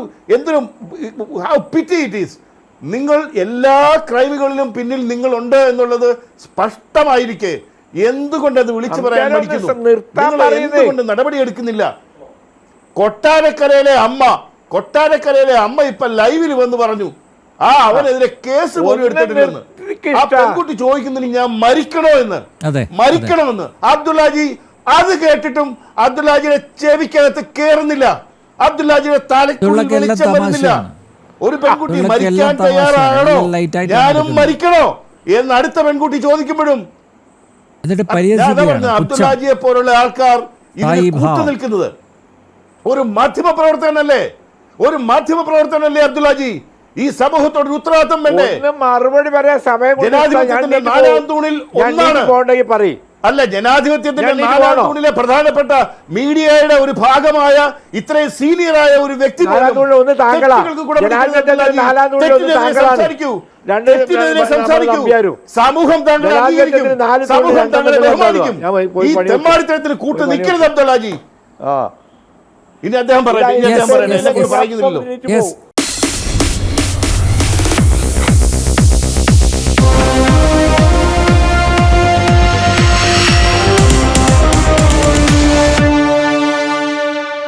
പിറ്റി ഇറ്റ് ഈസ്. നിങ്ങൾ എല്ലാ ക്രൈമുകളിലും പിന്നിൽ നിങ്ങളുണ്ട് എന്നുള്ളത് സ്പഷ്ടമായിരിക്കെ എന്തുകൊണ്ട് അത് വിളിച്ചു പറയാൻ മടിക്കുന്നു? എന്തുകൊണ്ട് നടപടിയെടുക്കുന്നില്ല? കൊട്ടാരക്കരയിലെ അമ്മ ഇപ്പൊ ലൈവിൽ വന്ന് പറഞ്ഞു അവനെതിരെ കേസ് പോലും എടുത്തിട്ടില്ലെന്ന്. ആ പെൺകുട്ടി ചോദിക്കുന്നതിന് ഞാൻ മരിക്കണമെന്ന്. അബ്ദുള്ളാജി അത് കേട്ടിട്ടും അബ്ദുല്ലാജിയുടെ ചെവിക്കകത്ത് കേറുന്നില്ല, അബ്ദുല്ലാജിയുടെ തലയ്ക്കുള്ളിൽ ഇതൊക്കെ എല്ലാം വെളിച്ചം വരുന്നില്ല. തമാശയാണ്. ഒരു പെൺകുട്ടി ഇതൊക്കെ മരിക്കാൻ എല്ലാം തമാശയാണ്. തയ്യാറാണോ, എല്ലാം ലൈറ്റായിട്ട് ഞാനും നടക്കുന്നത്. മരിക്കണോ എന്ന് അടുത്ത പെൺകുട്ടി ചോദിക്കുമ്പോഴും എന്നിട്ട് ഞാൻ പരിഹസിക്കുകയാണ്. പുച്ഛം. അബ്ദുല്ലാജിയെ പോലുള്ള ആൾക്കാർ ഇതിന് തായിബ. കൂട്ടു നിൽക്കുന്നത്. ഒരു മാധ്യമ പ്രവർത്തകനല്ലേ, ഒരു മാധ്യമ പ്രവർത്തകനല്ലേ അബ്ദുല്ലാജി? ഈ സമൂഹത്തോട് ഉത്തരവാദിത്തം വേണ്ടേ? മറുപടി പറയാൻ സമയം ജനാധിപത്യത്തിന്റെ നാലാം തൂണിൽ ഒന്നാണ്. പറയും അല്ല, ജനാധിപത്യത്തിന്റെ ഞാൻ നാലാം പോകണോ? തൂണിലെ പ്രധാനപ്പെട്ട മീഡിയയുടെ ഒരു ഭാഗമായ ഇത്രയും സീനിയറായ ഒരു വ്യക്തി നാലാം തൂണിൽ ഒന്ന് താങ്കളാ. തെറ്റുകൾക്ക് കൂടെ ജനാധിപത്യത്തിന്റെ നാലാം തൂണിൽ ഒന്ന് തെറ്റിനെതിരെ താങ്കളാണ്. സംസാരിക്കൂ, രണ്ട് തെറ്റിനെതിരെ സംസാരിക്കൂ. നമ്പ്യാരും. സമൂഹം താങ്കളെ അംഗീകരിക്കും, ജനാധിപത്യത്തിന് നാല് തൂണിൽ സമൂഹം രണ്ടെണ്ണം താങ്കളെ ബഹുമാനിക്കും. ഞാൻ പോയി ഈ പണി തെമ്മാടിത്തരത്തിന് കൂട്ട് നിൽക്കരുത് അബ്ദുല്ലാജി. ആ ഇനി അദ്ദേഹം പറയട്ടെ, ഇനി അദ്ദേഹം Yes, പറയട്ടെ, yes, എന്നെ yes. പറയുന്നില്ലല്ലോ. Yes.